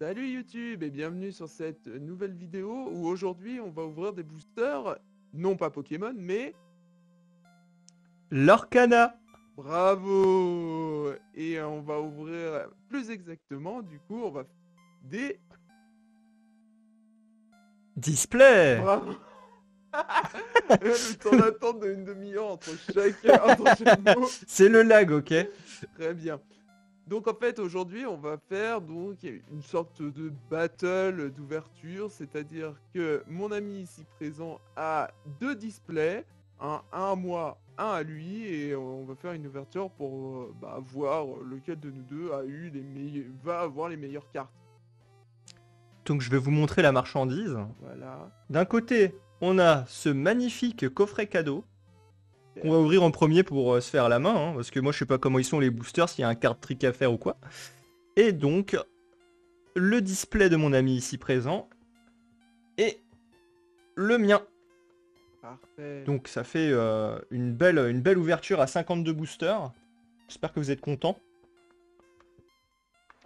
Salut YouTube et bienvenue sur cette nouvelle vidéo où aujourd'hui on va ouvrir des boosters, non pas Pokémon mais Lorcana. bravo. Et on va ouvrir plus exactement, du coup on va des... Display. Bravo. Le temps d'attente d'une demi-heure entre chaque mot. C'est le lag, ok. Très bien. Donc en fait aujourd'hui on va faire donc une sorte de battle d'ouverture, c'est-à-dire que mon ami ici présent a deux displays, un à moi, un à lui, et on va faire une ouverture pour voir lequel de nous deux va avoir les meilleures cartes. Donc je vais vous montrer la marchandise. Voilà. D'un côté, on a ce magnifique coffret cadeau qu'on va ouvrir en premier pour se faire la main, hein, parce que moi je sais pas comment ils sont les boosters, s'il y a un card trick à faire ou quoi. Et donc, le display de mon ami ici présent et le mien. Parfait. Donc ça fait une belle ouverture à 52 boosters. J'espère que vous êtes contents.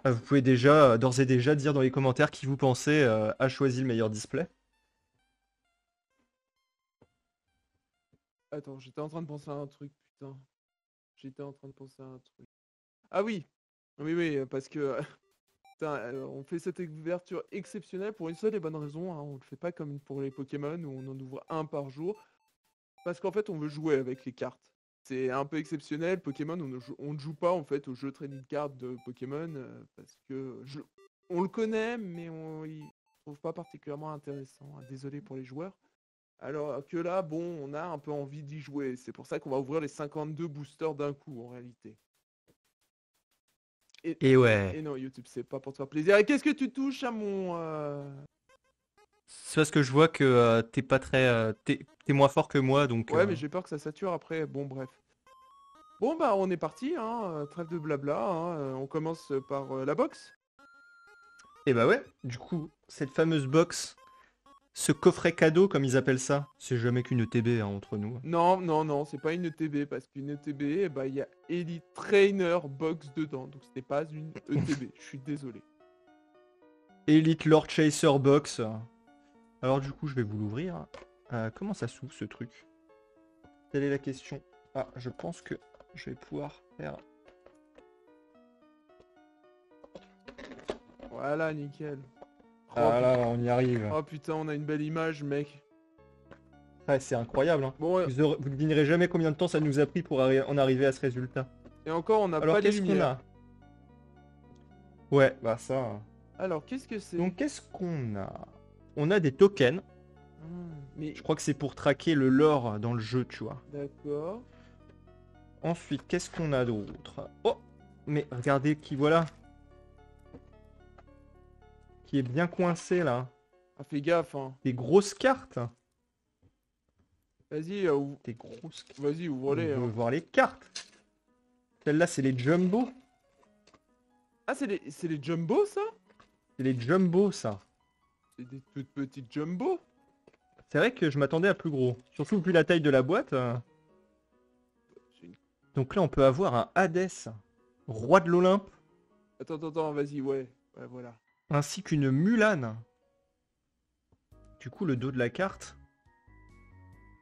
Vous pouvez déjà, d'ores et déjà, dire dans les commentaires qui vous pensez a choisi le meilleur display. Attends, j'étais en train de penser à un truc, putain. J'étais en train de penser à un truc. Ah oui. Oui, parce que... Putain, on fait cette ouverture exceptionnelle pour une seule et bonne raison, hein. On le fait pas comme pour les Pokémon où on en ouvre un par jour. Parce qu'en fait, on veut jouer avec les cartes. C'est un peu exceptionnel. Pokémon, on ne joue pas en fait au jeu trading card de Pokémon parce que on le connaît, mais on ne trouve pas particulièrement intéressant, hein. Désolé pour les joueurs. Alors que là, bon, on a un peu envie d'y jouer. C'est pour ça qu'on va ouvrir les 52 boosters d'un coup en réalité. Et ouais, Et non, YouTube, c'est pas pour te faire plaisir. Et qu'est-ce que tu touches à mon... c'est parce que je vois que t'es pas très... t'es moins fort que moi, donc... Ouais, mais j'ai peur que ça sature après. Bon, bref. Bon, bah, on est parti, hein. Trêve de blabla, hein. On commence par la box. Et bah ouais, du coup, cette fameuse box, ce coffret cadeau, comme ils appellent ça, c'est jamais qu'une ETB hein, entre nous. Non, c'est pas une ETB, parce qu'une ETB, eh bah, il y a Elite Trainer Box dedans. Donc, ce n'est pas une ETB. Je suis désolé. Elite Lord Chaser Box. Alors du coup, je vais vous l'ouvrir. Comment ça s'ouvre ce truc? Telle est la question. Ah, je pense que je vais pouvoir faire... Voilà, nickel. Ah là, on y arrive. Oh putain, on a une belle image, mec. Ouais, c'est incroyable. Hein. Bon, Vous devinerez jamais combien de temps ça nous a pris pour en arriver à ce résultat. et encore, on n'a Alors pas les qu'est-ce qu'on lumières. a? Ouais, bah ça. Hein. Alors, qu'est-ce que c'est? Donc qu'est-ce qu'on a? On a des tokens. Mais... Je crois que c'est pour traquer le lore dans le jeu, tu vois. D'accord. Ensuite, qu'est-ce qu'on a d'autre? Oh! Mais regardez qui voilà. Qui est bien coincé là. Ah, fais gaffe, hein. Des grosses cartes. Vas-y, Des grosses cartes. vas-y, On ouvre-les, veut hein. voir les cartes. Celles-là, c'est les jumbo. Ah, c'est les jumbo, ça? C'est les jumbo, ça. C'est des toutes petites jumbo? C'est vrai que je m'attendais à plus gros. Surtout vu la taille de la boîte. Donc là, on peut avoir un Hadès, roi de l'Olympe, Attends, vas-y, ouais. Ouais, voilà. ainsi qu'une Mulan. Du coup, le dos de la carte,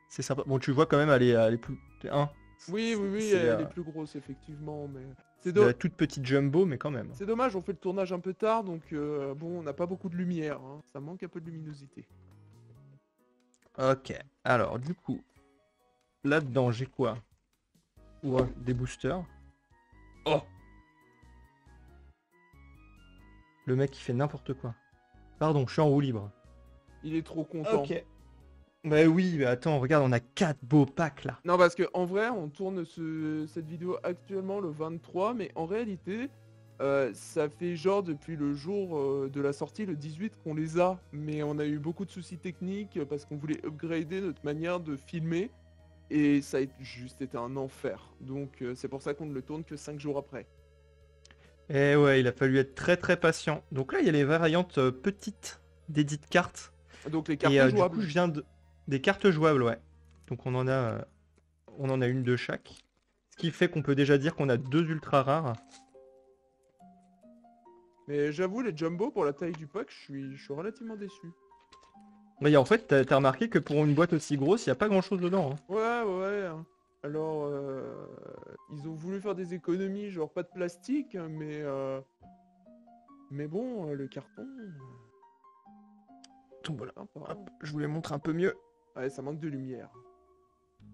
c'est sympa. Bon, tu vois quand même, elle est plus... Hein, Oui, c'est elle est plus grosse, effectivement, mais... de la toute petite jumbo, mais quand même. C'est dommage, on fait le tournage un peu tard, donc bon, on n'a pas beaucoup de lumière, hein. Ça manque un peu de luminosité. Ok, alors du coup, là-dedans, j'ai quoi? Ouais, des boosters. Oh! Le mec, il fait n'importe quoi. Pardon, je suis en roue libre. Il est trop content. Ok. Bah oui, mais attends, regarde, on a 4 beaux packs là. Non, parce que en vrai, on tourne cette vidéo actuellement le 23, mais en réalité, ça fait genre depuis le jour de la sortie, le 18, qu'on les a. Mais on a eu beaucoup de soucis techniques parce qu'on voulait upgrader notre manière de filmer. Et ça a juste été un enfer. Donc c'est pour ça qu'on ne le tourne que 5 jours après. Et ouais, il a fallu être très patient. Donc là, il y a les variantes petites d'édit de cartes. Donc les cartes Et du jouables. coup, je viens de... Des cartes jouables, ouais. Donc on en a une de chaque. Ce qui fait qu'on peut déjà dire qu'on a 2 ultra rares. Mais j'avoue, les jumbo, pour la taille du pack, je suis relativement déçu. Mais en fait, t'as remarqué que pour une boîte aussi grosse, il n'y a pas grand-chose dedans, hein. Ouais, ouais. Hein. Alors, ils ont voulu faire des économies, genre pas de plastique, hein, mais bon, le carton, Donc voilà. sympa. Hop, Hein. je vous les montre un peu mieux. Ouais, ça manque de lumière.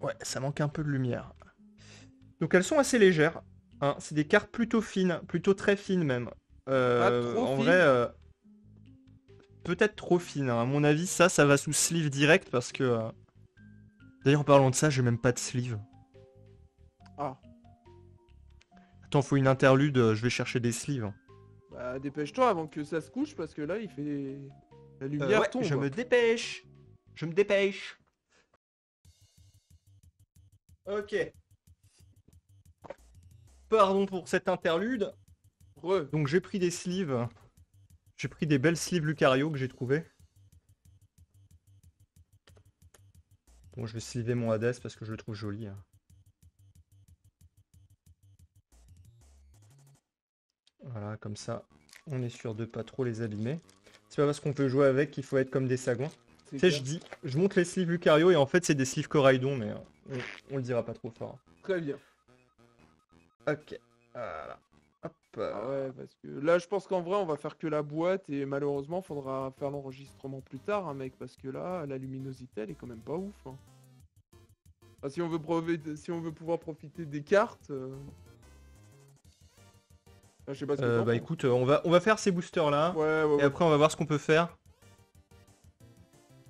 Ouais, ça manque un peu de lumière. Donc elles sont assez légères, hein. C'est des cartes plutôt fines, plutôt très fines même. Pas trop En fine. vrai, peut-être trop fines, hein. À mon avis, ça va sous sleeve direct parce que... D'ailleurs, en parlant de ça, j'ai même pas de sleeve. Ah, Attends, faut une interlude, je vais chercher des sleeves. bah dépêche-toi avant que ça se couche, parce que là, il fait... La lumière Ouais, tombe. je me dépêche. Je me dépêche. Ok. Pardon pour cette interlude. Re. Donc j'ai pris des sleeves. J'ai pris des belles sleeves Lucario que j'ai trouvées. Bon, je vais sleever mon Hades parce que je le trouve joli, hein. Voilà, comme ça, on est sûr de pas trop les abîmer. C'est pas parce qu'on peut jouer avec qu'il faut être comme des sagouins. C'est Tu sais, clair. je monte les sleeves Lucario et en fait c'est des sleeves Coraidon, mais on le dira pas trop fort. Très bien. Ok, voilà. Hop. Ah ouais, parce que là, je pense qu'en vrai, on va faire que la boîte et malheureusement, faudra faire l'enregistrement plus tard, hein, mec, parce que là, la luminosité, elle est quand même pas ouf. Hein. Enfin, si on veut pouvoir profiter des cartes, je sais pas ce que t'en Bah penses. écoute, on va faire ces boosters là. Ouais, ouais, Et ouais. après on va voir ce qu'on peut faire.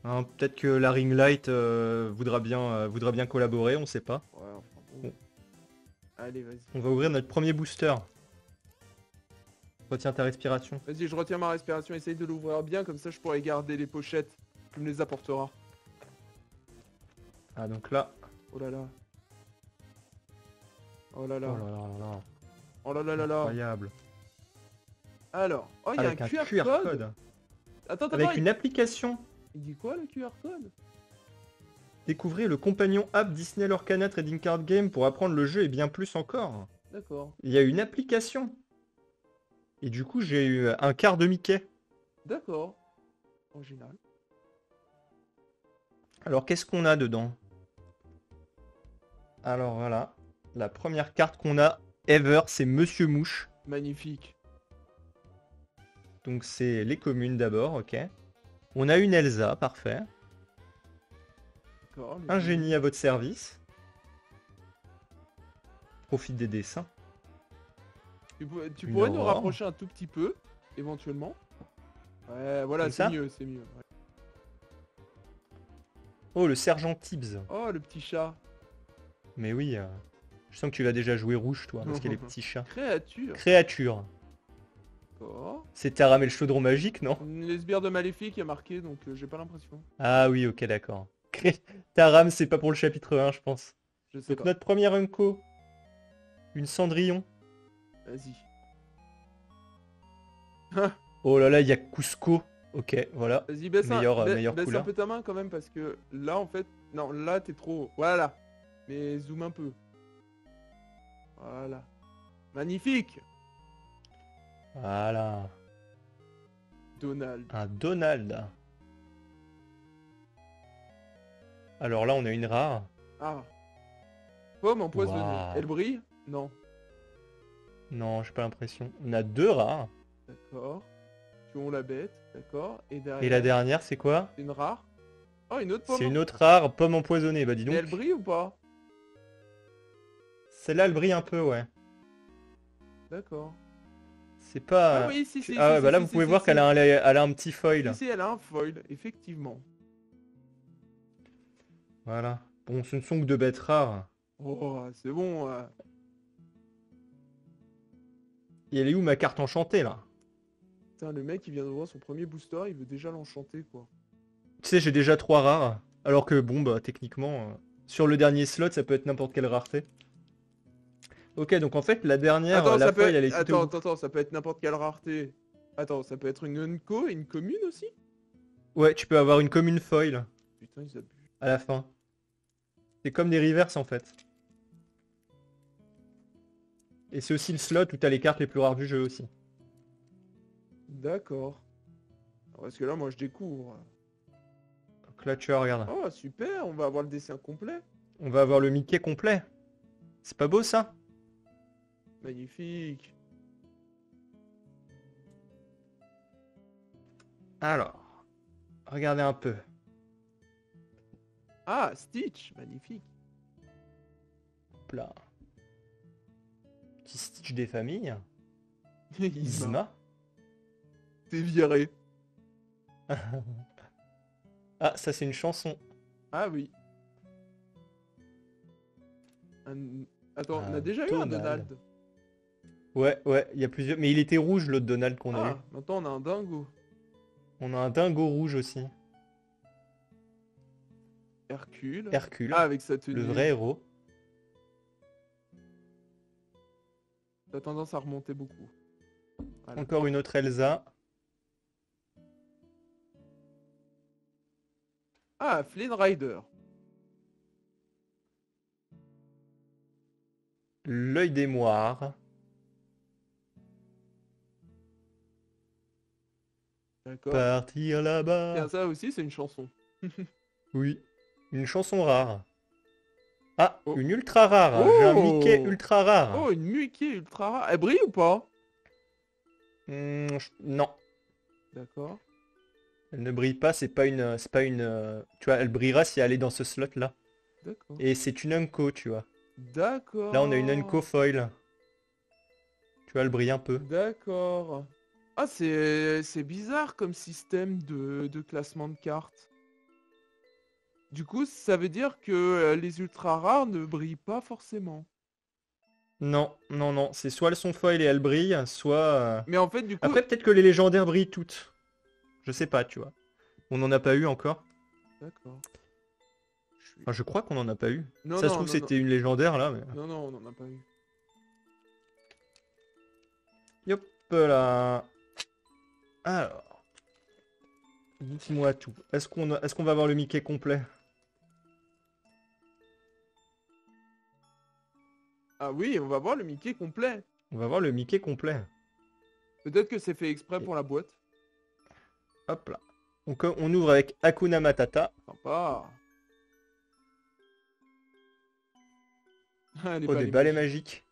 Hein, peut-être que la ring light voudra bien collaborer, on sait pas. Ouais, enfin bon. Bon. Allez, vas-y. On va ouvrir notre premier booster. Retiens ta respiration. Vas-y, je retiens ma respiration, essaye de l'ouvrir bien, comme ça je pourrai garder les pochettes. Tu me les apporteras. Ah donc là. Oh là là. Oh là Oh là. là là là là. Oh là là là là. Incroyable. Alors, oh, il y a un Avec un QR QR code. code. Attends, Avec une application. il dit quoi le QR code? Découvrez le compagnon app Disney Lorcana Trading Card Game pour apprendre le jeu et bien plus encore. D'accord. Il y a une application. Et du coup j'ai eu un quart de Mickey. D'accord. Original. Alors qu'est-ce qu'on a dedans? Alors voilà. La première carte qu'on a ever, c'est Monsieur Mouche. Magnifique. Donc c'est les communes d'abord, ok. On a une Elsa, parfait. D'accord. Un génie à votre service. Profite des dessins. Tu Une pourrais nous aurore. rapprocher un tout petit peu, éventuellement. Ouais, voilà, Comme c'est ça mieux, c'est mieux. Ouais. Oh, le sergent Tibbs. Oh, le petit chat. Mais oui, je sens que tu l'as déjà joué rouge, toi, parce qu'il y a les petits chats. Créature. Créature. D'accord. C'est Taram et le chaudron magique, non? Une lesbière de Maléfique est marquée, donc j'ai pas l'impression. Ah oui, ok, d'accord. Taram, c'est pas pour le chapitre 1, je pense. Je sais Donc pas. notre premier Unco. Une Cendrillon. Vas-y. Oh là là, il y a Cusco. Ok, voilà. Vas-y, baisse, Meilleure baisse un couleur. peu ta main quand même, parce que là, en fait... Non, là, t'es trop haut. Voilà. Mais zoom un peu. Voilà. Magnifique. Voilà. Donald. Un Donald. Alors là, on a une rare. Ah. Pomme empoisonnée. Waouh. Elle brille? Non. Non, j'ai pas l'impression. On a deux rares. D'accord. Tuons la bête. D'accord. Et Et derrière... la dernière, c'est quoi? C'est une rare. Oh, une autre pomme. C'est une autre rare, pomme empoisonnée. Bah dis Et donc. elle brille ou pas? Celle-là, elle brille un peu, ouais. D'accord. C'est pas... Ah oui, si, si, Ah si, ouais, si, bah là, si, vous si, pouvez si, voir si. qu'elle a un petit foil. Si, si, elle a un foil, effectivement. Voilà. Bon, ce ne sont que deux bêtes rares. Oh, c'est bon. Et elle est où ma carte enchantée, là? Putain, le mec, il vient d'ouvrir son premier booster, il veut déjà l'enchanter, quoi. Tu sais, j'ai déjà trois rares. Alors que, bon, bah, techniquement, sur le dernier slot, ça peut être n'importe quelle rareté. Ok, donc en fait, la dernière, Attends, la ça peut foil, elle est être... citée au Attends, attends, ça peut être n'importe quelle rareté. Attends, ça peut être une unco et une commune aussi? Ouais, tu peux avoir une commune foil Putain, ils abusent. à la fin. C'est comme des reverse en fait. Et c'est aussi le slot où t'as les cartes les plus rares du jeu aussi. D'accord. Parce que là, moi, je découvre. Donc là, tu vois, regarde. Oh, super, on va avoir le dessin complet. On va avoir le Mickey complet. C'est pas beau ça? Magnifique. Alors, regardez un peu. Ah, Stitch, magnifique. Hop là. Petit Stitch des familles. Isma, Isma. t'es viré. Ah, ça c'est une chanson. Ah oui. Un- Attends, on a Un déjà eu un Donald. Ouais, il y a plusieurs. Mais il était rouge l'autre Donald qu'on a eu. Ah, maintenant on a un dingo. On a un dingo rouge aussi. Hercule. Hercule, Ah, avec sa tenue. le vrai héros. T'as tendance à remonter beaucoup. Voilà. Encore une autre Elsa. Ah, Flynn Rider. L'œil des moires. D'accord. Partir Tiens, là-bas. ça aussi, c'est une chanson. Oui. Une chanson rare. Ah, Oh. une ultra rare. J'ai un Mickey ultra rare. Oh, une Mickey ultra rare. Elle brille ou pas? Non. D'accord. Elle ne brille pas, c'est pas une. Tu vois, elle brillera si elle est dans ce slot là. D'accord. Et c'est une Unco, tu vois. D'accord. Là on a une Unco foil. Tu vois, elle brille un peu. D'accord. Ah, c'est bizarre comme système de classement de cartes. Du coup, ça veut dire que les ultra rares ne brillent pas forcément. Non, non, non. C'est soit elles sont foil et elles brillent, soit. Mais en fait, du coup... Après, peut-être que les légendaires brillent toutes. Je sais pas, tu vois. On n'en a pas eu encore. D'accord. Enfin, je crois qu'on n'en a pas eu. Non, Ça se non, trouve non, c'était une légendaire là, mais. non, non, on n'en a pas eu. Hop là. Alors. Dites-moi tout. Est-ce qu'on va avoir le Mickey complet? Ah oui, on va voir le Mickey complet. On va voir le Mickey complet. Peut-être que c'est fait exprès pour la boîte. Hop là. Donc on ouvre avec Hakuna Matata. Sympa. Ah, les Oh, des balais balais magiques. magiques.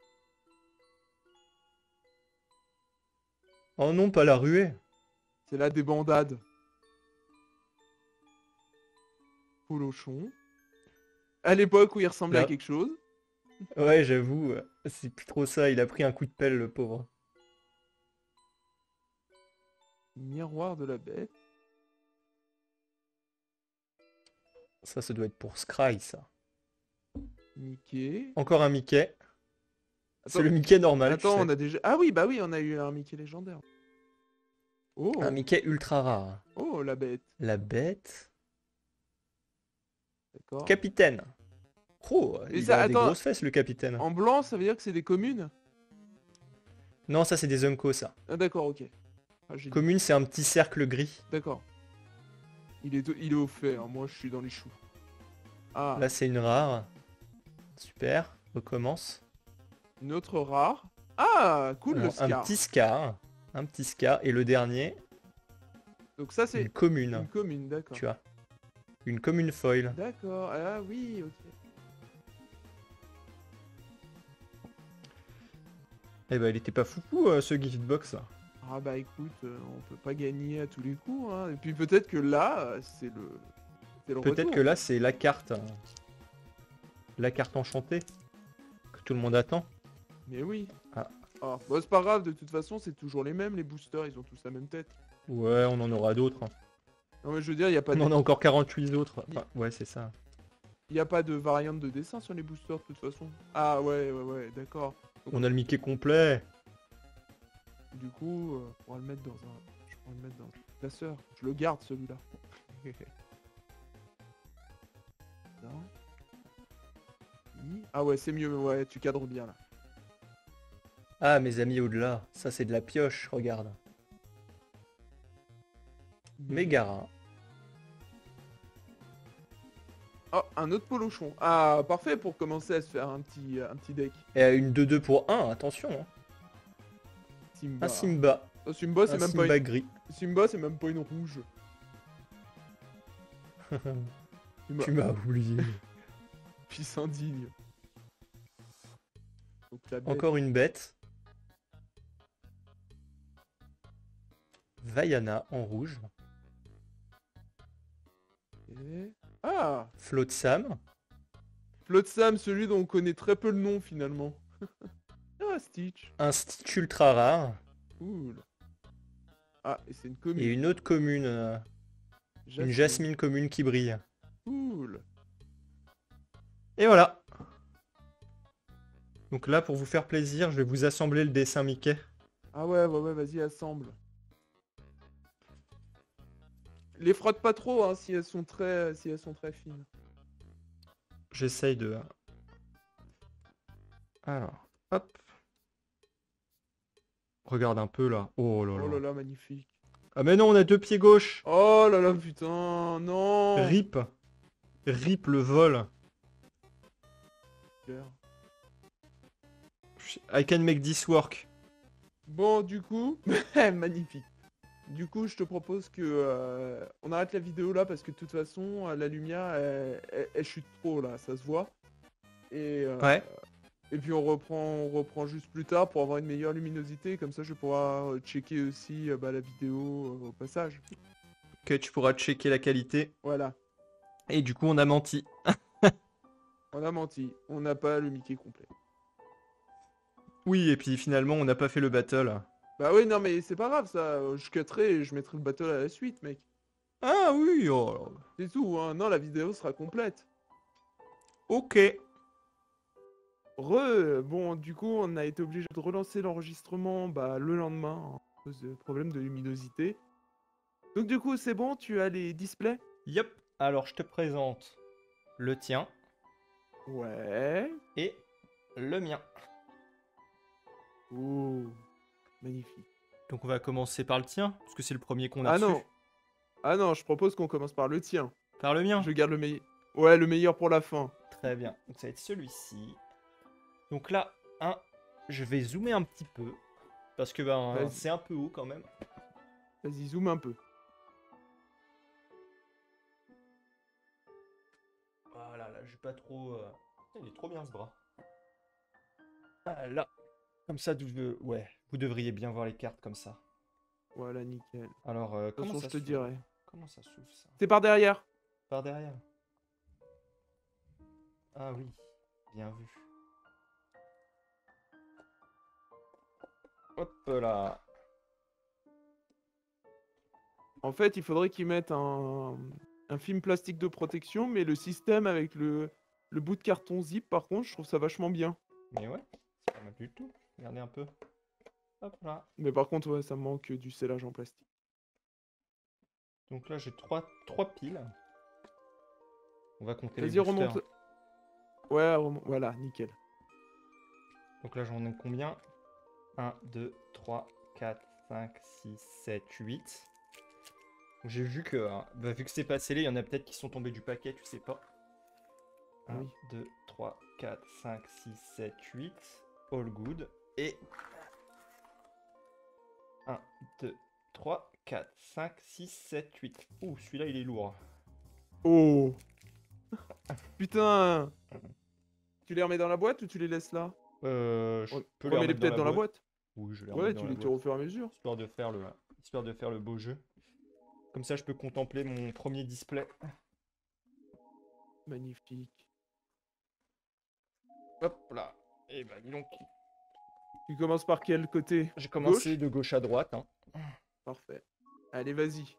Oh non, pas la ruée. C'est la débandade. Polochon. À l'époque où il ressemblait à Là. quelque chose. Ouais, j'avoue, c'est plus trop ça. Il a pris un coup de pelle, le pauvre. Miroir de la bête. Ça doit être pour Scry, ça. Mickey. Encore un Mickey. C'est Attends, le Mickey normal, tu attends, sais. on a déjà... Ah oui, bah oui, on a eu un Mickey légendaire. Oh, Un Mickey ultra rare. oh, la bête. La bête. D'accord. Capitaine. Oh, Mais il ça, a des attends, grosses fesses, le capitaine. en blanc, ça veut dire que c'est des communes? Non, ça, c'est des Unco, ça. Ah d'accord, ok. Ah, j'ai dit. Commune, c'est un petit cercle gris. D'accord. Il est au fait, hein. Moi je suis dans les choux. Ah, Là, c'est une rare. Super. Recommence. une autre rare. Ah, cool le Un Scar. petit Scar. Un petit Scar. Et le dernier, Donc ça c'est une commune. une commune, d'accord. Tu vois. Une commune foil. D'accord, ah oui, ok. Eh ben, il était pas foufou, ce gift box. Ah bah écoute, on peut pas gagner à tous les coups, hein. Et puis peut-être que là, c'est le Peut-être retour. que là, c'est la carte. La carte enchantée. Que tout le monde attend. Mais oui. Ah. Ah, bah, c'est pas grave, de toute façon, c'est toujours les mêmes, les boosters, ils ont tous la même tête. Ouais, on en aura d'autres. Non mais je veux dire, il y a pas On de... en a encore 48 autres. Enfin, ouais, c'est ça. Il n'y a pas de variante de dessin sur les boosters de toute façon. Ah ouais, d'accord. On a le Mickey complet. Du coup, on va le mettre dans un... Je pourrais le mettre dans le classeur. Je le garde celui-là. Non. Ah ouais, c'est mieux, ouais, tu cadres bien là. Ah, mes amis au-delà. Ça, c'est de la pioche, regarde. Mégara. Oh, un autre polochon. Ah, parfait pour commencer à se faire un petit deck. Et une 2-2 pour 1, attention. Hein. Simba. Un Simba. Oh, Simba, c'est Un même pas Simba une... gris. Simba, c'est même pas une rouge. Simba, Tu m'as oublié. fils indigne. Donc la bête. Encore une bête. Vaiana en rouge. Et... Ah, Flotsam. Flotsam, celui dont on connaît très peu le nom finalement. Ah, Stitch. Un Stitch ultra rare. Cool. Ah, et c'est une Et commune. une autre commune. Une jasmine commune qui brille. Cool. Et voilà. Donc là, pour vous faire plaisir, je vais vous assembler le dessin Mickey. Ah ouais, vas-y, assemble. Les frotte pas trop, hein, si elles sont très fines. J'essaye de... Alors, hop. Regarde un peu là. Oh là Oh là. là là, magnifique. Ah mais non, on a deux pieds gauche. Oh là là, putain, non. Rip. Rip le vol. I can make this work. Bon, du coup, magnifique. Du coup, je te propose que on arrête la vidéo là parce que de toute façon, la lumière, elle chute trop là, ça se voit. Ouais. Et puis on reprend juste plus tard pour avoir une meilleure luminosité. Comme ça, je vais pouvoir checker aussi la vidéo au passage. Ok, tu pourras checker la qualité. Voilà. Et du coup, on a menti. On a menti. On n'a pas le Mickey complet. Oui, et puis finalement, on n'a pas fait le battle. Bah oui, non, mais c'est pas grave ça. Je cutterai et je mettrai le battle à la suite, mec. Ah oui, oh. C'est tout, hein. Non, la vidéo sera complète. Ok. Bon, du coup, on a été obligé de relancer l'enregistrement le lendemain hein, à cause de problèmes de luminosité. Donc du coup, c'est bon, tu as les displays? Yep. Alors, je te présente le tien Ouais. et le mien. Oh, magnifique. Donc, on va commencer par le tien, parce que c'est le premier qu'on a Ah reçu. non. Ah non, je propose qu'on commence par le tien. Par le mien. Je garde le meilleur. Ouais, le meilleur pour la fin. Très bien. Donc, ça va être celui-ci. Donc là, je vais zoomer un petit peu, parce que Vas-y. c'est un peu haut quand même. Vas-y, zoom un peu. Voilà, là, j'ai pas trop... Il est trop bien ce bras. Ah, là. Comme ça, ouais, vous devriez bien voir les cartes comme ça. Voilà, nickel. Alors, De toute comment façon, ça je te s'ouvre? dirai. Comment ça s'ouvre ça? C'est par derrière. Par derrière. Ah oui, bien vu. Hop là. En fait, il faudrait qu'ils mettent un film plastique de protection, mais le système avec le bout de carton zip, par contre, je trouve ça vachement bien. Mais ouais, c'est pas mal du tout. Regardez un peu. Hop là. Mais par contre, ouais, ça manque du scellage en plastique. Donc là, j'ai trois piles. On va compter les Vas-y, boosters. remonte. Ouais, voilà, nickel. Donc là, j'en ai combien? 1, 2, 3, 4, 5, 6, 7, 8. J'ai vu que, vu que c'est pas scellé, il y en a peut-être qui sont tombés du paquet, tu sais pas. 1, Oui. 2, 3, 4, 5, 6, 7, 8. All good. Et 1, 2, 3, 4, 5, 6, 7, 8. Ouh, celui-là, il est lourd. Oh putain. Tu les remets dans la boîte ou tu les laisses là? Je peux les Remets-les remettre peut-être dans la boîte. Oui, je les Ouais, remets tu dans la les tires boîte. au fur et à mesure. Histoire de faire le beau jeu. Comme ça, je peux contempler mon premier display. Magnifique. Hop là. Et bah, dis donc. Tu commences par quel côté? J'ai commencé Gauche? de gauche à droite. Parfait. Allez, vas-y.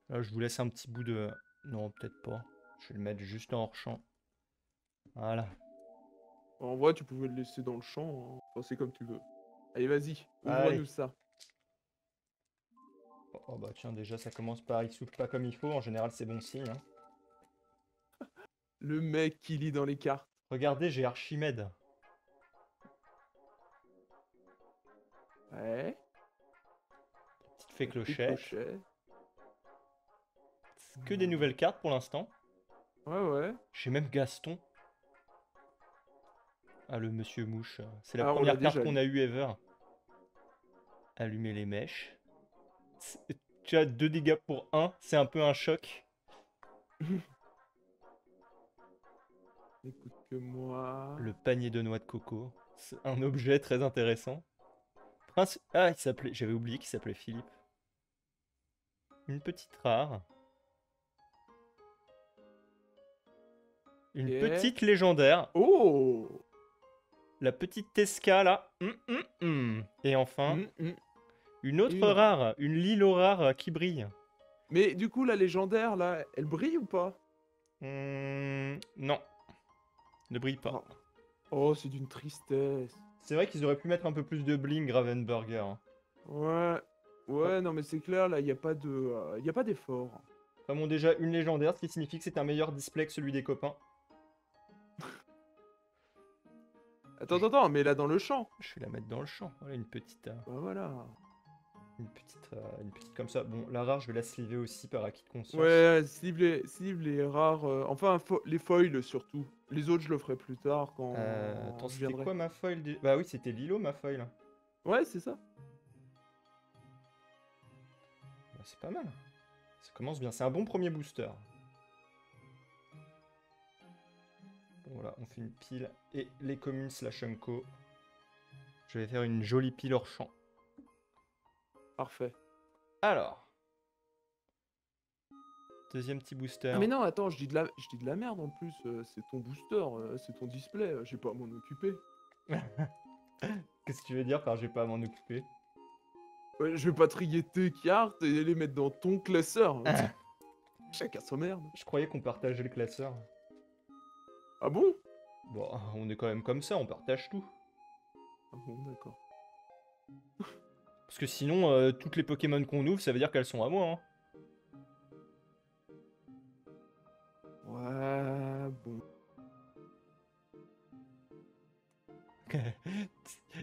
Là, je vous laisse un petit bout de... Non, peut-être pas. Je vais le mettre juste en hors-champ. Voilà. En vrai, tu pouvais le laisser dans le champ. Hein. Enfin, c'est comme tu veux. Allez, vas-y. Allez. Ouvre-nous ça. Oh bah tiens, déjà, ça commence par... Il s'ouvre pas comme il faut. En général, c'est bon signe. Le mec qui lit dans les cartes. Regardez, j'ai Archimède. Ouais. Petite fée Petit clochette. crochet. Que des nouvelles cartes pour l'instant. Ouais, ouais. J'ai même Gaston. Ah, le monsieur mouche. C'est la Ah, on première l'a carte déjà qu'on lu. a eu ever. Allumer les mèches. Tu as 2 dégâts pour 1, c'est un peu un choc. Écoute que moi. Le panier de noix de coco, c'est un objet très intéressant. Ah, il s'appelait, j'avais oublié qu'il s'appelait Philippe. Une petite rare. Une Ok. petite légendaire. Oh! La petite Tesca là. Et enfin, une autre Une rare. rare. Une Lilo rare qui brille. Mais du coup, la légendaire, là, elle brille ou pas? Non. Ne brille pas. Oh, oh, c'est d'une tristesse. C'est vrai qu'ils auraient pu mettre un peu plus de bling, Gravenberger. Hein. Ouais. Ouais, non, mais c'est clair, là, il n'y a pas y a pas d'effort. Enfin bon, déjà une légendaire, ce qui signifie que c'est un meilleur display que celui des copains. Attends, mais là, dans le champ. Je vais la mettre dans le champ. Voilà, une petite, Bah voilà. une petite comme ça. Bon, la rare, je vais la sliver aussi par acquis de conscience. Ouais, cible les rares. Enfin, les foils surtout. Les autres, je le ferai plus tard quand Attends, je c'était viendrai. quoi ma foil Bah oui, c'était Lilo ma foil. Ouais, c'est ça. Bah, c'est pas mal. Ça commence bien. C'est un bon premier booster. Bon, voilà, on fait une pile. Et les communes slash unco. Je vais faire une jolie pile hors champ. Parfait. Alors. Deuxième petit booster. Ah mais non, attends, je dis de la merde en plus. C'est ton booster, c'est ton display. J'ai pas à m'en occuper. Qu'est-ce que tu veux dire par j'ai pas à m'en occuper? Ouais, je vais pas trier tes cartes et les mettre dans ton classeur. Chacun sa merde. Je croyais qu'on partageait le classeur. Ah bon? Bon, on est quand même comme ça, on partage tout. Ah bon, d'accord. Parce que sinon, toutes les Pokémon qu'on ouvre, ça veut dire qu'elles sont à moi. Hein. Ouais, bon.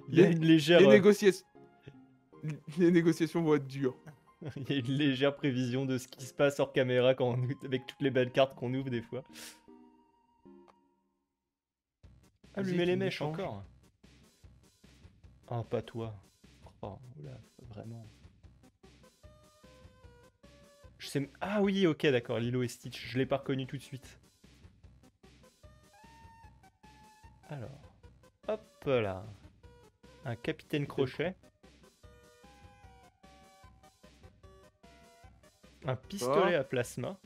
Il y a une légère, Les négociations. Les négociations vont être dures. il y a une légère prévision de ce qui se passe hors caméra quand avec toutes les belles cartes qu'on ouvre des fois. Allumer les mèches encore. Oh, pas toi. Oh, oula, vraiment. Je sais... Ah oui, ok, d'accord, Lilo et Stitch. Je l'ai pas reconnu tout de suite. Alors, hop là. Un Capitaine Crochet. Un pistolet à plasma.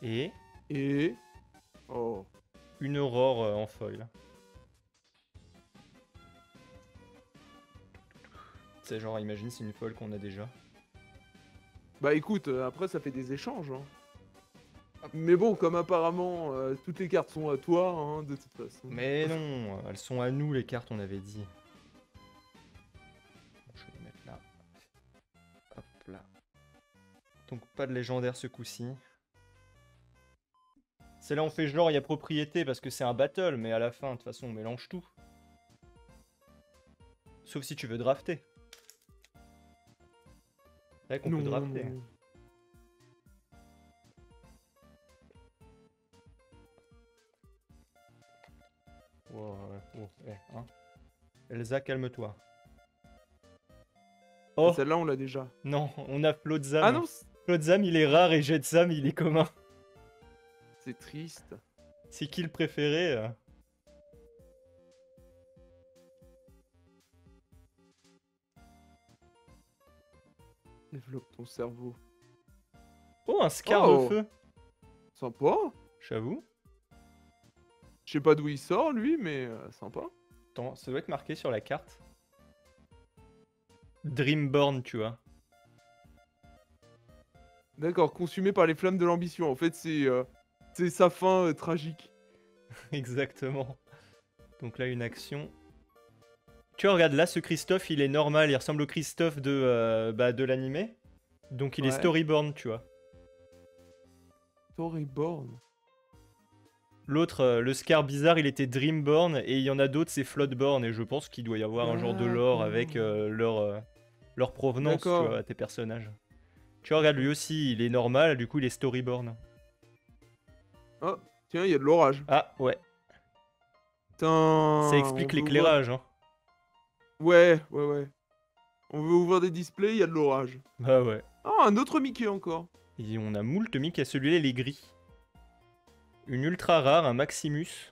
Et Oh. une aurore en foil. C'est genre, imagine, c'est une foil qu'on a déjà. Bah écoute, après ça fait des échanges. Hein. Mais bon, comme apparemment toutes les cartes sont à toi, hein, de toute façon. Mais non, elles sont à nous les cartes, on avait dit. Bon, je vais les mettre là. Hop là. Donc pas de légendaire ce coup-ci. C'est là on fait genre il y a propriété parce que c'est un battle, mais à la fin de toute façon on mélange tout. Sauf si tu veux drafter. C'est vrai qu'on peut drafter. Non. Wow, hein. Elsa, calme-toi. Oh Celle-là on l'a déjà. non, on a Flotsam. Ah non, Flotsam il est rare et Jetsam il est commun. c'est triste. C'est qui le préféré Développe ton cerveau. Oh, un Scar Oh. de feu. Sympa. J'avoue. Je sais pas d'où il sort lui, mais sympa. Attends, ça doit être marqué sur la carte. Dreamborn, tu vois. D'accord, consumé par les flammes de l'ambition. En fait, c'est sa fin tragique. Exactement. Donc là, une action. Tu vois, regarde, là, ce Christophe, il est normal. Il ressemble au Christophe de l'animé. Donc il est Ouais. Storyborn, tu vois. Storyborn. L'autre, le Scar bizarre, il était Dreamborn. Et il y en a d'autres, c'est Floodborn. Et je pense qu'il doit y avoir un genre de lore avec leur provenance, tu D'accord. vois, à tes personnages. Tu vois, regarde, lui aussi, il est normal. Du coup, il est Storyborn. Oh, tiens, il y a de l'orage. Ah, ouais. Putain, Ça explique on peut l'éclairage, hein. Ouais. On On veut ouvrir des displays, il y a de l'orage. Bah ouais. Ah, un autre Mickey encore. Et on a moult Mickey, celui-là il est gris. Une ultra rare, un Maximus.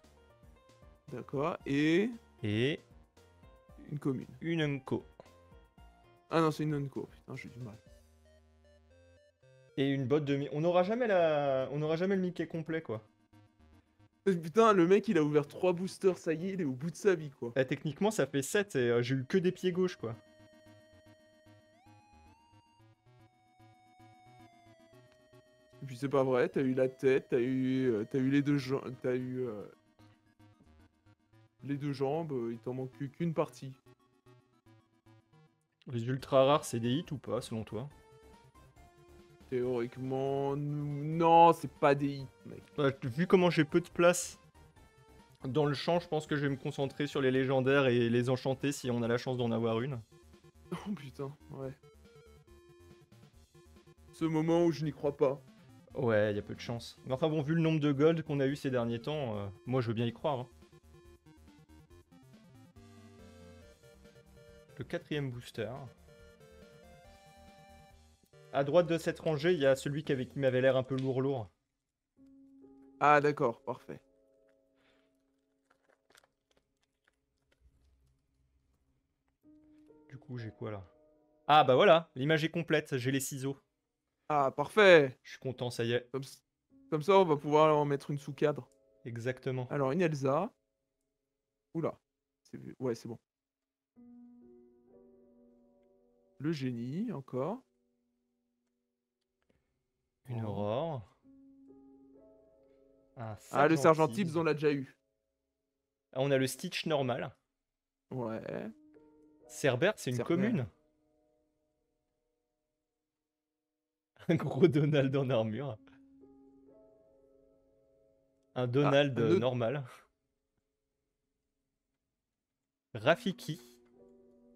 D'accord, et Et une commune. une Unco. Ah non, c'est une Unco. Putain, j'ai du mal. Et une botte de... On n'aura jamais le Mickey complet, quoi. Putain, le mec, il a ouvert 3 boosters, ça y est, il est au bout de sa vie, quoi. Là, techniquement, ça fait 7 et j'ai eu que des pieds gauches, quoi. Et puis c'est pas vrai, t'as eu la tête, t'as eu les deux jambes, les deux jambes, il t'en manque qu'une partie. Les ultra rares, c'est des hits ou pas, selon toi? Théoriquement, non, c'est pas des hits, mec. Vu comment j'ai peu de place dans le champ, je pense que je vais me concentrer sur les légendaires et les enchantés si on a la chance d'en avoir une. Oh putain, ouais. Ce moment où je n'y crois pas. Ouais, il y a peu de chance. Mais enfin bon, vu le nombre de gold qu'on a eu ces derniers temps, moi je veux bien y croire. Hein. Le 4ème booster. À droite de cette rangée, il y a celui qui m'avait l'air un peu lourd. Ah d'accord, parfait. Du coup, j'ai quoi là? Ah bah voilà, l'image est complète, j'ai les ciseaux. Ah parfait. Je suis content, ça y est. Comme ça, on va pouvoir en mettre une sous cadre. Exactement. Alors une Elsa. Oula. Ouais, c'est bon. Le génie, encore. Une Oh. aurore. Un Ah, le sergent Sergent Tibbs, on l'a déjà eu. Ah, on a le Stitch normal. Ouais. Cerbère, c'est une Cerbère. commune. Un gros Donald en armure. Un Donald un autre- normal. Rafiki.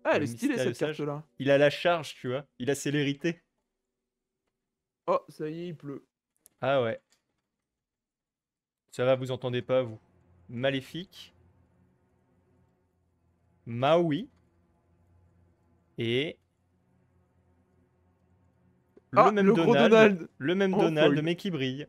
Ah, elle Le est stylée mystérieux cette sage. carte-là. Il a la charge, tu vois. Il a célérité. Oh, ça y est, il pleut. Ah ouais. Ça va, vous entendez pas, vous. Maléfique. Maui. Et... Ah, le gros Donald. Le même En Donald, foil. mais qui brille.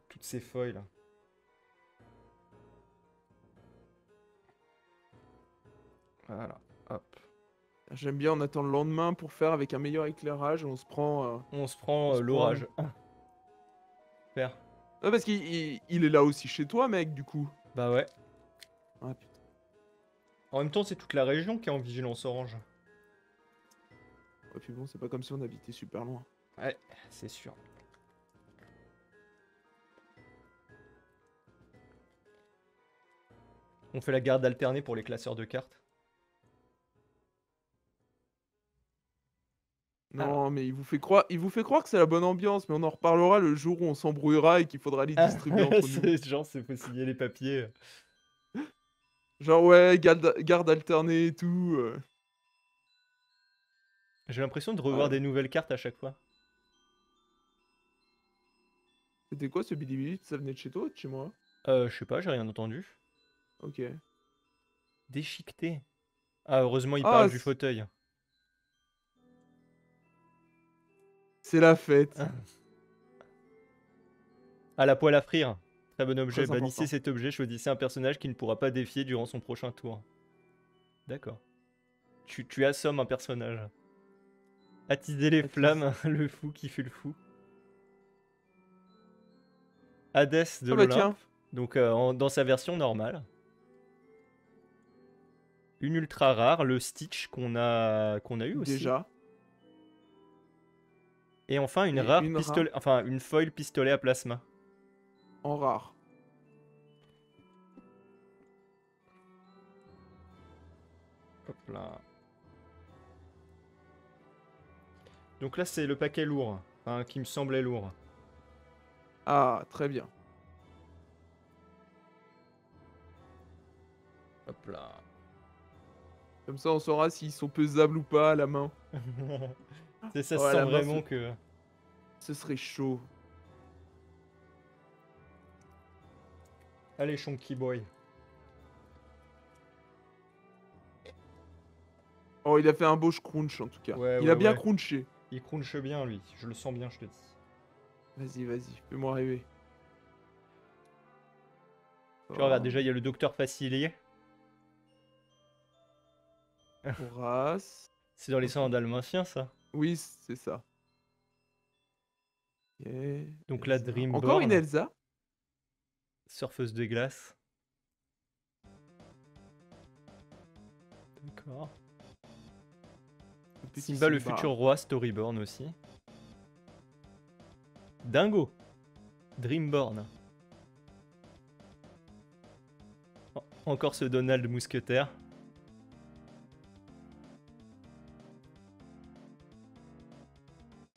Toutes ces foils. Voilà, hop. J'aime bien, on attend le lendemain pour faire avec un meilleur éclairage. On se prend... On se prend on se l'orage. Super. Ah, parce qu'il est là aussi chez toi, mec, du coup. Bah ouais. Ah, putain. En même temps, c'est toute la région qui est en vigilance orange. Ouais, puis bon, c'est pas comme si on habitait super loin. Ouais, c'est sûr. On fait la garde alternée pour les classeurs de cartes. Non, mais il vous fait croire que c'est la bonne ambiance, mais on en reparlera le jour où on s'embrouillera et qu'il faudra les distribuer entre nous. Genre, c'est faut signer les papiers. Genre, ouais, garde alternée et tout. J'ai l'impression de revoir Ouais. des nouvelles cartes à chaque fois. C'était quoi ce Billy? Ça venait de chez toi ou de chez moi? Je sais pas, j'ai rien entendu. Ok. Déchiqueté. Ah, heureusement, il Ah, parle du fauteuil. c'est la fête. Ah, la poêle à frire. Très bon objet. Très Bannissez important. cet objet, choisissez un personnage qui ne pourra pas défier durant son prochain tour. D'accord. Tu assommes un personnage. Attiser les flammes, le fou qui fait le fou. Hadès de Ah bah l'Olympe. tiens. Donc dans sa version normale. Une ultra rare, le Stitch qu'on a eu aussi. Déjà. Et enfin une Et rare une pistolet, enfin une foil pistolet à plasma. En rare. Hop là. Donc là c'est le paquet lourd, enfin qui me semblait lourd. Ah, très bien. Hop là. Comme ça, on saura s'ils sont pesables ou pas à la main. C'est ça, Ouais, sent la main, vraiment que... ce serait chaud. Allez, Chonky Boy. Oh, il a fait un beau crunch en tout cas. Ouais, Il ouais, a bien ouais. crunché. Il crunche bien, lui. Je le sens bien, je te dis. Vas-y, vas-y, fais-moi rêver. Tu regardes, Oh, déjà, il y a le docteur Facilier. Horace. C'est dans les sangs dalmatiens, ça. Oui, c'est ça. Ok, Donc là, Elsa. Encore une Dreamborn, Elsa? surfeuse de glace. D'accord. Le petit Simba, le futur roi, Storyborn aussi. Dingo, Dreamborn. Encore ce Donald mousquetaire.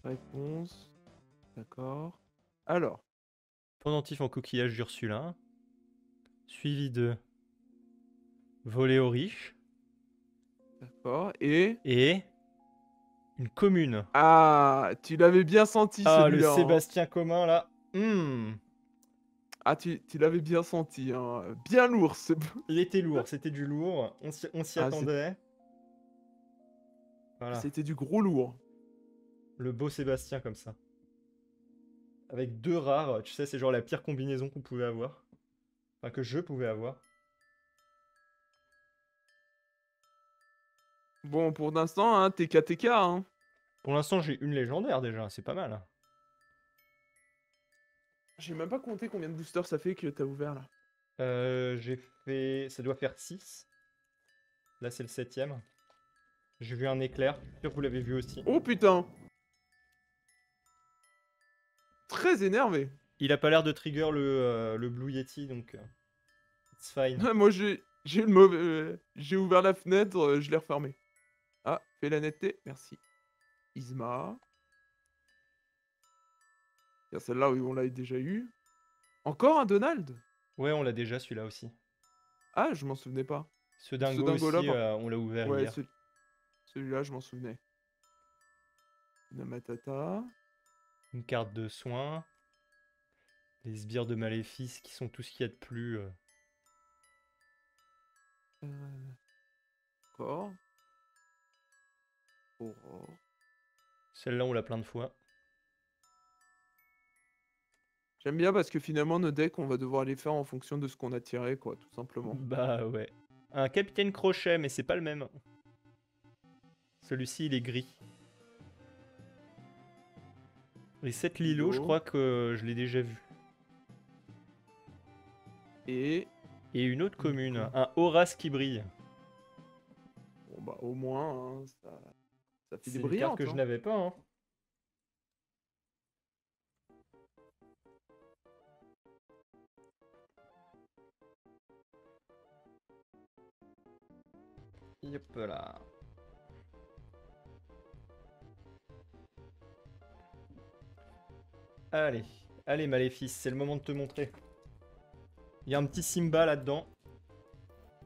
Réponse. D'accord. Alors. Pendentif en coquillage d'Ursula. Suivi de Volet aux riches. D'accord. Et. Et une commune. Ah, tu l'avais bien senti Ah, le celui-là. Hein. Sébastien commun là. Ah, tu l'avais bien senti. Hein. Bien lourd. Il était lourd, c'était du lourd. On s'y Ah, attendait. Voilà, c'était du gros lourd. le beau Sébastien comme ça. Avec deux rares, tu sais, c'est genre la pire combinaison qu'on pouvait avoir. Enfin, que je pouvais avoir. Bon, pour l'instant, hein, TK. Hein. Pour l'instant, j'ai une légendaire déjà, c'est pas mal. J'ai même pas compté combien de boosters ça fait que t'as ouvert là. J'ai fait... Ça doit faire 6. Là, c'est le 7ème. J'ai vu un éclair, je suis sûr que vous l'avez vu aussi. Oh putain! Très énervé. Il a pas l'air de trigger le Blue Yeti, donc... it's fine. Moi j'ai le mauvais. J'ai ouvert la fenêtre, je l'ai refermée. Ah, fais la netteté, merci. Isma. Il y a celle-là où on l'a déjà eu. Encore un Donald? Ouais, on l'a déjà celui-là aussi. Ah, je m'en souvenais pas. Ce dingo dingo-là, aussi, on l'a ouvert ouais, hier. celui-là, je m'en souvenais. Namatata. Une carte de soin. Les sbires de maléfice qui sont tout ce qu'il y a de plus... Encore. Aurore. Celle-là, on l'a plein de fois. J'aime bien parce que finalement, nos decks, on va devoir les faire en fonction de ce qu'on a tiré, quoi, tout simplement. Bah ouais. Un capitaine crochet, mais c'est pas le même. Celui-ci, il est gris. Les 7 Lilo, je crois que je l'ai déjà vu. Et Et une autre commune, un Horace qui brille. bon, bah, au moins, hein, ça fait C'est des une carte brillantes. que je Hein. n'avais pas, hein. Yep là. Allez, allez Maléfice, c'est le moment de te montrer. Il y a un petit Simba là-dedans.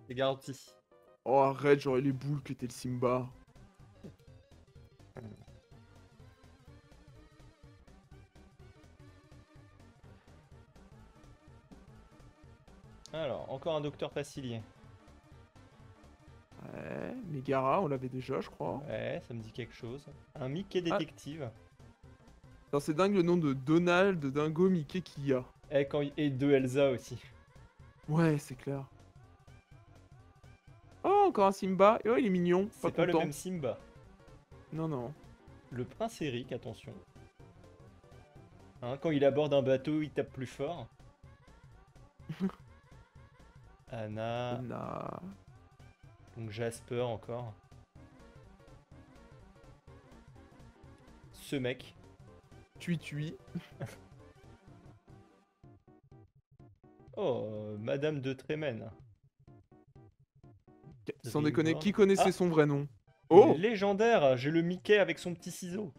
C'est garanti. Oh, arrête, j'aurais les boules que t'es le Simba. Alors, encore un docteur Facilier. Ouais, Megara, on l'avait déjà, je crois. Ouais, ça me dit quelque chose. Un Mickey détective. Putain, c'est dingue le nom de Donald, de Dingo, Mickey qu'il y a. Et de Elsa aussi. Ouais, c'est clair. Oh, encore un Simba. Oh, il est mignon. C'est pas le content. même Simba. Non, non. Le prince Eric, attention. Hein, quand il aborde un bateau, il tape plus fort. Anna. Anna. Donc Jasper encore. Ce mec. Tui. Oh, Madame de Trémen. Sans déconner, Dreamborn. qui connaissait Ah, son vrai nom? il est Oh! légendaire, j'ai le Mickey avec son petit ciseau.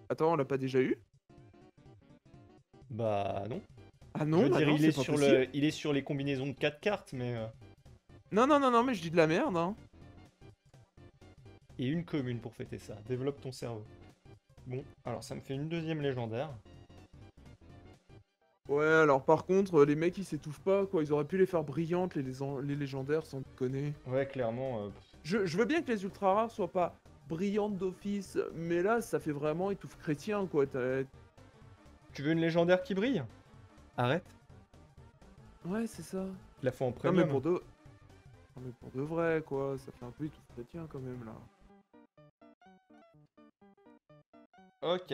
Attends, on l'a pas déjà eu? Bah non. Ah Je non, veux bah dire, non, il c'est est pas sur possible. il est sur les combinaisons de 4 cartes, mais... Non, mais je dis de la merde, hein. Et une commune pour fêter ça. Développe ton cerveau. Bon, alors ça me fait une deuxième légendaire. Ouais, alors par contre, les mecs ils s'étouffent pas, quoi. Ils auraient pu les faire brillantes, les légendaires, sans déconner. Ouais, clairement. Je veux bien que les ultra rares soient pas brillantes d'office, mais là, ça fait vraiment étouffe chrétien, quoi. Tu veux une légendaire qui brille? Arrête. Ouais, c'est ça. La faut en Non, mais premium. pour de... non, mais pour de vrai, quoi. Ça fait un peu étouffe chrétien, quand même, là. Ok.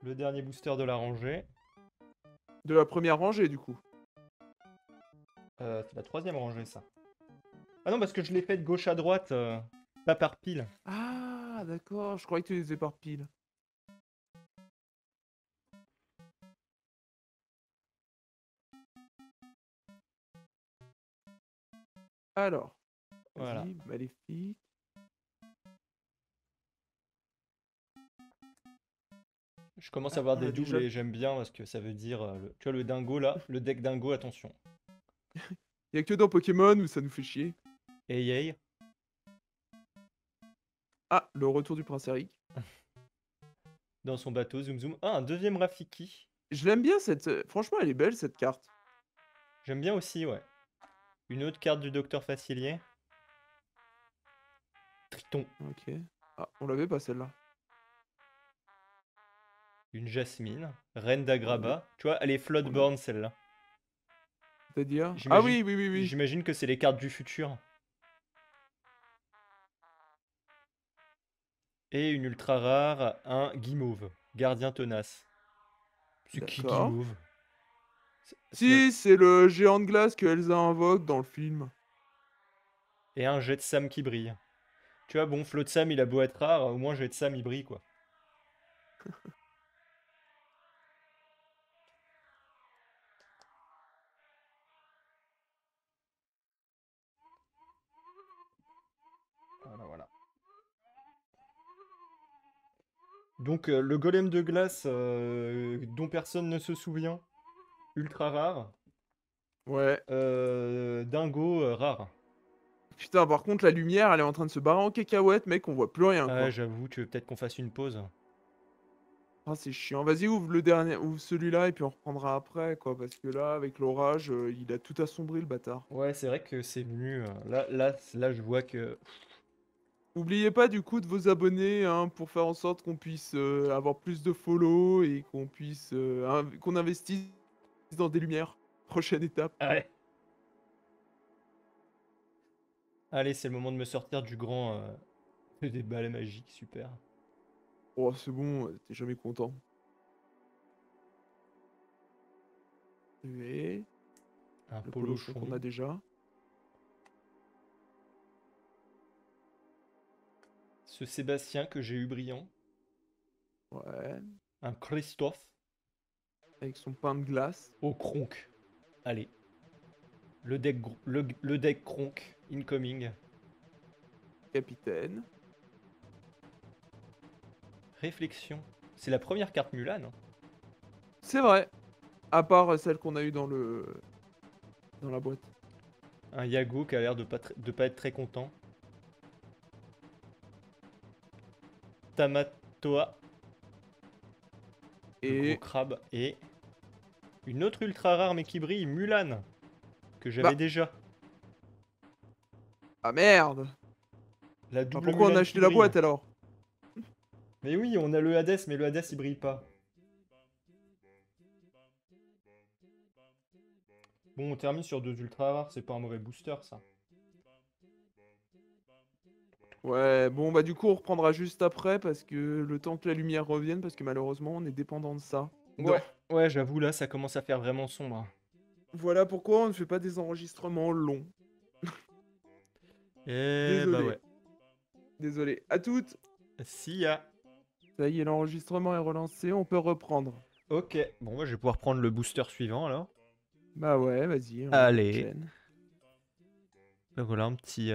Le dernier booster de la rangée. De la première rangée, du coup. C'est la troisième rangée, ça. Ah non, parce que je l'ai fait de gauche à droite, pas par pile. Ah, d'accord. Je croyais que tu les éparpilles. Alors, Voilà. vas-y, maléfique. Je commence à Ah, avoir on des a doubles déjà... et j'aime bien parce que ça veut dire... tu vois le dingo là, le deck dingo, attention. Y a que dans Pokémon où ça nous fait chier. Hey hey. Ah, le retour du prince Eric. Dans son bateau, zoom zoom. Ah, un deuxième Rafiki. Je l'aime bien, cette... franchement, elle est belle, cette carte. J'aime bien aussi, ouais. Une autre carte du docteur Facilier. Triton. Ok. Ah, on l'avait pas, celle-là. Une Jasmine. Reine On l'avait... d'Agraba. Tu vois, elle est On l'avait... Floodborn celle-là. C'est-à-dire... Ah J'imagine... oui, oui, oui, oui. J'imagine que c'est les cartes du futur. Et une ultra rare, un Guimauve. Gardien tenace. C'est qui D'accord. Guimauve? Si, c'est le géant de glace que Elsa invoque dans le film. Et un jet de Sam qui brille. Tu vois, bon, Float Sam, il a beau être rare, au moins jet de Sam, il brille, quoi. Voilà, voilà. Donc, le golem de glace dont personne ne se souvient. Ultra rare. Ouais. Dingo, rare. Putain, par contre, la lumière, elle est en train de se barrer en cacahuète, mec, on voit plus rien, Ah, quoi. j'avoue, tu veux peut-être qu'on fasse une pause. Ah, c'est chiant. Vas-y, ouvre le dernier, ouvre celui-là, et puis on reprendra après, quoi. Parce que là, avec l'orage, il a tout assombri, le bâtard. Ouais, c'est vrai que c'est venu. Là, je vois que. Oubliez pas, du coup, de vous abonner, hein, pour faire en sorte qu'on puisse avoir plus de follow et qu'on puisse... qu'on investisse dans des lumières. Prochaine étape. Ouais. Allez, c'est le moment de me sortir du grand. Des balais magiques, super. Oh, c'est bon, t'es jamais content. Et Un le polochon polochon. qu'on a déjà. Ce Sébastien que j'ai eu brillant. Ouais. Un Christophe. Avec son pain de glace. Au Kronk. Allez. Le deck Kronk. Incoming. Capitaine. Réflexion. C'est la première carte Mulan, hein. C'est vrai. À part celle qu'on a eue dans la boîte. Un Yago qui a l'air de pas être très content. Tamatoa. Le gros Et... crabe. Et une autre ultra rare mais qui brille. Mulan. Que j'avais Bah... déjà. Ah merde. La Bah double pourquoi on a Mulan qui acheté la brille. boîte alors? Mais oui, on a le Hades, mais le Hades il brille pas. Bon, on termine sur deux ultra rares, c'est pas un mauvais booster ça. Ouais, bon bah du coup on reprendra juste après parce que le temps que la lumière revienne, parce que malheureusement on est dépendant de ça. Non. Ouais, ouais, j'avoue, là ça commence à faire vraiment sombre. Voilà pourquoi on ne fait pas des enregistrements longs. Eh bah Désolé. ouais. Désolé. À toutes. Si ya. Ça y est, l'enregistrement est relancé, on peut reprendre. Ok, bon, bah, je vais pouvoir prendre le booster suivant alors. Bah ouais, vas-y, on Allez. enchaîne. Ben voilà, un petit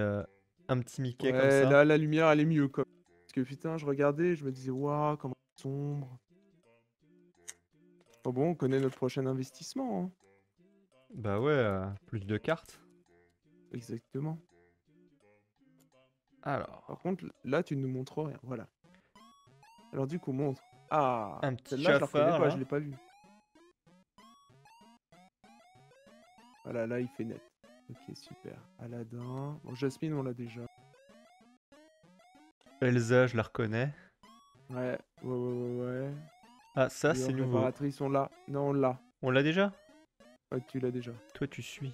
Mickey comme Ouais, ça. là la lumière elle est mieux comme. Parce que putain, je regardais, je me disais, waouh, comment c'est sombre. Oh bon, on connaît notre prochain investissement, hein. Bah ouais, plus de cartes. Exactement. Alors, Par contre, là tu ne nous montres rien, voilà. Alors du coup, montre. Ah, Un petit celle-là, je la reconnais Jafar, pas, là. je l'ai pas vue. Voilà, là, il fait net. Ok, super. Aladdin. Bon, Jasmine, on l'a déjà. Elsa, je la reconnais. Ouais. Ah, ça, c'est D'ailleurs, nouveau. réparatrice, on l'a. Non, on l'a. On l'a déjà? Ouais, tu l'as déjà. Toi, tu suis.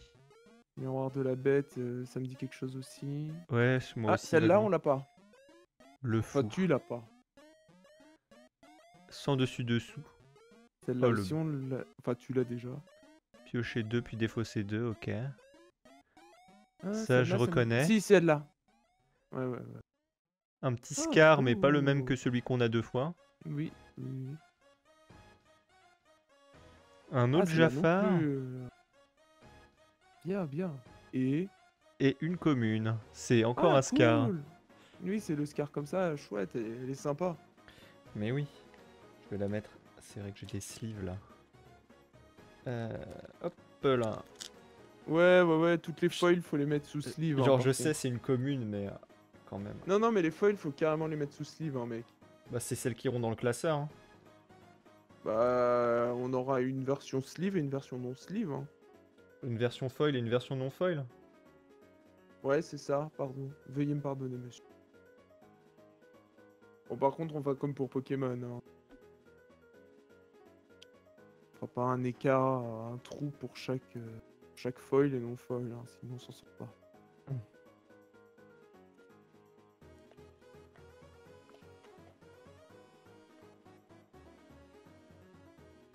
Miroir de la bête, ça me dit quelque chose aussi. Ouais, moi Ah, aussi, celle-là, on vaguement. l'a pas. Le Enfin, fou. tu l'as pas. Sans dessus-dessous. Celle-là Oh, le aussi, on l'a. Enfin, tu l'as déjà. piocher 2, puis défausser 2, ok. Ah, Ça, je celle-là, ça me... reconnais. Si, celle-là. Ouais. Un petit Ah, Scar, mais pas le même cool. que celui qu'on a 2 fois. Oui. Un Ah, autre celle-là non Jafar. plus. Bien. Et... Et une commune. C'est encore Ah, un Scar. cool. Oui, c'est le Scar comme ça, chouette, elle est sympa. Mais oui. Je vais la mettre. C'est vrai que j'ai des sleeves là. Hop là. Ouais, toutes les foils, faut les mettre sous sleeve. Genre, par je contre. sais, c'est une commune, mais quand même. Non, mais les foils, faut carrément les mettre sous sleeve, mec. Bah, c'est celles qui iront dans le classeur. Hein. Bah, on aura une version sleeve et une version non sleeve. Une version foil et une version non foil. Ouais, c'est ça, pardon. Veuillez me pardonner, monsieur. Bon, par contre, on va comme pour Pokémon. On fera pas un écart, un trou pour chaque foil et non foil, sinon on s'en sort pas.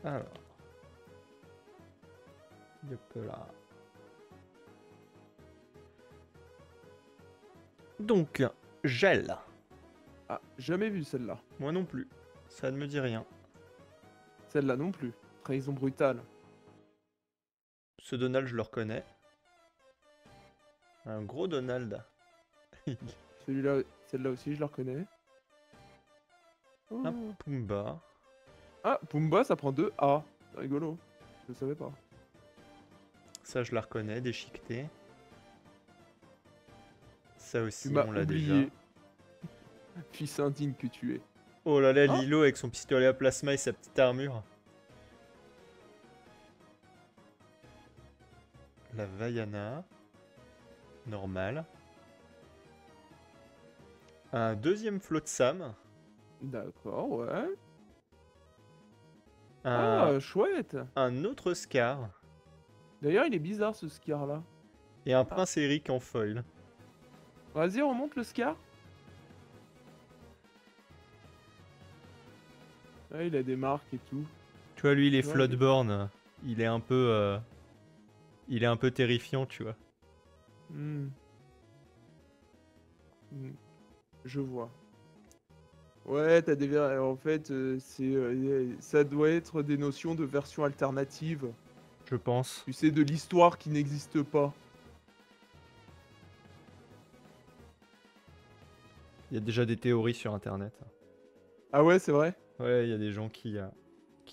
Alors. Hop là. Donc, gel. Ah, jamais vu celle-là. Moi non plus. Ça ne me dit rien. Celle-là non plus. Trahison brutale. Ce Donald, je le reconnais. Un gros Donald. Celui-là, celle-là aussi, je la reconnais. Oh. Un Pumba. Ah, Pumba, ça prend 2 A. C'est rigolo. Je savais pas. Ça, je la reconnais, déchiquetée. Ça aussi, Tu m'as on l'a déjà. oublié. Fils indigne que tu es. Oh là là, Ah. Lilo avec son pistolet à plasma et sa petite armure. La Vaiana. Normal. Un deuxième Flotsam. D'accord, ouais. Un, Ah, chouette. un autre Scar. D'ailleurs, il est bizarre ce Scar là. Et un Prince Eric en foil. Vas-y, remonte le Scar. Ah, il a des marques et tout. Tu vois, lui, il est Ouais, Floodborn. Il est un peu... Il est un peu terrifiant, tu vois. Hmm. Je vois. Ouais, t'as des... En fait, ça doit être des notions de version alternative. Je pense. Tu sais, de l'histoire qui n'existe pas. Il y a déjà des théories sur Internet. Ah ouais, c'est vrai? Ouais, il y a des gens qui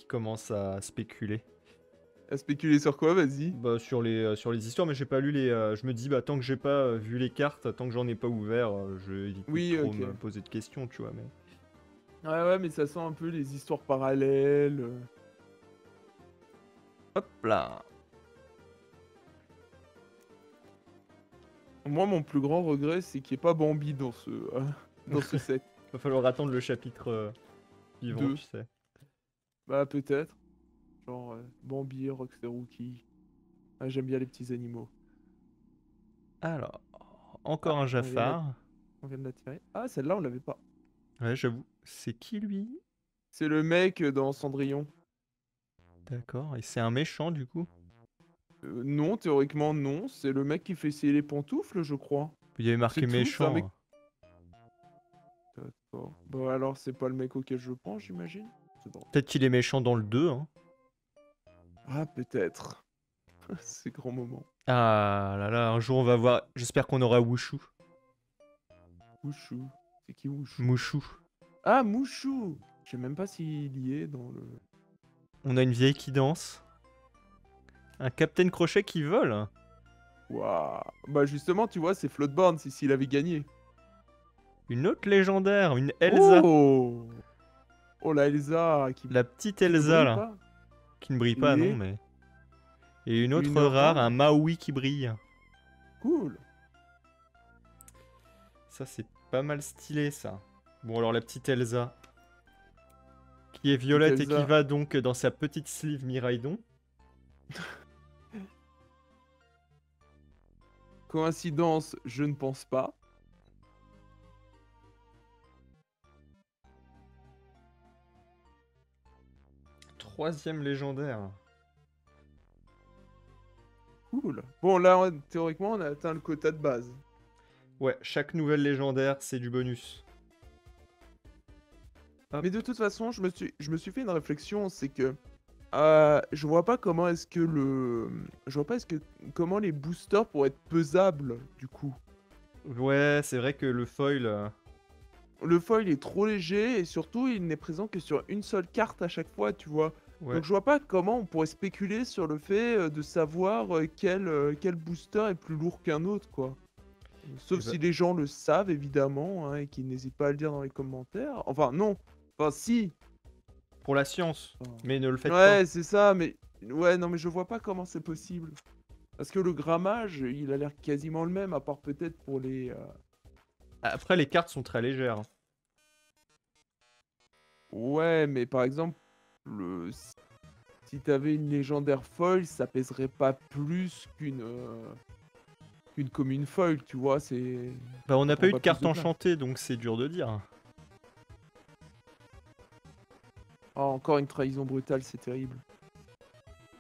commencent à spéculer. À spéculer sur quoi, vas-y? Bah, sur les histoires, mais j'ai pas lu les... je me dis, bah, tant que j'ai pas vu les cartes, tant que j'en ai pas ouvert, je vais éviter Oui, de trop ok. me poser de questions, tu vois, mais... Ouais, mais ça sent un peu les histoires parallèles. Hop là. Moi, mon plus grand regret, c'est qu'il n'y ait pas Bambi dans dans ce set. Va falloir attendre le chapitre suivant, Deux. tu sais. Bah, peut-être. Genre, Bambi, Rockstar Rookie. Ah, j'aime bien les petits animaux. Alors, encore un On vient de la- Jafar. on vient de la tirer. Ah, celle-là, on l'avait pas. Ouais, j'avoue. C'est qui, lui? C'est le mec dans Cendrillon. D'accord, et c'est un méchant, du coup? Non, théoriquement, non. C'est le mec qui fait essayer les pantoufles, je crois. Il y avait marqué C'est tout, c'est un méchant. mec- D'accord. Bah, alors, c'est pas le mec auquel je pense, j'imagine. C'est bon. Peut-être qu'il est méchant dans le 2, hein. Ah, peut-être. C'est grand moment. Ah là là, un jour on va voir... J'espère qu'on aura Wushu. Wushu. C'est qui Wushu? Mushu. Ah, Mouchou! Je sais même pas s'il y est dans le... On a une vieille qui danse. Un Captain Crochet qui vole. Waouh! Bah justement, tu vois, c'est Floodborne, s'il avait gagné. Une autre légendaire, une Elsa. Oh! Oh la Elsa La petite qui ne Elsa, brille là. pas. Qui ne brille pas, non, Et mais... Et une autre une rare, un rare. Maui qui brille. Cool. Ça, c'est pas mal stylé, ça. Bon, alors la petite Elsa, qui est Petite violette et qui Elsa. va donc dans sa petite sleeve Miraidon. Coïncidence, je ne pense pas. Troisième légendaire. Cool. Bon, là, théoriquement, on a atteint le quota de base. Ouais, chaque nouvelle légendaire, c'est du bonus. Hop. Mais de toute façon, je me suis fait une réflexion, c'est que je vois pas comment est-ce que je vois pas est-ce que comment les boosters pourraient être pesables du coup. Ouais, c'est vrai que le foil... Le foil est trop léger et surtout il n'est présent que sur une seule carte à chaque fois, tu vois. Ouais. Donc je vois pas comment on pourrait spéculer sur le fait de savoir quel booster est plus lourd qu'un autre, quoi. Sauf Eh ben- si les gens le savent évidemment, hein, et qu'ils n'hésitent pas à le dire dans les commentaires. Enfin non, enfin si. Pour la science. Enfin, Mais ne le faites pas. ouais, c'est ça, mais ouais, non, mais je vois pas comment c'est possible. Parce que le grammage, il a l'air quasiment le même, à part peut-être pour les. Après, les cartes sont très légères. Ouais, mais par exemple, si t'avais une légendaire foil, ça pèserait pas plus qu'une commune foil, tu vois, c'est. Bah, on Ça n'a prend pas eu de pas plus carte de place. enchantée, donc c'est dur de dire. Ah, encore une trahison brutale, c'est terrible.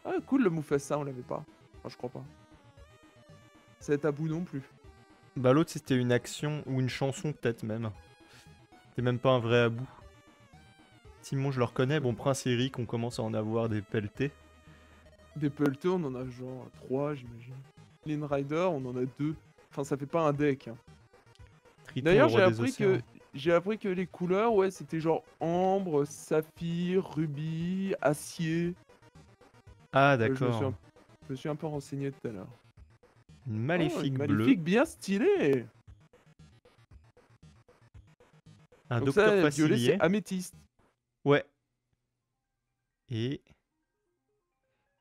Ah, cool, le Mufasa, on l'avait pas. Enfin, je crois pas. C'est tabou non plus. Bah, l'autre, c'était une action ou une chanson, peut-être même. C'est même pas un vrai abou. Simon, je le reconnais. Bon, Prince Eric, on commence à en avoir des pelletés. Des pelleteux, on en a genre 3, j'imagine. Lin Rider, on en a 2. Enfin, ça fait pas un deck, hein. Triton, le D'ailleurs, roi des océans. j'ai appris que les couleurs, ouais, c'était genre ambre, saphir, rubis, acier. Ah, Je d'accord. me suis un peu renseigné tout à l'heure. Une Oh, maléfique une bleue. maléfique bien stylée. Un Donc docteur ça, violet, c'est facilier. améthyste. Ouais. Et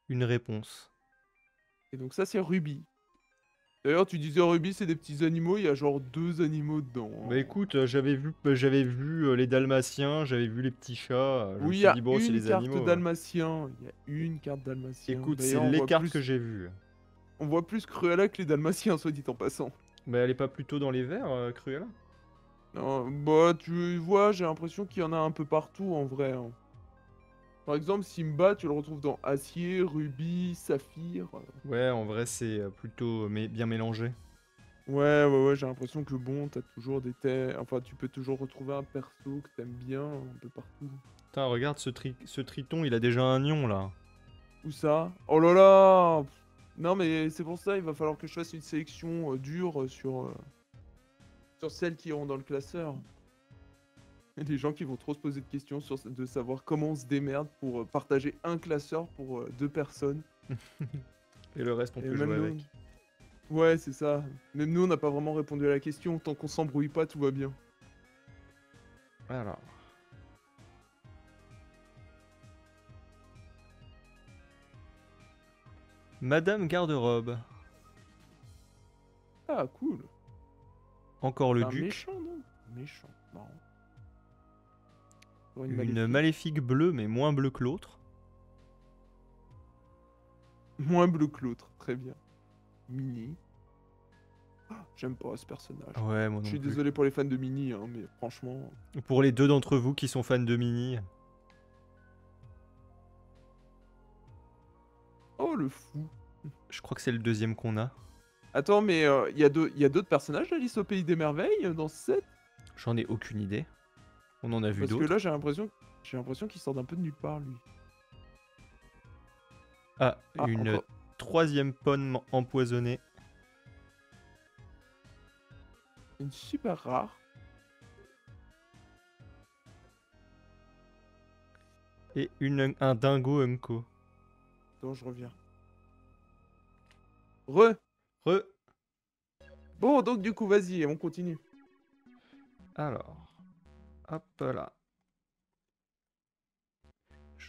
une réponse. Et donc ça, c'est rubis. D'ailleurs, tu disais rubis, c'est des petits animaux. Il y a genre 2 animaux dedans, hein. Bah écoute, j'avais vu les dalmatiens, j'avais vu les petits chats. Je me Oui, il y suis a dit, bon, c'est une les carte animaux. dalmatien. Il y a une carte dalmatien. Écoute, c'est D'ailleurs, les cartes que j'ai vues. on voit plus Cruella que les dalmatiens, soit dit en passant. Mais elle est pas plutôt dans les verts, Cruella? Non, bah, tu vois, j'ai l'impression qu'il y en a un peu partout en vrai, hein. Par exemple, Simba, tu le retrouves dans acier, rubis, saphir. Ouais, en vrai, c'est plutôt bien mélangé. Ouais, j'ai l'impression que bon, t'as toujours des thèmes. Enfin, tu peux toujours retrouver un perso que t'aimes bien un peu partout. Putain, regarde ce triton, il a déjà un nion là. Où ça? Oh là là! Non, mais c'est pour ça, il va falloir que je fasse une sélection dure sur celles qui iront dans le classeur. Il y a des gens qui vont trop se poser de questions de savoir comment on se démerde pour partager un classeur pour 2 personnes. Et le reste, on Et peut même jouer nous. avec. Ouais, c'est ça. Même nous, on n'a pas vraiment répondu à la question. Tant qu'on s'embrouille pas, tout va bien. Alors. Madame Garde-robe. Ah, cool. Encore le C'est un duc. méchant, non? Méchant, marrant. Encore Une maléfique. maléfique bleue, mais moins bleue que l'autre. Moins bleu que l'autre, très bien. Mini. Ah, j'aime pas ce personnage. Ouais, moi Je non suis plus. désolé pour les fans de Mini, hein, mais franchement. Pour les deux d'entre vous qui sont fans de Mini. Oh, le fou. Je crois que c'est le deuxième qu'on a. Attends, mais il y a d'autres personnages d'Alice au Pays des Merveilles dans ce set? J'en ai aucune idée. On en a vu Parce que d'autres. là, j'ai l'impression qu'il sort d'un peu de nulle part, lui. Ah, Ah, une encore. troisième pomme empoisonnée. Une super rare. Et un dingo unco. Attends, je reviens. Re. Re. Bon, donc du coup, vas-y, on continue. Alors. Hop là.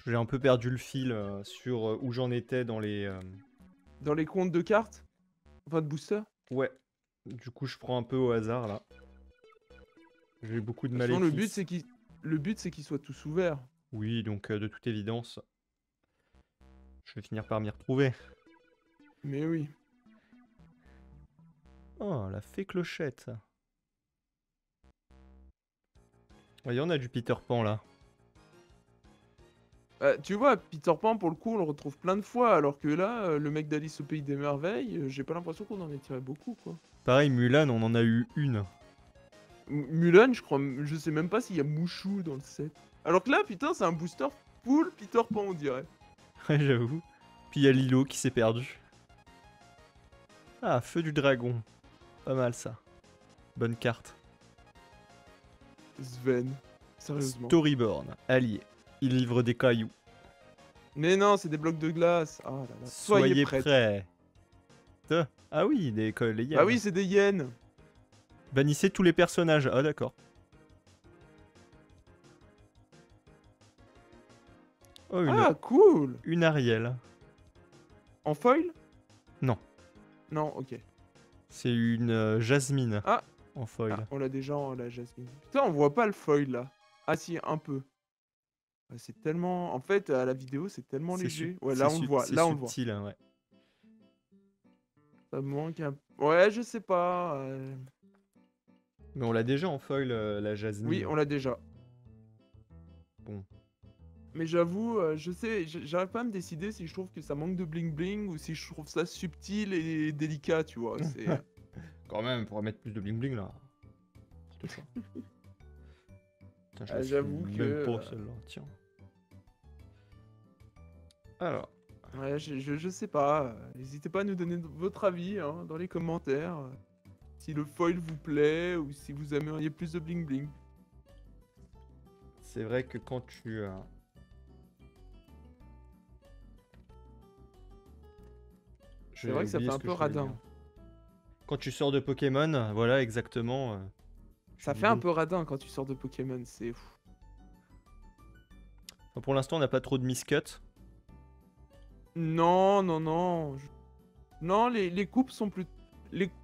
J'ai un peu perdu le fil sur où j'en étais dans les... Dans les comptes de cartes? Enfin, de booster? Ouais. Du coup, je prends un peu au hasard, là. J'ai beaucoup de De toute façon, maléfices. le but, c'est qu'ils soient tous ouverts. Oui, donc de toute évidence, je vais finir par m'y retrouver. Mais oui. Oh, la fée clochette. Il y en a du Peter Pan, là. Tu vois, Peter Pan, pour le coup, on le retrouve plein de fois, alors que là, le mec d'Alice au Pays des Merveilles, j'ai pas l'impression qu'on en ait tiré beaucoup, quoi. Pareil, Mulan, on en a eu une. Mulan, je sais même pas s'il y a Mouchou dans le set. Alors que là, putain, c'est un booster full Peter Pan, on dirait. Ouais, j'avoue. Puis il y a Lilo qui s'est perdu. Ah, feu du dragon. Pas mal, ça. Bonne carte. Sven, sérieusement. Storyborn, allié. Il livre des cailloux. Mais non, c'est des blocs de glace. Ah là là. Soyez prêts. prêts. Ah oui, les hyènes. Bah oui, c'est des hyènes. Bannissez tous les personnages. Ah d'accord. Oh, Ah, cool. une Ariel. En foil? Non. Non, ok. C'est une Jasmine Ah. en foil. Ah, on l'a déjà en la Jasmine. Putain, on voit pas le foil là. Ah si, un peu. C'est tellement... En fait, à la vidéo, c'est tellement léger. Ouais, là, on le voit. Là, on le voit. C'est subtil, hein, ouais. Ça me manque un... Ouais, je sais pas. Mais on l'a déjà en foil, la Jasmine. Oui, on l'a déjà. Bon. Mais j'avoue, je sais, j'arrive pas à me décider si je trouve que ça manque de bling bling ou si je trouve ça subtil et délicat, tu vois. C'est... Quand même, pour mettre plus de bling bling là. N'importe quoi. Putain, je la suis j'avoue même que... pas celle-là, tiens. Alors. Ouais, je sais pas. N'hésitez pas à nous donner votre avis hein, dans les commentaires. Si le foil vous plaît ou si vous aimeriez plus de bling bling. C'est vrai que quand tu... C'est vrai que ça fait un peu radin. Quand tu sors de Pokémon, voilà exactement. Ça fait un peu radin quand tu sors de Pokémon, c'est fou. Enfin, pour l'instant, on n'a pas trop de miscut. Non, non, non. Non, les coupes sont plus...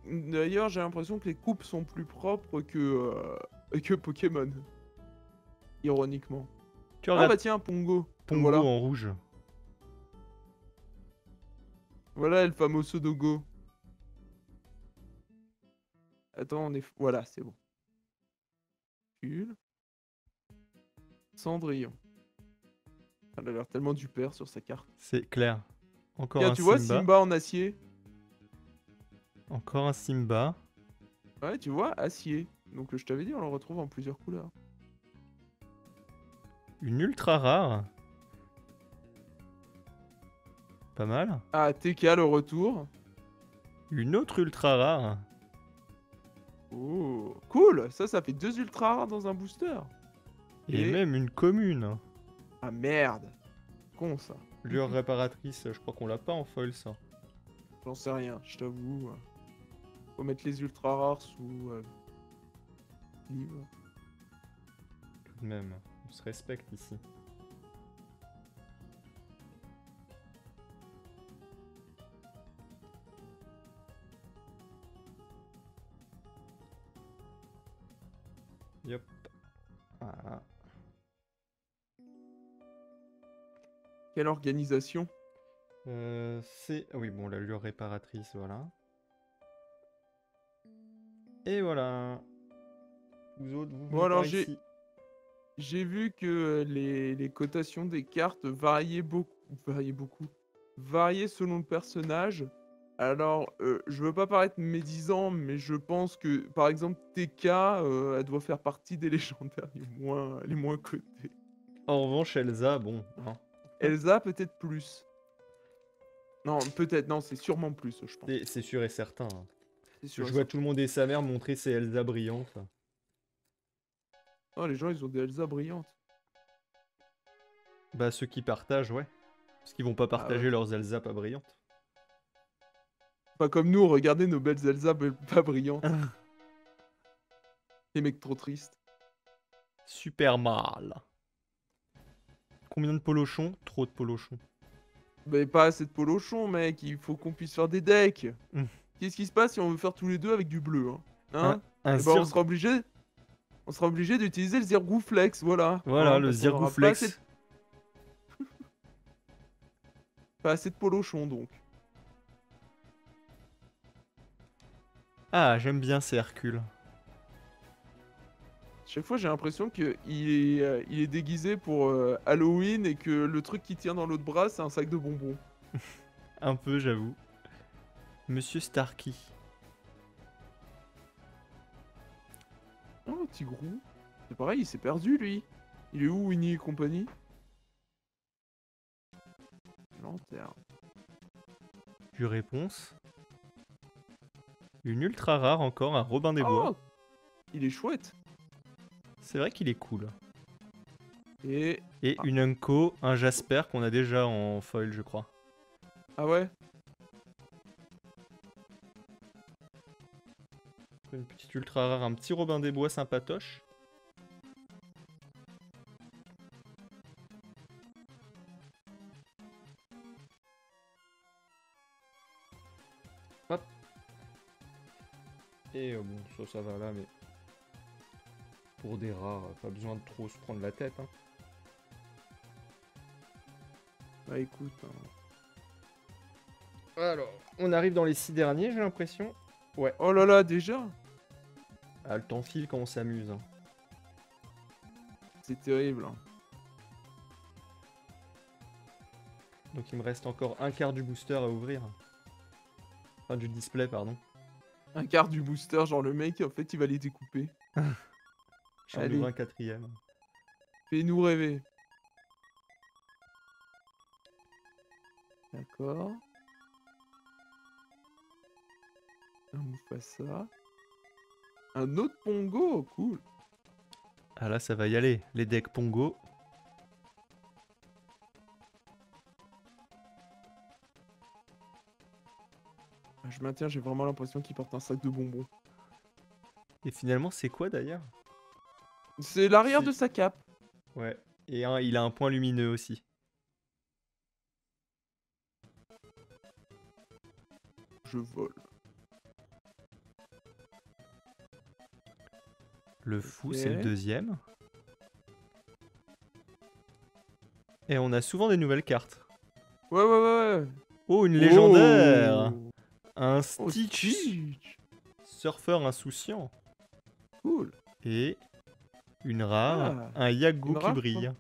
D'ailleurs, j'ai l'impression que les coupes sont plus propres que Pokémon. Ironiquement. Tu Ah regardes bah tiens, Pongo. Pongo Voilà. en rouge. Voilà El Famoso Dogo. Attends, on est... Voilà, c'est bon. Cendrillon. Elle a l'air tellement du père sur sa carte. C'est clair. Encore Tiens, un tu vois Simba. Simba en acier. Encore un Simba. Ouais, tu vois, acier. Donc je t'avais dit, on le retrouve en plusieurs couleurs. Une ultra rare. Pas mal. Ah, TK le retour. Une autre ultra rare. Oh, cool. Ça fait 2 ultra rares dans un booster. Et même une commune. Ah merde. Con ça. Lueur réparatrice, je crois qu'on l'a pas en foil ça. J'en sais rien, je t'avoue. Faut mettre les ultra rares sous livre. Tout de même, on se respecte ici. Yep. Voilà. Quelle organisation? C'est... Oui, bon, la lueur réparatrice, voilà. Et voilà. Vous autres, vous venez Bon alors par ici. j'ai vu que les cotations des cartes variaient beaucoup. Variaient selon le personnage. Alors, je veux pas paraître médisant, mais je pense que, par exemple, TK, elle doit faire partie des légendaires les moins cotés. En revanche, Elsa, bon. Hein. Elsa, peut-être plus. Non, peut-être, non, c'est sûrement plus, je pense. C'est sûr et certain. Hein. C'est sûr Je et vois certain. tout le monde et sa mère montrer ses Elsa brillantes. Non, les gens, ils ont des Elsa brillantes. Bah, ceux qui partagent, ouais. Parce qu'ils vont pas partager ouais. leurs Elsa pas brillantes. Pas comme nous, regardez nos belles Elsa pas brillantes. Les mecs trop tristes. Super mal. Combien de polochons? Trop de polochons. Mais pas assez de polochon, mec. Il faut qu'on puisse faire des decks. Hmm. Qu'est-ce qui se passe si on veut faire tous les deux avec du bleu, hein? Un, Hein? un Eh ben, zirg... on sera obligé d'utiliser le Zirgouflex, voilà. Voilà, Hein, le parce qu'on aura pas Zirgouflex. pas assez de polochon, donc. Ah, j'aime bien ces Hercule. Chaque fois, j'ai l'impression il est déguisé pour Halloween et que le truc qui tient dans l'autre bras, c'est un sac de bonbons. Un peu, j'avoue. Monsieur Starkey. Oh, Tigrou. C'est pareil, il s'est perdu, lui. Il est où, Winnie et compagnie? Lanterne. Du réponse. Une ultra rare encore, un Robin des Bois. Oh, il est chouette. C'est vrai qu'il est cool. Et... Et une Unco, un Jasper qu'on a déjà en foil, je crois. Ah ouais? Une petite ultra rare, un petit Robin des Bois sympatoche. Hop. Et bon, ça va là, mais... Pour des rares, pas besoin de trop se prendre la tête. Hein. Bah écoute... Alors, on arrive dans les 6 derniers, j'ai l'impression. Ouais. Oh là là, déjà? Ah, le temps file quand on s'amuse. Hein. C'est terrible. Hein. Donc il me reste encore un quart du booster à ouvrir. Enfin, du display, pardon. Un quart du booster, genre le mec, en fait, il va les découper. J'en Allez. ouvre un quatrième. Fais-nous rêver. D'accord. Un Mufasa. Un autre Pongo, cool. Ah là, ça va y aller. Les decks Pongo. Je maintiens, j'ai vraiment l'impression qu'il porte un sac de bonbons. Et finalement, c'est quoi d'ailleurs? C'est l'arrière Si. de sa cape. Ouais. Et il a un point lumineux aussi. Je vole. Le fou, Ok. c'est le deuxième. Et on a souvent des nouvelles cartes. Ouais. Oh, une légendaire! Oh, Un oh, Stitch! Stitch. Surfeur insouciant. Cool. Et une rare, Ah, un Yago une qui rare, brille.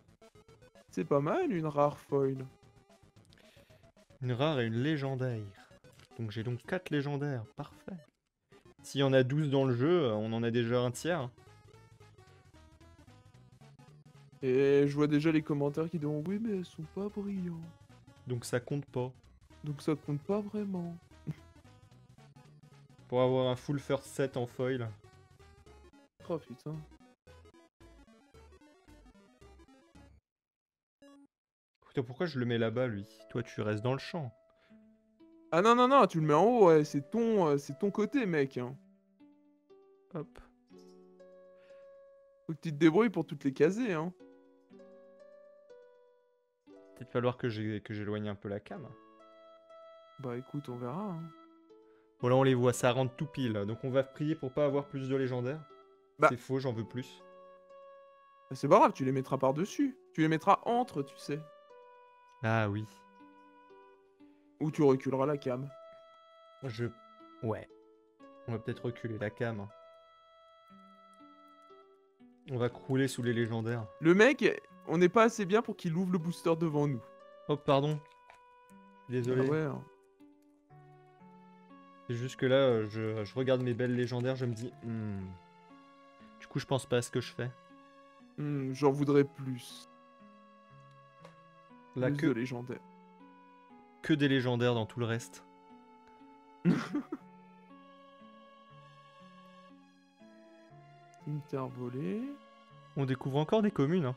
C'est pas mal, une rare foil. Une rare et une légendaire. Donc j'ai donc 4 légendaires, parfait. S'il y en a 12 dans le jeu, on en a déjà un tiers. Et je vois déjà les commentaires qui diront oui, mais elles sont pas brillantes. Donc ça compte pas. Donc ça compte pas vraiment. Pour avoir un full first set en foil. Oh putain. Putain, pourquoi je le mets là-bas, lui? Toi, tu restes dans le champ. Ah non, tu le mets en haut, ouais, c'est ton côté, mec. Hein. Hop. Faut que tu te débrouilles pour toutes les caser, hein. Peut-être falloir que j'éloigne un peu la cam. Bah écoute, on verra. Hein. Bon, là, on les voit, ça rentre tout pile. Donc on va prier pour pas avoir plus de légendaires. Bah. C'est faux, j'en veux plus. Bah, c'est pas grave, tu les mettras par-dessus. Tu les mettras entre, tu sais. Ah oui. Ou tu reculeras la cam. Ouais. On va peut-être reculer la cam. On va crouler sous les légendaires. Le mec, on n'est pas assez bien pour qu'il ouvre le booster devant nous. Oh, pardon. Désolé. Ah ouais. Hein. C'est juste que là, je regarde mes belles légendaires, je me dis... Du coup, je pense pas à ce que je fais. J'en voudrais plus. Là, Plus de légendaires. Que des légendaires dans tout le reste. Intervolé. On découvre encore des communes. Hein.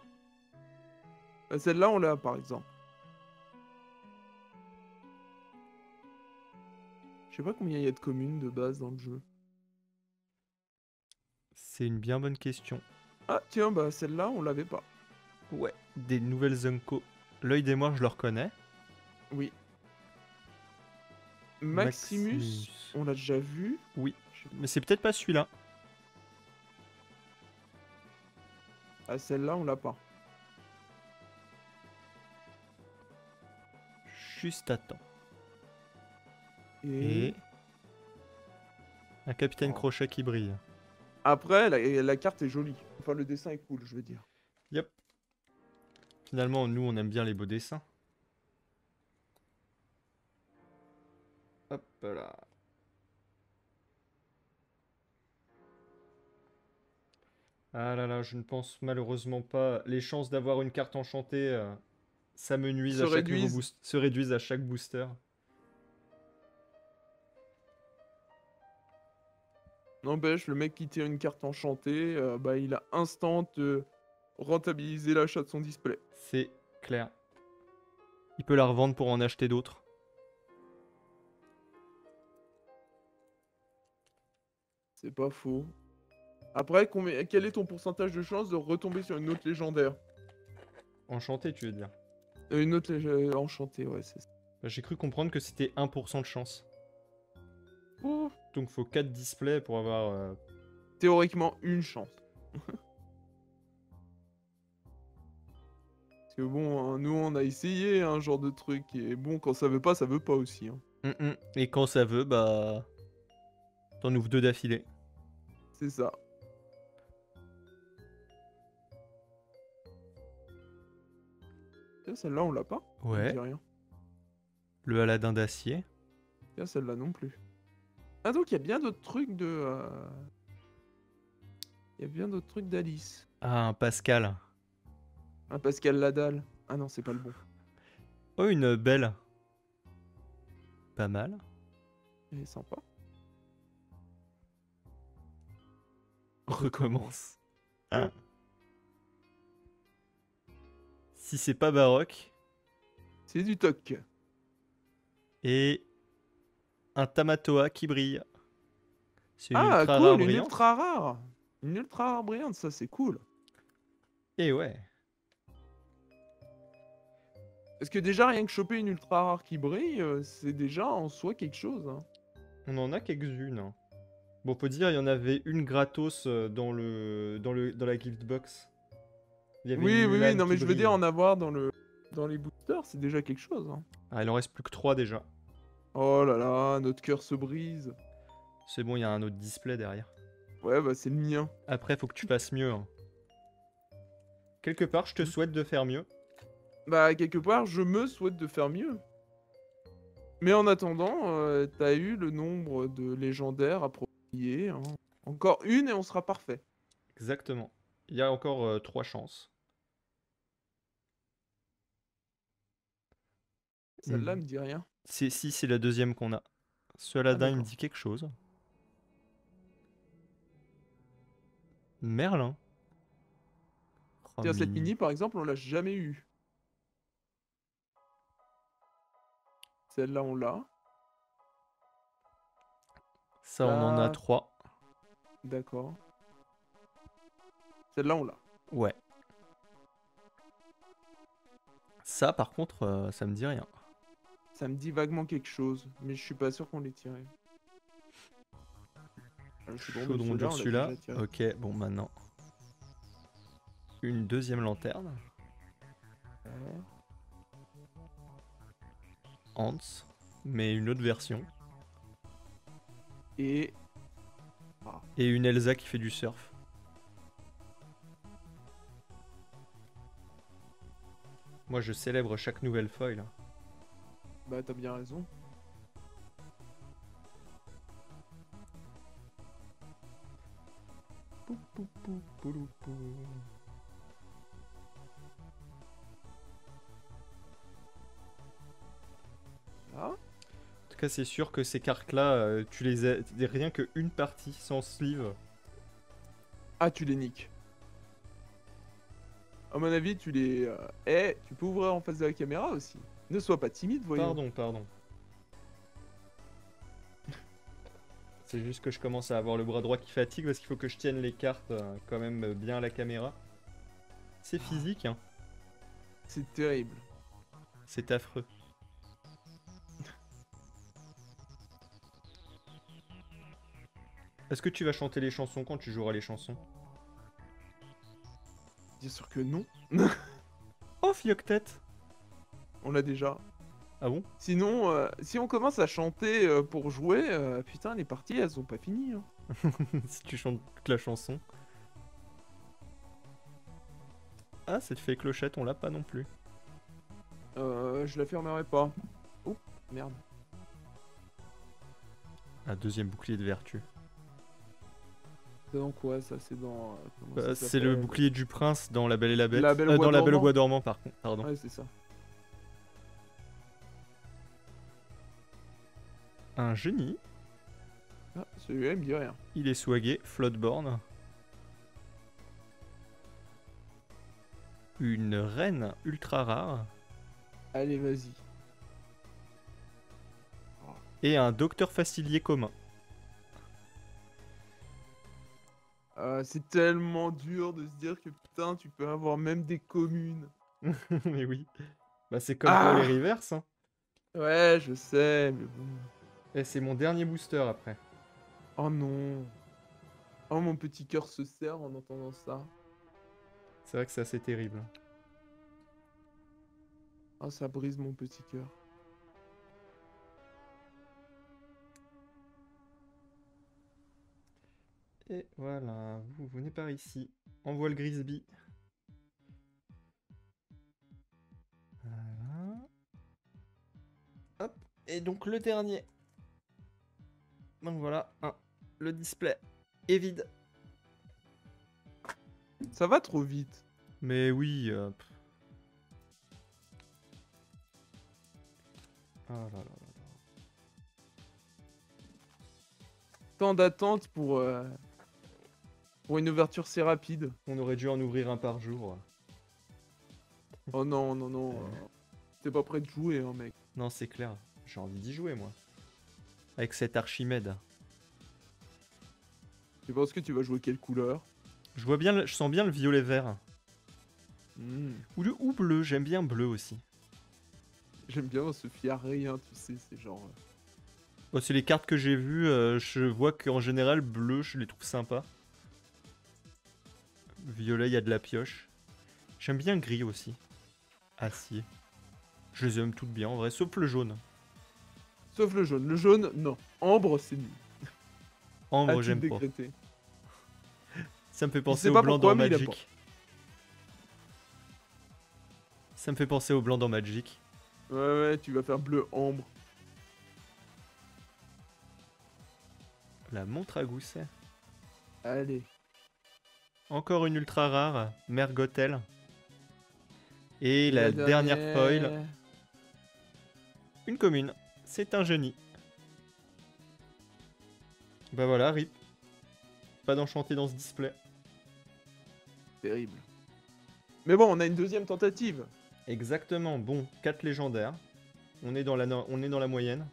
Bah, celle-là, on l'a par exemple. Je sais pas combien il y a de communes de base dans le jeu. C'est une bien bonne question. Ah tiens, bah celle-là, on l'avait pas. Ouais, des nouvelles Zunko. L'œil des morts, je le reconnais. Oui. Maximus. Maximus, on l'a déjà vu. Oui, Je sais pas. mais c'est peut-être pas celui-là. Ah, celle-là, on l'a pas. Juste à temps. Et Et un capitaine Oh. Crochet qui brille. après, la carte est jolie. Enfin, le dessin est cool, je veux dire. Yep. Finalement, nous, on aime bien les beaux dessins. Hop là. Ah là là, je ne pense malheureusement pas. Les chances d'avoir une carte enchantée s'amenuisent Se à chaque nouveau réduisent. boost, se réduisent à chaque booster. N'empêche, le mec qui tire une carte enchantée, bah, il a instant rentabilisé l'achat de son display. C'est clair. Il peut la revendre pour en acheter d'autres. C'est pas faux. Après, quel est ton pourcentage de chance de retomber sur une autre légendaire? Enchanté, tu veux dire. Une autre enchantée, ouais, c'est ça. Bah, j'ai cru comprendre que c'était 1% de chance. Oh, Donc faut 4 displays pour avoir... théoriquement, une chance. Parce que bon, hein, nous, on a essayé un genre de truc. Et bon, quand ça veut pas aussi. Hein. Et quand ça veut, bah... T'en ouvres 2 d'affilée. C'est ça. Tiens, celle-là, on l'a pas? Ça me Ouais. dit rien. Le Aladdin d'acier. Tiens, celle-là non plus. Ah, donc il y a bien d'autres trucs de... Il y a bien d'autres trucs d'Alice. Ah, un Pascal. Ah, Pascal Ladal. Ah non, c'est pas le bon. Oh, une belle. Pas mal. Il est sympa. Recommence. Ah. Si c'est pas baroque. C'est du toc. Et un Tamatoa qui brille. C'est une Ah, ultra rare cool, une brillante. ultra rare. Une ultra rare brillante, ça c'est cool. Et ouais. Parce que déjà, rien que choper une ultra rare qui brille, c'est déjà en soi quelque chose. Hein. On en a quelques-unes. Hein. Bon, faut dire, il y en avait une gratos dans la gift box. Il y avait Oui, une oui, oui, Mulan non, qui mais je veux brille. dire en avoir dans les boosters, c'est déjà quelque chose. Hein. Ah, il en reste plus que 3 déjà. Oh là là, notre cœur se brise. C'est bon, il y a un autre display derrière. Ouais, bah c'est le mien. Après, faut que tu fasses mieux. Hein. Quelque part, je te souhaite de faire mieux. Bah, quelque part, je me souhaite de faire mieux. Mais en attendant, t'as eu le nombre de légendaires appropriés. Hein. Encore une et on sera parfait. Exactement. Il y a encore 3 chances. Celle-là me dit rien. Si, c'est la deuxième qu'on a. Ce Ah, Aladdin, il me d'accord. dit quelque chose. Merlin. Oh, Tiens, cette mignon. mini, par exemple, on l'a jamais eu. Celle-là, on l'a. Ça, on en a Ça, 3. d'accord. Celle-là, on l'a. Ouais. Ça, par contre, ça me dit rien. Ça me dit vaguement quelque chose, mais je suis pas sûr qu'on l'ait tiré. C'est bon, mais Chaudron celle-là, on l'a d'Ursula. déjà tiré. Ok, bon, maintenant. Une deuxième lanterne. Ouais. Hans. Mais une autre version. Et... Et une Elsa qui fait du surf. Moi, je célèbre chaque nouvelle foil. Bah, t'as bien raison. Ah, En tout cas, c'est sûr que ces cartes-là, tu les as rien qu'une partie sans sleeve. ah, tu les niques. À mon avis, tu les... tu peux ouvrir en face de la caméra aussi. Ne sois pas timide, voyons. Pardon. C'est juste que je commence à avoir le bras droit qui fatigue parce qu'il faut que je tienne les cartes quand même bien à la caméra. C'est physique, hein. C'est terrible. C'est affreux. Est-ce que tu vas chanter les chansons quand tu joueras les chansons? Bien sûr que non. Oh, Philoctète! On l'a déjà. Ah bon? Sinon, si on commence à chanter pour jouer, putain, les parties, elles sont pas finies. Hein. Si tu chantes toute la chanson. Ah, cette fée clochette, on l'a pas non plus. Je la fermerai pas. Oh, merde. Un deuxième bouclier de vertu. C'est dans quoi ça? C'est dans. Comment ça C'est le s'appelle? bouclier du prince dans La Belle et la Bête. La Belle au Bois Dans La Belle au dormant. Bois dormant, pardon. Ouais, c'est ça. Un génie. Ah, celui-là, il me dit rien. Il est swagué. Floodborn. Une reine ultra rare. Allez, vas-y. Et un docteur facilier commun. C'est tellement dur de se dire que putain, tu peux avoir même des communes. Mais oui. Bah, c'est comme pour les reverse. Hein. Ouais, je sais, mais bon. Et c'est mon dernier booster après. Oh non. Oh, mon petit cœur se serre en entendant ça. C'est vrai que c'est assez terrible. Oh, ça brise mon petit cœur. Et voilà, vous venez par ici. Envoie le Grisby. Voilà. Hop. Et donc le dernier. Donc voilà, le display est vide. Ça va trop vite. Mais oui. Oh là là là là. Tant d'attente pour une ouverture si rapide. On aurait dû en ouvrir un par jour. Oh non, non, non. T'es pas prêt de jouer, hein, mec. Non, c'est clair. J'ai envie d'y jouer, moi. Avec cet Archimède. Tu penses que tu vas jouer quelle couleur? Je sens bien le violet vert. Hmm. Ou bleu, j'aime bien bleu aussi. J'aime bien, on se fie à rien, tu sais, c'est genre... Bon, c'est les cartes que j'ai vues, je vois qu'en général, bleu, je les trouve sympas. Violet, il y a de la pioche. J'aime bien gris aussi. Acier. Je les aime toutes bien en vrai, sauf le jaune. Sauf le jaune. Le jaune, non. Ambre, c'est nul. Ambre, A-t-il j'aime pas. décrété. Ça me fait Il penser sait au pas blanc pourquoi, dans mais il aime pas. Magic. Ça me fait penser au blanc dans Magic. Ouais, ouais, tu vas faire bleu ambre. La montre à gousset. Allez. Encore une ultra rare, Mergotel. Et Et la dernière foil, une commune. C'est un génie. Bah voilà, rip. Pas d'enchanté dans ce display. Terrible. Mais bon, on a une deuxième tentative. Exactement, bon, 4 légendaires. On est dans la moyenne.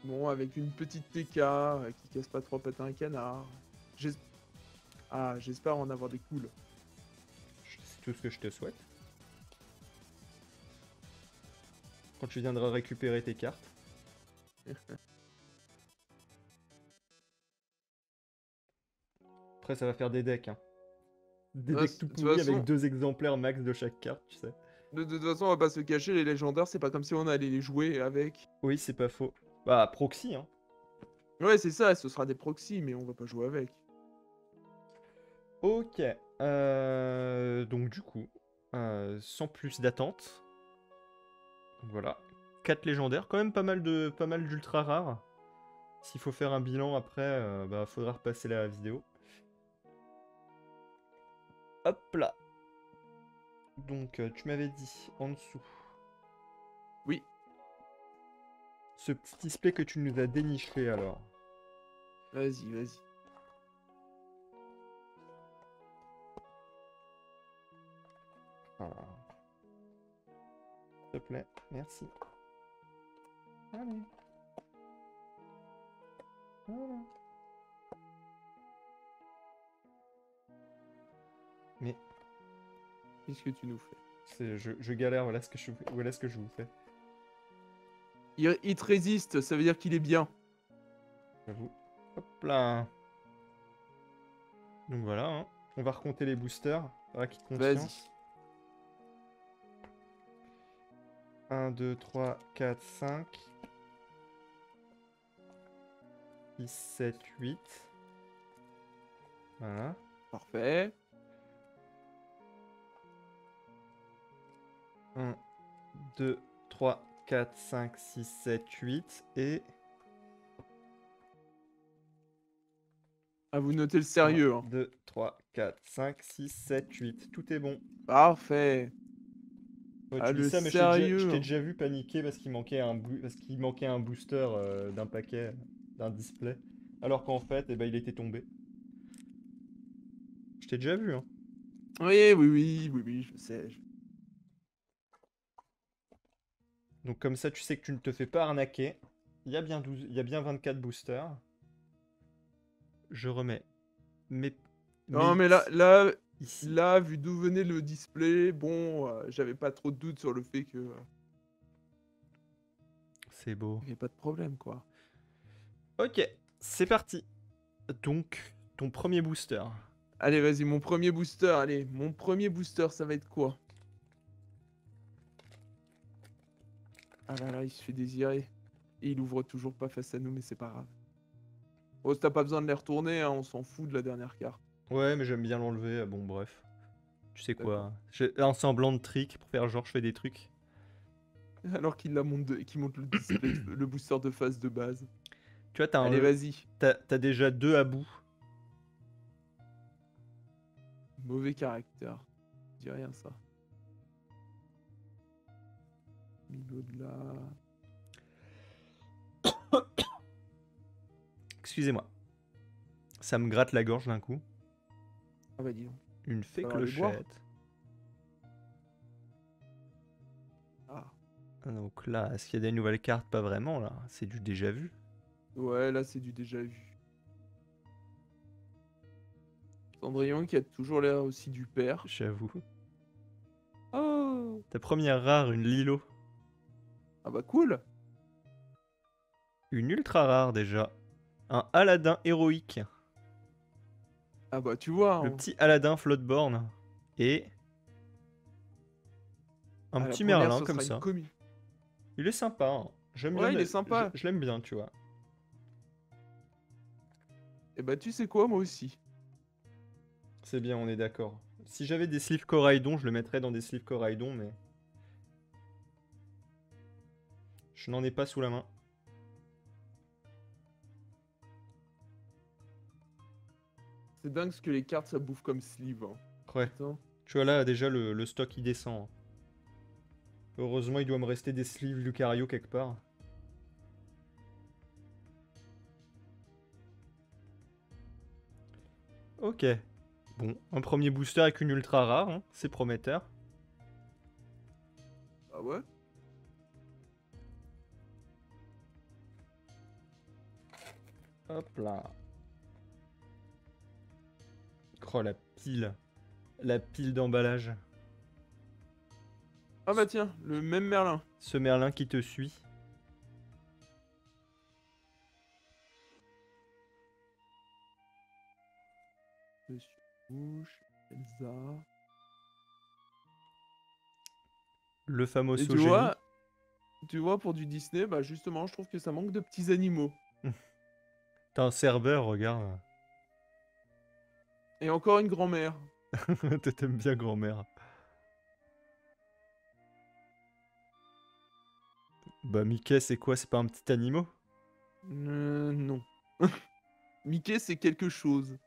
Bon, avec une petite TK qui casse pas trois pattes à un canard. J'espère en avoir des cools. C'est tout ce que je te souhaite. Quand tu viendras récupérer tes cartes. Après, ça va faire des decks. Hein. Des Ouais, decks tout de toute pourris façon- avec 2 exemplaires max de chaque carte, tu sais. De toute façon, on va pas se cacher, les légendaires, c'est pas comme si on allait les jouer avec. Oui, c'est pas faux. Bah, proxy, hein. Ouais, c'est ça, ce sera des proxys, mais on va pas jouer avec. Ok. Donc, du coup, sans plus d'attente. Voilà. 4 légendaires, quand même pas mal d'ultra rares. S'il faut faire un bilan après, bah, faudra repasser la vidéo. Hop là. Donc, tu m'avais dit en dessous. Oui. Ce petit display que tu nous as déniché alors. Vas-y, vas-y. Voilà. S'il te plaît, merci. Allez. Voilà. Mais... Qu'est-ce que tu nous fais? Je galère, voilà ce que je vous fais. Il te résiste, ça veut dire qu'il est bien. J'avoue. Hop là. Donc voilà, hein. On va recompter les boosters. Acquis de Vas-y. conscience. 1, 2, 3, 4, 5. 6, 7, 8. Voilà. Parfait. 1, 2, 3, 4, 5, 6, 7, 8. Et... À vous noter le sérieux. 1, 2, 3, 4, 5, 6, 7, 8. Tout est bon. Parfait. Ouais, Ah, tu dis le ça, mais je sérieux. t'ai déjà vu paniquer parce qu'il manquait un booster d'un paquet, d'un display. Alors qu'en fait, eh ben, il était tombé. Je t'ai déjà vu, hein. Oui, je sais. Donc comme ça, tu sais que tu ne te fais pas arnaquer. Il y a bien 24 boosters. Je remets mes Non, mais hits ici. là, vu d'où venait le display, bon, j'avais pas trop de doute sur le fait que C'est beau. il n'y avait pas de problème, quoi. Ok, c'est parti. Donc, ton premier booster. Allez, vas-y, mon premier booster. Allez, mon premier booster, ça va être quoi? Ah là là, il se fait désirer. Et il ouvre toujours pas face à nous, mais c'est pas grave. Oh, t'as pas besoin de les retourner, hein, on s'en fout de la dernière carte. Ouais, mais j'aime bien l'enlever. Bon, bref. Tu sais D'accord. quoi? J'ai un semblant de trick pour faire genre je fais des trucs. Alors qu'il monte le display, le booster de phase de base. Tu vois, Allez, vas-y. t'as déjà 2 à bout. Mauvais caractère. Je dis rien, ça. Milieu de là. Excusez-moi. Ça me gratte la gorge d'un coup. Ah bah dis donc. Une fée Alors, les boire. clochette. Ah. Donc là, est-ce qu'il y a des nouvelles cartes? Pas vraiment, là. C'est du déjà vu. Ouais, là, c'est du déjà vu. Cendrillon qui a toujours l'air aussi du père. J'avoue. Oh. Ta première rare, une Lilo. Ah bah cool. Une ultra rare déjà. Un Aladdin héroïque. Ah bah tu vois. Le Hein. petit Aladdin Floatborn. Et... un Ah, la petit première, Merlin ça comme sera une ça. commune. Il est sympa, hein. J'aime Ouais, bien. il est sympa. Je l'aime bien, tu vois. Et bah tu sais quoi, moi aussi. C'est bien, on est d'accord. Si j'avais des sleeves Coraidon, je le mettrais dans des sleeves Coraidon, mais... je n'en ai pas sous la main. C'est dingue ce que les cartes, ça bouffe comme sleeve. Hein. Ouais. Putain. Tu vois là, déjà, le stock, il descend. Heureusement, il doit me rester des sleeves Lucario quelque part. Ok. Bon, un premier booster avec une ultra rare, hein. C'est prometteur. Ah ouais. Hop là. Oh, la pile. La pile d'emballage. Ah bah tiens, le même Merlin. Ce Merlin qui te suit. Monsieur Bouche, Elsa. Le fameux Et génie. tu vois, pour du Disney, bah justement, je trouve que ça manque de petits animaux. T'as un serveur, regarde. Et encore une grand-mère. T'aimes bien grand-mère. Bah Mickey, c'est quoi? C'est pas un petit animal? Non. Mickey, c'est quelque chose.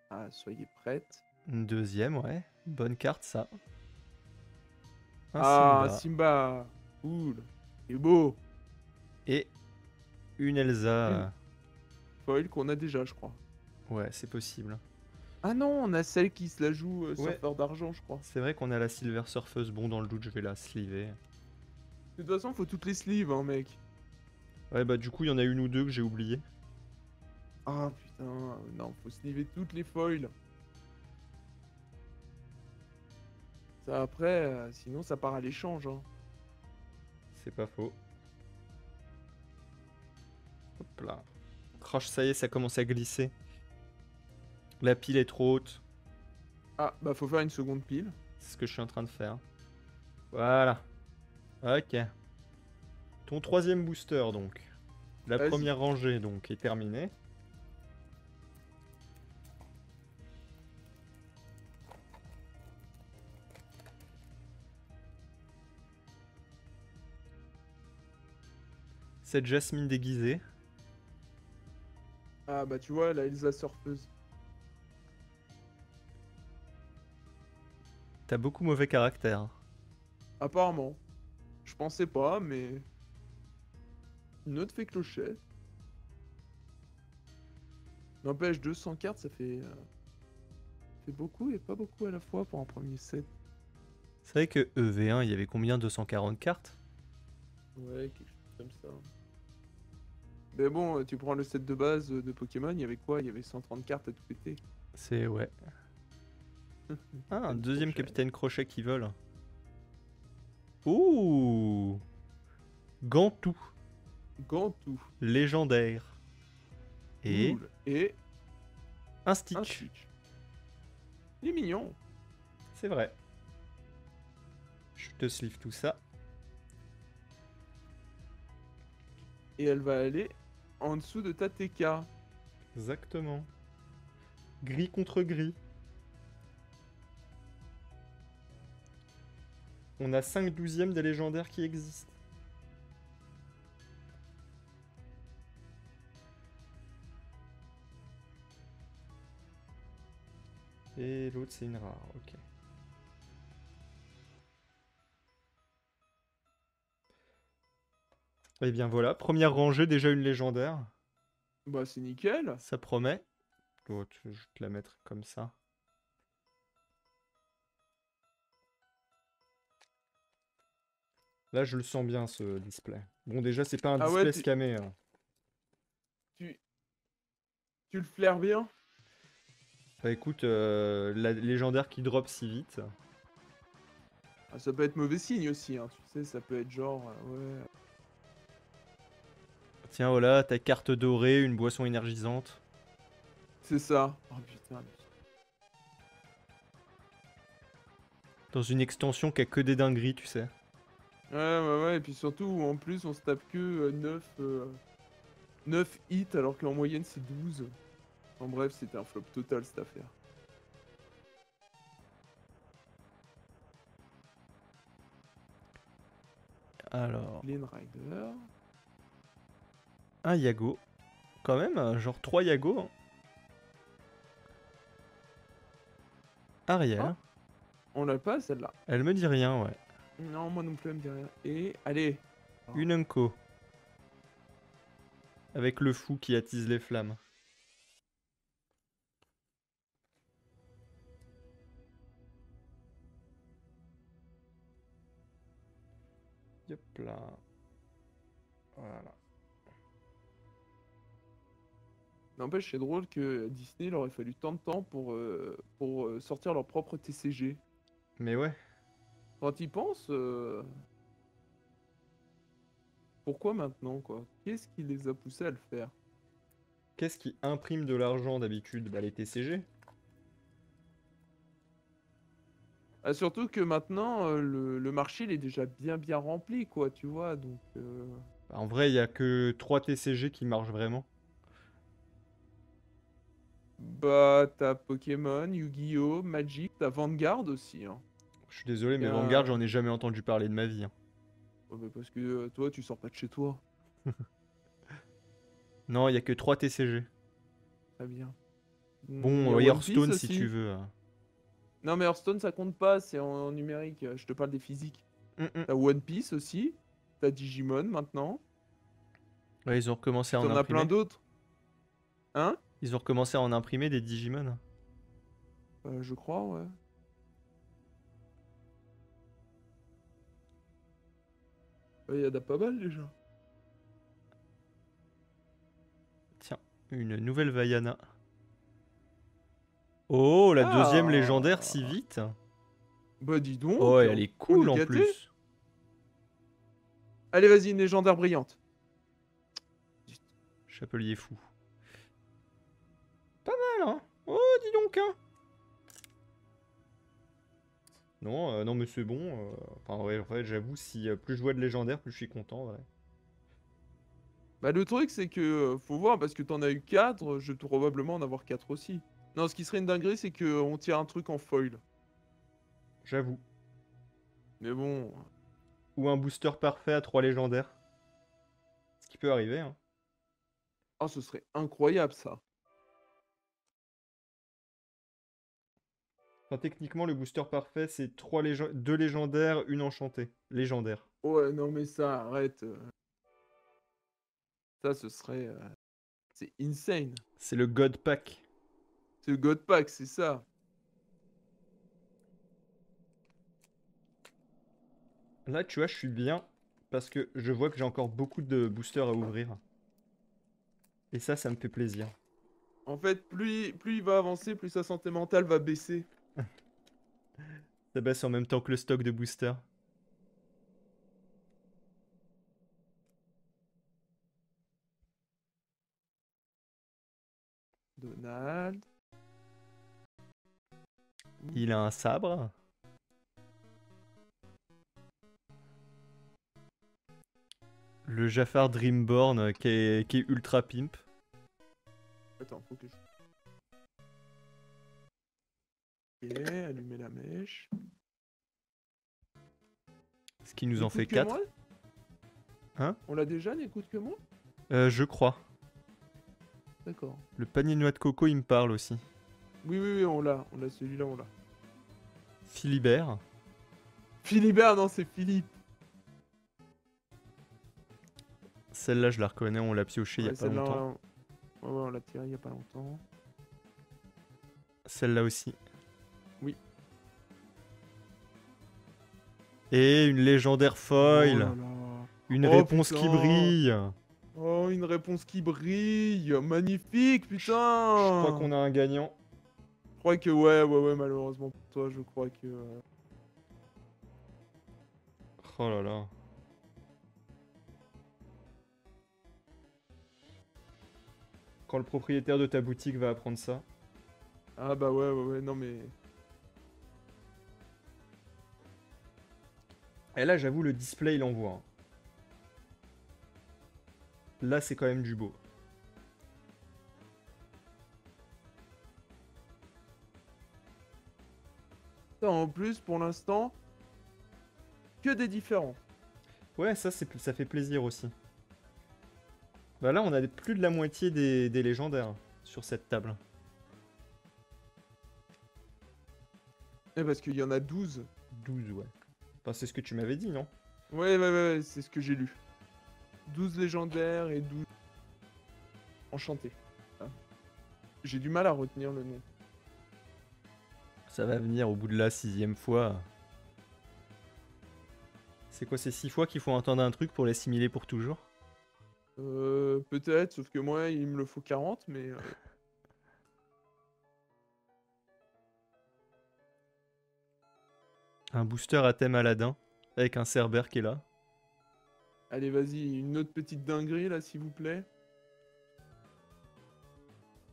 Ah, soyez prêtes. Une deuxième, ouais. Bonne carte, ça. Un Ah, Simba. Simba. Cool. Il est beau. Et une Une Elsa. foil qu'on a déjà, je crois. Ouais, c'est possible. Ah non, on a celle qui se la joue Ouais. surfeur d'argent, je crois. C'est vrai qu'on a la Silver Surfeuse. Bon, dans le doute, je vais la sliver. De toute façon, faut toutes les sleeves, hein, mec. Ouais, bah du coup, il y en a une ou deux que j'ai oublié. Ah putain, non, faut sleever toutes les foils. Ça, après, sinon ça part à l'échange. Hein. C'est pas faux. Hop là. Oh, ça y est, ça commence à glisser. La pile est trop haute. Ah, bah faut faire une seconde pile. C'est ce que je suis en train de faire. Voilà. Ok. Ton troisième booster, donc. La Vas-y. première rangée, donc, est terminée. Cette Jasmine déguisée. Ah bah tu vois, la Elsa surfeuse. T'as beaucoup mauvais caractère. Apparemment. Je pensais pas, mais... Une autre fait clochette. N'empêche, 200 cartes, ça fait beaucoup et pas beaucoup à la fois pour un premier set. C'est vrai que EV1, il y avait combien? 240 cartes? Ouais, quelque chose comme ça. Mais bon, tu prends le set de base de Pokémon, il y avait quoi? Il y avait 130 cartes à tout péter. C'est ouais. Ah, un Capitaine deuxième Crochet. capitaine crochet qui vole. Ouh, Gantou, Gantou. légendaire. Et Cool. Et un un Stitch. Stitch. Il est mignon. C'est vrai. Je te sleeve tout ça. Et elle va aller en dessous de ta TK. Exactement. Gris contre gris. On a 5 douzièmes des légendaires qui existent. Et l'autre c'est une rare, ok. Et bien voilà, première rangée, déjà une légendaire. Bah c'est nickel. Ça promet. Oh, je vais te la mettre comme ça. Là, je le sens bien ce display. Bon, déjà, c'est pas un Ah ouais, display scamé, hein. tu, tu le flaires bien? Bah écoute, la légendaire qui drop si vite. Ah, ça peut être mauvais signe aussi, hein. Tu sais, ça peut être genre, ouais. Tiens, voilà, ta carte dorée, une boisson énergisante. C'est ça. Oh putain. Dans une extension qui a que des dingueries, tu sais. Ouais, et puis surtout, en plus, on se tape que 9 hits, alors qu'en moyenne, c'est 12. En bref, c'était un flop total, cette affaire. Alors, Lane Rider. un Yago. Quand même, genre 3 Yago, hein. Ariel. Ah. On l'a pas, celle-là. Elle me dit rien, ouais. Non, moi non plus, elle me dit rien. Et, allez. Une Unco. Avec le fou qui attise les flammes. Hop là. Voilà. N'empêche, c'est drôle que Disney, il aurait fallu tant de temps pour sortir leur propre TCG. Mais ouais. Quand ils pensent, pourquoi maintenant, quoi? Qu'est-ce qui les a poussés à le faire? Qu'est-ce qui imprime de l'argent d'habitude? Bah les TCG. Ah, surtout que maintenant, le marché, il est déjà bien rempli, quoi, tu vois, donc... Bah, en vrai, il y a que 3 TCG qui marchent vraiment. Bah, t'as Pokémon, Yu-Gi-Oh, Magic, t'as Vanguard aussi, hein. Je suis désolé, Il y mais a Vanguard, j'en ai jamais entendu parler de ma vie, hein. Ouais, bah, parce que toi, tu sors pas de chez toi. Non, il y a que 3 TCG. Très bien. Il y Bon, a One Piece Hearthstone si tu aussi. veux. Non, mais Hearthstone, ça compte pas, c'est en numérique. Je te parle des physiques. Mm. T'as One Piece aussi. T'as Digimon maintenant. Ouais, ils ont recommencé à en T'en as plein imprimer. d'autres. Hein? Ils ont recommencé à en imprimer des Digimon. Je crois, ouais. Il y en a pas mal déjà. Tiens, une nouvelle Vaiana. Oh, la deuxième légendaire si Ah! vite. Bah dis Oh, donc, et elle est on cool est en gâtés. plus. Allez, vas-y, une légendaire brillante. Chapelier fou. Pas mal, hein. Oh, dis donc, hein. Non, non, mais c'est bon. Enfin, ouais, en fait, j'avoue, si plus je vois de légendaires, plus je suis content, ouais. Bah le truc c'est que faut voir parce que t'en as eu 4, je vais probablement en avoir 4 aussi. Non, ce qui serait une dinguerie c'est que on tire un truc en foil. J'avoue. Mais bon, Ou un booster parfait à 3 légendaires. Ce qui peut arriver, hein. ah ce serait incroyable ça. Enfin, techniquement, le booster parfait, c'est 2 légendaires, une enchantée. Légendaire. Ouais, non mais ça, arrête. Ça, ce serait... c'est insane. C'est le God Pack. C'est le God Pack, c'est ça. Là, tu vois, je suis bien parce que je vois que j'ai encore beaucoup de boosters à ouvrir. Et ça me fait plaisir. En fait, plus il va avancer, plus sa santé mentale va baisser. Ça baisse en même temps que le stock de boosters. Donald. Il a un sabre. Le Jafar Dreamborn qui est ultra pimp. Attends, faut que je... Ok, allumer la mèche. Ce qui nous en N'écoute fait que 4. moi. Hein? On l'a déjà, n'écoute que moi. Je crois. D'accord. Le panier de noix de coco, il me parle aussi. Oui, oui, oui, on l'a. On l'a, celui-là, on l'a. Philibert. Philibert, non, c'est Philippe. Celle-là, je la reconnais, on l'a pioché il y a Ouais, pas celle-là, longtemps. ouais, ouais, on l'a tiré il y a pas longtemps. Celle-là aussi. Oui. Et une légendaire Oh foil. là là. Une Oh réponse qui putain. brille. Oh, une réponse qui brille. Magnifique, Je crois putain. qu'on a un gagnant. Je crois que ouais, ouais, ouais, malheureusement pour toi, je crois que... Oh là là. Quand le propriétaire de ta boutique va apprendre ça. Ah bah ouais, ouais, ouais, non mais... Et là, j'avoue, le display, il envoie, hein. Là, c'est quand même du beau. Ça, en plus, pour l'instant, que des différents. Ouais, ça fait plaisir aussi. Bah là, on a plus de la moitié des légendaires sur cette table. Eh, parce qu'il y en a 12. 12, ouais. Enfin, c'est ce que tu m'avais dit, non? Ouais, ouais, ouais, c'est ce que j'ai lu. 12 légendaires et 12 enchantés. Ah. J'ai du mal à retenir le nom. Ça va venir au bout de la 6e fois. C'est quoi, c'est 6 fois qu'il faut entendre un truc pour l'assimiler pour toujours? Peut-être, sauf que moi, il me le faut 40, mais... Un booster à thème Aladdin, avec un Cerbère qui est là. Allez, vas-y, une autre petite dinguerie, là, s'il vous plaît.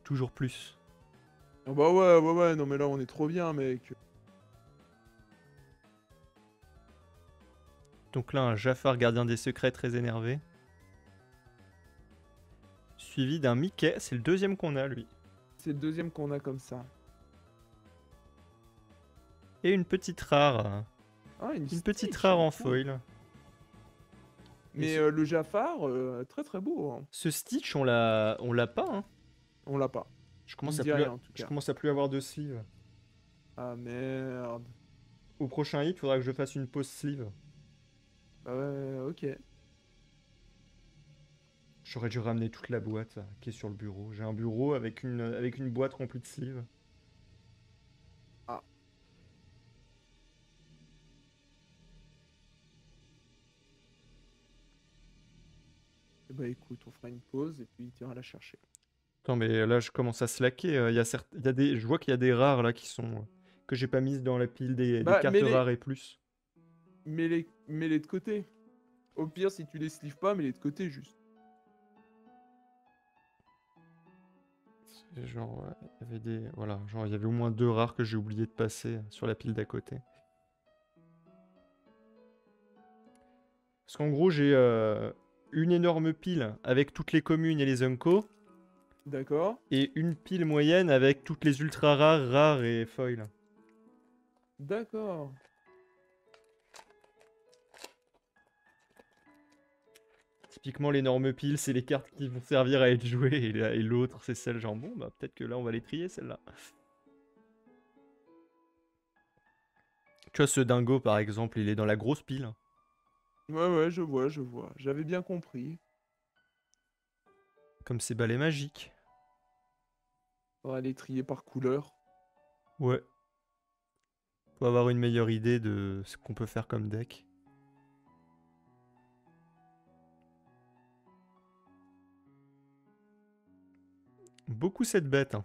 Toujours plus. Ah bah ouais, ouais, ouais, non mais là, on est trop bien, mec. Donc là, un Jafar gardien des secrets très énervé. Suivi d'un Mickey, c'est le deuxième qu'on a, lui. C'est le deuxième qu'on a comme ça. Et une petite rare. Ah, Une Stitch, petite rare en cool. foil. Mais ce... le Jafar, très très beau. Hein. ce Stitch, on l'a pas, hein. On l'a pas. Je Il commence me à dit plus, rien en tout je cas. commence à plus avoir de sleeve. Ah merde. Au prochain hit, faudra que je fasse une pause sleeve. Bah ouais, ok. J'aurais dû ramener toute la boîte là, qui est sur le bureau. J'ai un bureau avec une boîte remplie de sleeves. Ah. Et bah écoute, on fera une pause et puis tu iras la chercher. Attends, mais là, je commence à slacker. Je vois qu'il y a des rares là que j'ai pas mises dans la pile des Bah, cartes rares et plus. mets-les de côté. Au pire, si tu les sleeves pas, mets-les de côté juste. Genre, ouais, il y avait des. Voilà, genre, il y avait au moins 2 rares que j'ai oublié de passer sur la pile d'à côté. Parce qu'en gros, j'ai une énorme pile avec toutes les communes et les Unco, D'accord. et une pile moyenne avec toutes les ultra rares, rares et foil. D'accord. Typiquement, l'énorme pile, c'est les cartes qui vont servir à être jouées, et l'autre, c'est celle genre, bon, bah peut-être que là, on va les trier, celle-là. Tu vois, ce dingo, par exemple, il est dans la grosse pile. Ouais, je vois. J'avais bien compris. Comme ces balais magiques. On va les trier par couleur. Ouais. Pour avoir une meilleure idée de ce qu'on peut faire comme deck. Beaucoup cette bête, hein.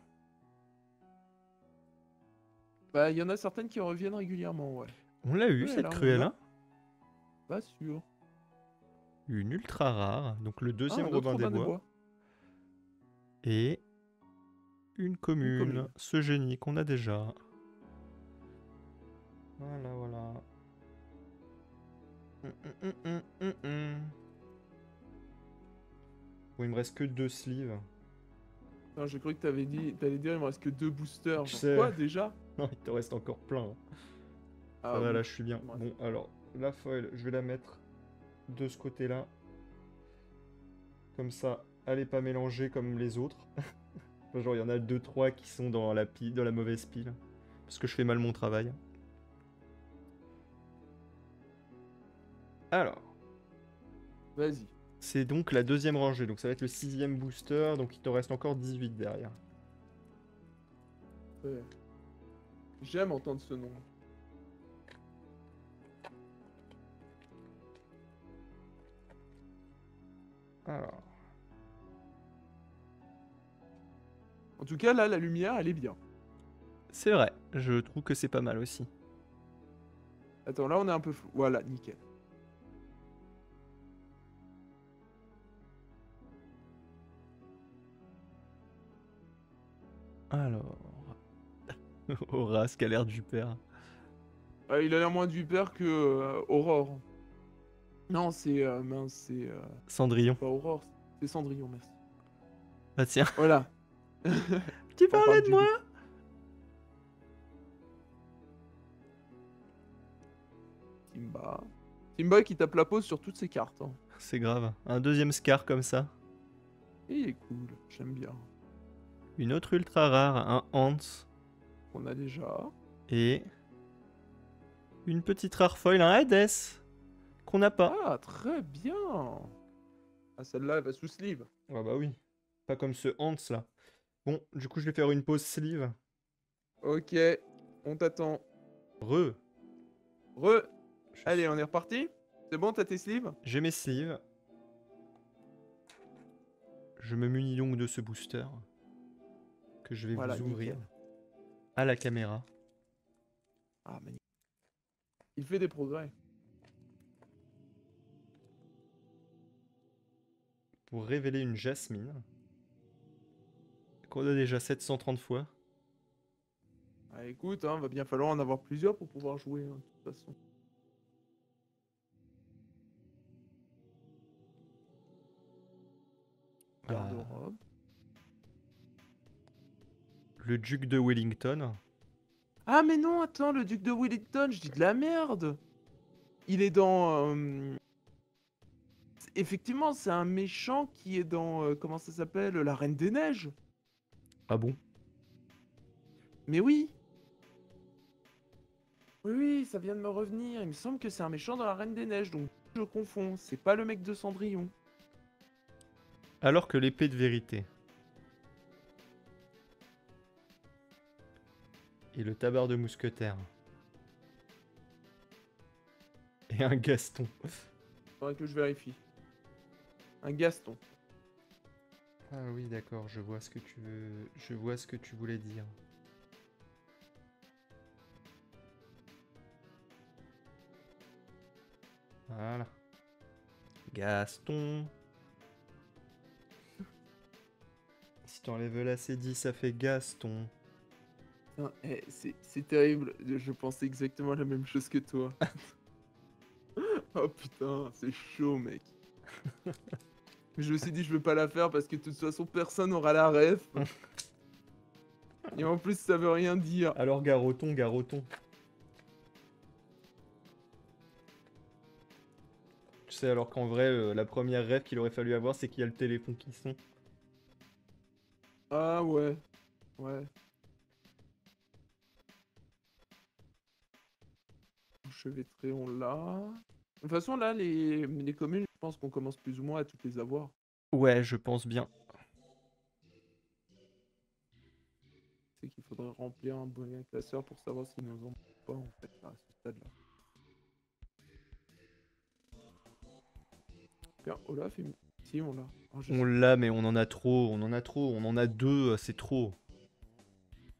Bah, il y en a certaines qui reviennent régulièrement, ouais. On l'a eu, Ouais, cette là, on Cruella. a. Pas sûr. Une ultra rare, donc le Ah, deuxième un autre Robin des Robin des Bois. Bois. Et une Une commune, commune. ce génie qu'on a déjà. Voilà. Bon, il me reste que 2 sleeves. Non, j'ai cru que t'allais dire il me reste que 2 boosters. Tu Genre sais. quoi déjà? Non, il te reste encore plein, hein. Ah Ça va, oui. là, je suis bien. Ouais. Bon, alors, la foil, je vais la mettre de ce côté-là. Comme ça, elle est pas mélangée comme les autres. Enfin, genre, il y en a 2-3 qui sont dans la pile, dans la mauvaise pile. Parce que je fais mal mon travail. Alors, Vas-y. c'est donc la deuxième rangée. Donc ça va être le 6ème booster. Donc il te reste encore 18 derrière. Ouais. J'aime entendre ce nom. Alors, En tout cas, là, la lumière, elle est bien. c'est vrai. Je trouve que c'est pas mal aussi. Attends, là, on est un peu flou. Voilà, nickel. Alors... Horace qui a l'air du père. Il a l'air moins du père que Aurore. Non, c'est... mince, c'est... Cendrillon. pas Aurore, c'est Cendrillon, merci. Ah tiens. Voilà. Tu On parlais parle de du moi? loup. Timba. Timba qui tape la pause sur toutes ses cartes. Hein. C'est grave. Un deuxième Scar comme ça. Et il est cool, j'aime bien. Une autre ultra rare, un Hans. On a déjà. Et... une petite rare foil, un Hades. Qu'on n'a pas. Ah, très bien. Ah, celle-là, elle va sous sleeve. Ah bah oui. Pas comme ce Hans là. Bon, du coup je vais faire une pause sleeve. Ok, on t'attend. Re. Re. Allez, on est reparti. C'est bon, t'as tes sleeves? J'ai mes sleeves. Je me munis donc de ce booster. Que je vais Voilà, vous ouvrir. nickel. À la caméra. Ah, magnifique. Il fait des progrès. Pour révéler une Jasmine. Qu'on a déjà 730 fois. Ah, écoute, hein, va bien falloir en avoir plusieurs pour pouvoir jouer, hein, de toute façon. Garde-robe. Le duc de Wellington. Ah, mais non, attends, le duc de Wellington, je dis de la merde. Il est dans... Effectivement, c'est un méchant qui est dans... comment ça s'appelle? La Reine des Neiges. Ah bon? Mais oui. Oui, ça vient de me revenir. Il me semble que c'est un méchant dans la Reine des Neiges, donc je confonds. C'est pas le mec de Cendrillon. Alors que l'épée de vérité. Et le tabard de mousquetaire. Et un Gaston. Faudrait que je vérifie. Un Gaston. Ah oui, d'accord, je vois ce que tu veux. Je vois ce que tu voulais dire. Voilà. Gaston. Si t'enlèves la C10, ça fait Gaston. Putain, c'est terrible. Je pensais exactement la même chose que toi. Oh putain, c'est chaud, mec. Mais je me suis dit, je veux pas la faire parce que de toute façon, personne n'aura la ref. Et en plus, ça veut rien dire. Alors Garoton, Garoton. Tu sais, alors qu'en vrai, la première rêve qu'il aurait fallu avoir, c'est qu'il y a le téléphone qui sonne. Ah ouais. Ouais. Enchevêtré, on l'a. De toute façon, là, les communes, je pense qu'on commence plus ou moins à toutes les avoir. Ouais, je pense bien. C'est qu'il faudrait remplir un moyen classeur pour savoir s'ils nous ont pas, en fait, là, à ce stade-là. Bien, Olaf, si, on l'a. Oh, je On sais. l'a, mais on en a trop, on en a trop, on en a deux, c'est trop.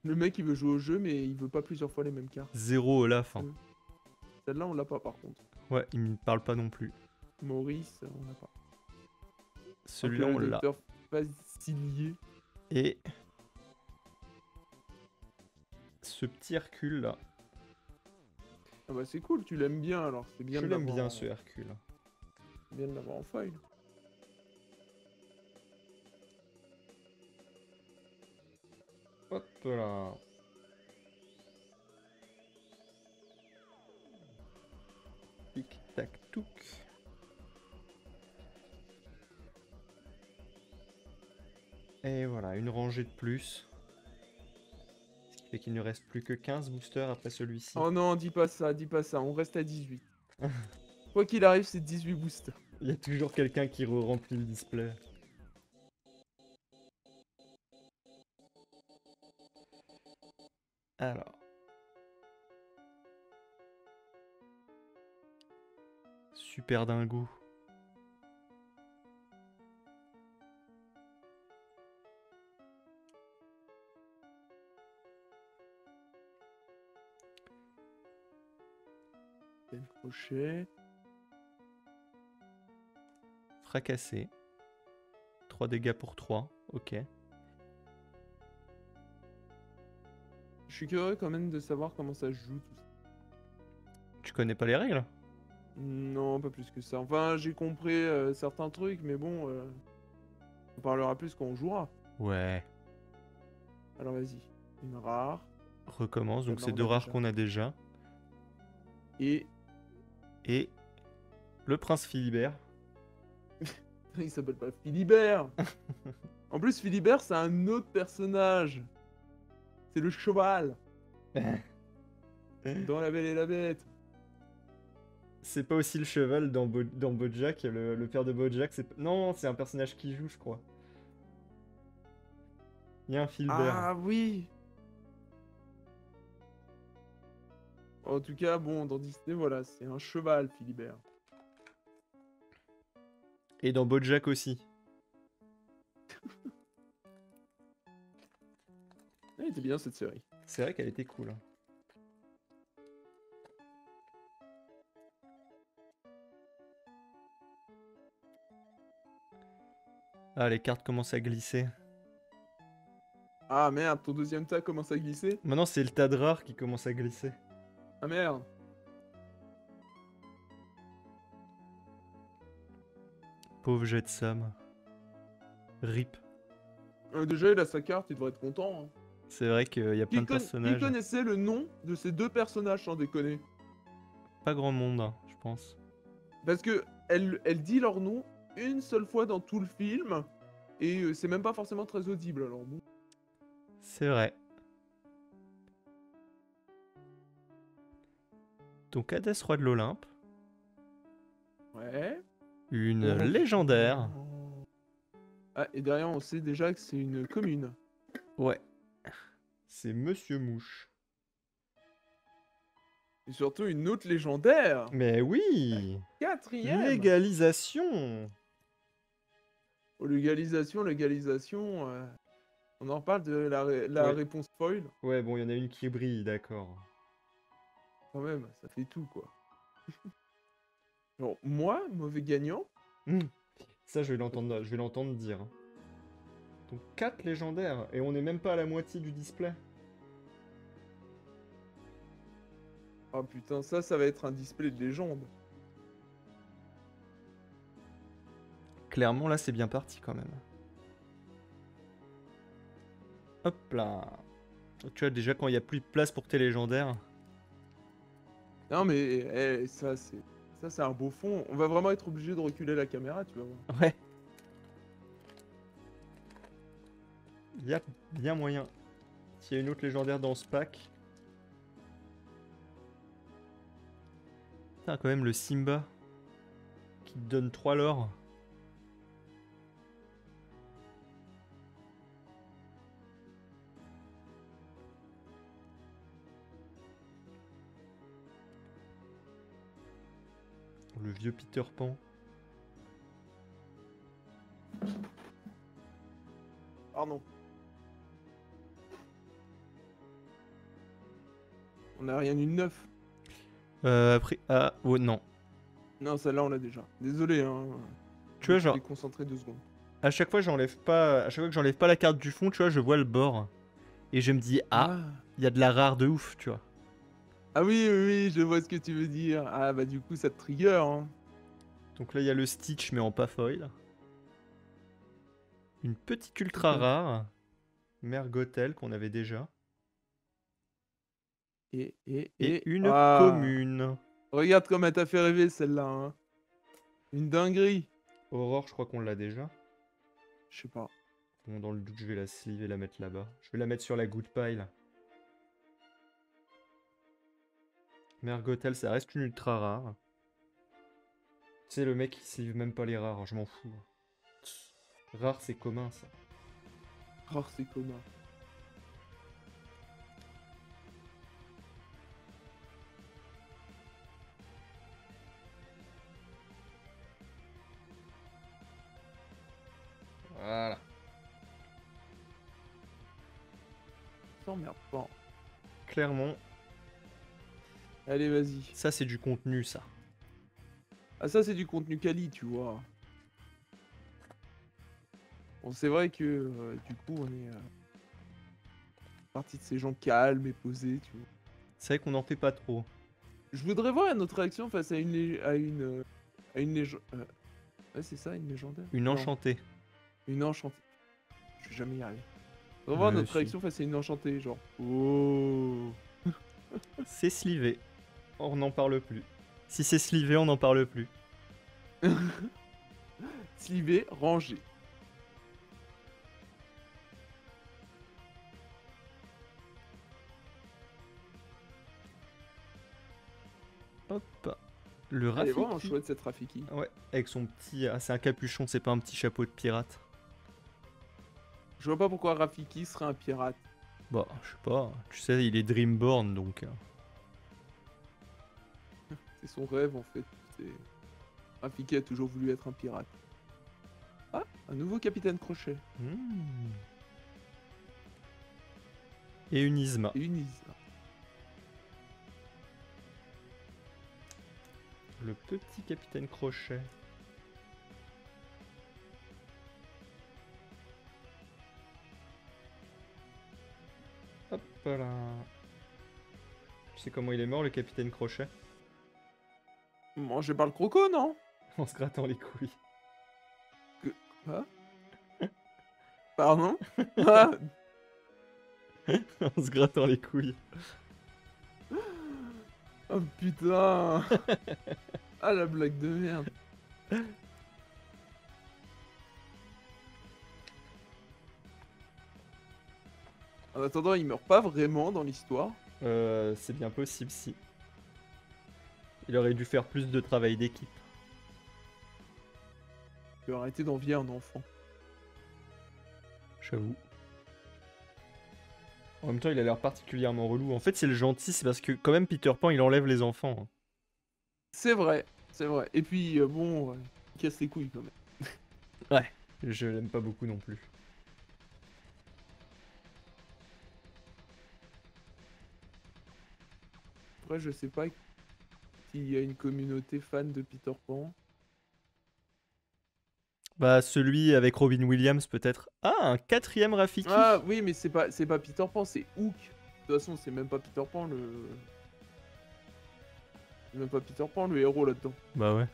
Le mec, il veut jouer au jeu, mais il veut pas plusieurs fois les mêmes cartes. Zéro Olaf. Hein. Celle-là, on l'a pas, par contre. Ouais, il me parle pas non plus. Maurice, on l'a pas. Celui-là, Donc on là, le l'a. docteur Facilier. Et ce petit Hercule là. Ah bah c'est cool, tu l'aimes bien, alors c'est bien Je de l'aime l'avoir bien en... ce Hercule. c'est bien de l'avoir en foil. Hop là. Tic tac touc. Et voilà, une rangée de plus. Ce qui fait qu'il ne reste plus que 15 boosters après celui-ci. Oh non, dis pas ça, on reste à 18. Quoi qu'il arrive, c'est 18 boosters. Il y a toujours quelqu'un qui re-remplit le display. Alors. Super dingo. Le crochet. Fracassé. 3 dégâts pour 3, ok. Je suis curieux quand même de savoir comment ça se joue tout ça. Tu connais pas les règles? Non, pas plus que ça. Enfin, j'ai compris certains trucs, mais bon, on parlera plus quand on jouera. Ouais. Alors vas-y, une rare. Recommence, donc Celle-là, c'est on deux l'a rares déjà. qu'on a déjà. Et Et le prince Philibert. il s'appelle pas Philibert. En plus, Philibert, c'est un autre personnage. C'est le cheval dans La Belle et la Bête. C'est pas aussi le cheval dans, dans BoJack, le père de BoJack, c'est... Non, c'est un personnage qui joue, je crois. Il y a un Philibert. Ah oui. En tout cas, bon, dans Disney, voilà, c'est un cheval, Philibert. Et dans BoJack aussi. Elle était bien cette série. C'est vrai qu'elle était cool. Hein. Ah, les cartes commencent à glisser. Ah merde, ton deuxième tas commence à glisser. Maintenant, c'est le tas de rares qui commence à glisser. Ah merde. Pauvre jet de Sam. Rip. Déjà, il a sa carte, il devrait être content. Hein. C'est vrai qu'il y a plein de Qui personnages. connaissait le nom de ces deux personnages sans déconner? Pas grand monde, hein, je pense. Parce que elle dit leur nom une seule fois dans tout le film. Et c'est même pas forcément très audible, alors bon. C'est vrai. Donc Hadès, roi de l'Olympe. Ouais. Une Oh, légendaire. putain. Ah, et derrière, on sait déjà que c'est une commune. Ouais. C'est Monsieur Mouche. Et surtout une autre légendaire. Mais oui! Quatrième. Légalisation! Oh, légalisation. On en reparle de la Ouais. réponse foil. Ouais, bon, il y en a une qui brille, d'accord. Quand même, ça fait tout, quoi. Genre, moi, mauvais gagnant? Ça, je vais l'entendre dire. Donc 4 légendaires, et on n'est même pas à la moitié du display. Ah putain, ça va être un display de légende. Clairement, là, c'est bien parti quand même. Hop là. Tu vois, déjà, quand il n'y a plus de place pour tes légendaires. Non mais ça c'est un beau fond. On va vraiment être obligé de reculer la caméra, tu vas voir. Ouais. Il y a bien moyen. S'il y a une autre légendaire dans ce pack. Putain, quand même, le Simba. Qui te donne 3 lore. Le vieux Peter Pan. Pardon. On a rien eu de neuf. Après. Ah, oh non. Non, celle-là on l'a déjà. Désolé, hein. Tu vois, Je me genre, suis déconcentré 2 secondes. à chaque fois, j'enlève pas. À chaque fois que j'enlève pas la carte du fond, tu vois, je vois le bord. Et je me dis, ah, il y a de la rare de ouf, tu vois. Ah oui, oui, oui, je vois ce que tu veux dire. Ah bah du coup ça te trigger, hein. Donc là, il y a le Stitch, mais en pas foil. Une petite ultra Ok. rare. Mergotel, qu'on avait déjà. Et une Ah, commune. regarde comme elle t'a fait rêver celle-là, hein. Une dinguerie. Aurore, je crois qu'on l'a déjà. Je sais pas. Bon, dans le doute, je vais la sleeve et la mettre là-bas. Je vais la mettre sur la good pile. Mergotel, ça reste une ultra rare. Tu sais, le mec, il sleeve même pas les rares, je m'en fous. Rare, c'est commun, ça. Oh, c'est commun. Voilà. T'emmerde pas. Clairement, Allez, vas-y. ça, c'est du contenu, ça. Ah ça c'est du contenu quali, tu vois. Bon, c'est vrai que du coup on est partie de ces gens calmes et posés, tu vois. C'est vrai qu'on n'en fait pas trop. Je voudrais voir notre réaction face à à une légende. Ouais, c'est ça, une légendaire? Une Non, enchantée. une enchantée. Je vais jamais y arriver. Je voudrais voir notre Si. réaction face à une enchantée, genre. Oh. C'est slivé. On n'en parle plus. Si c'est slivé, on n'en parle plus. Slivé, rangé. Hop. Le Elle est vraiment Rafiki. chouette cette Rafiki. Ouais, avec son petit... Ah, c'est un capuchon, c'est pas un petit chapeau de pirate. Je vois pas pourquoi Rafiki serait un pirate. Bah, je sais pas. Tu sais, il est Dreamborn, donc... C'est son rêve en fait. Rafiki a toujours voulu être un pirate. Ah, un nouveau capitaine Crochet. Et une Isma. Et une Isa. Le petit capitaine Crochet. Hop là. Tu sais comment il est mort, le capitaine Crochet? Mangé par le croco, non? En se grattant les couilles. Quoi? Pardon? Ah, En se grattant les couilles. oh putain! Ah la blague de merde. En attendant, il meurt pas vraiment dans l'histoire. C'est bien possible si. Il aurait dû faire plus de travail d'équipe. Il peut arrêter d'envier un enfant. J'avoue. En même temps, il a l'air particulièrement relou. En fait, c'est le gentil, c'est parce que quand même Peter Pan, il enlève les enfants, hein. C'est vrai, c'est vrai. Et puis, bon, il casse les couilles quand même. Ouais. Je l'aime pas beaucoup non plus. Après, je sais pas s'il y a une communauté fan de Peter Pan. Bah, celui avec Robin Williams, peut-être. Ah, un 4e Rafiki. Ah oui, mais c'est pas Peter Pan, c'est Hook. De toute façon, c'est même pas Peter Pan c'est même pas Peter Pan le héros là-dedans. Bah ouais.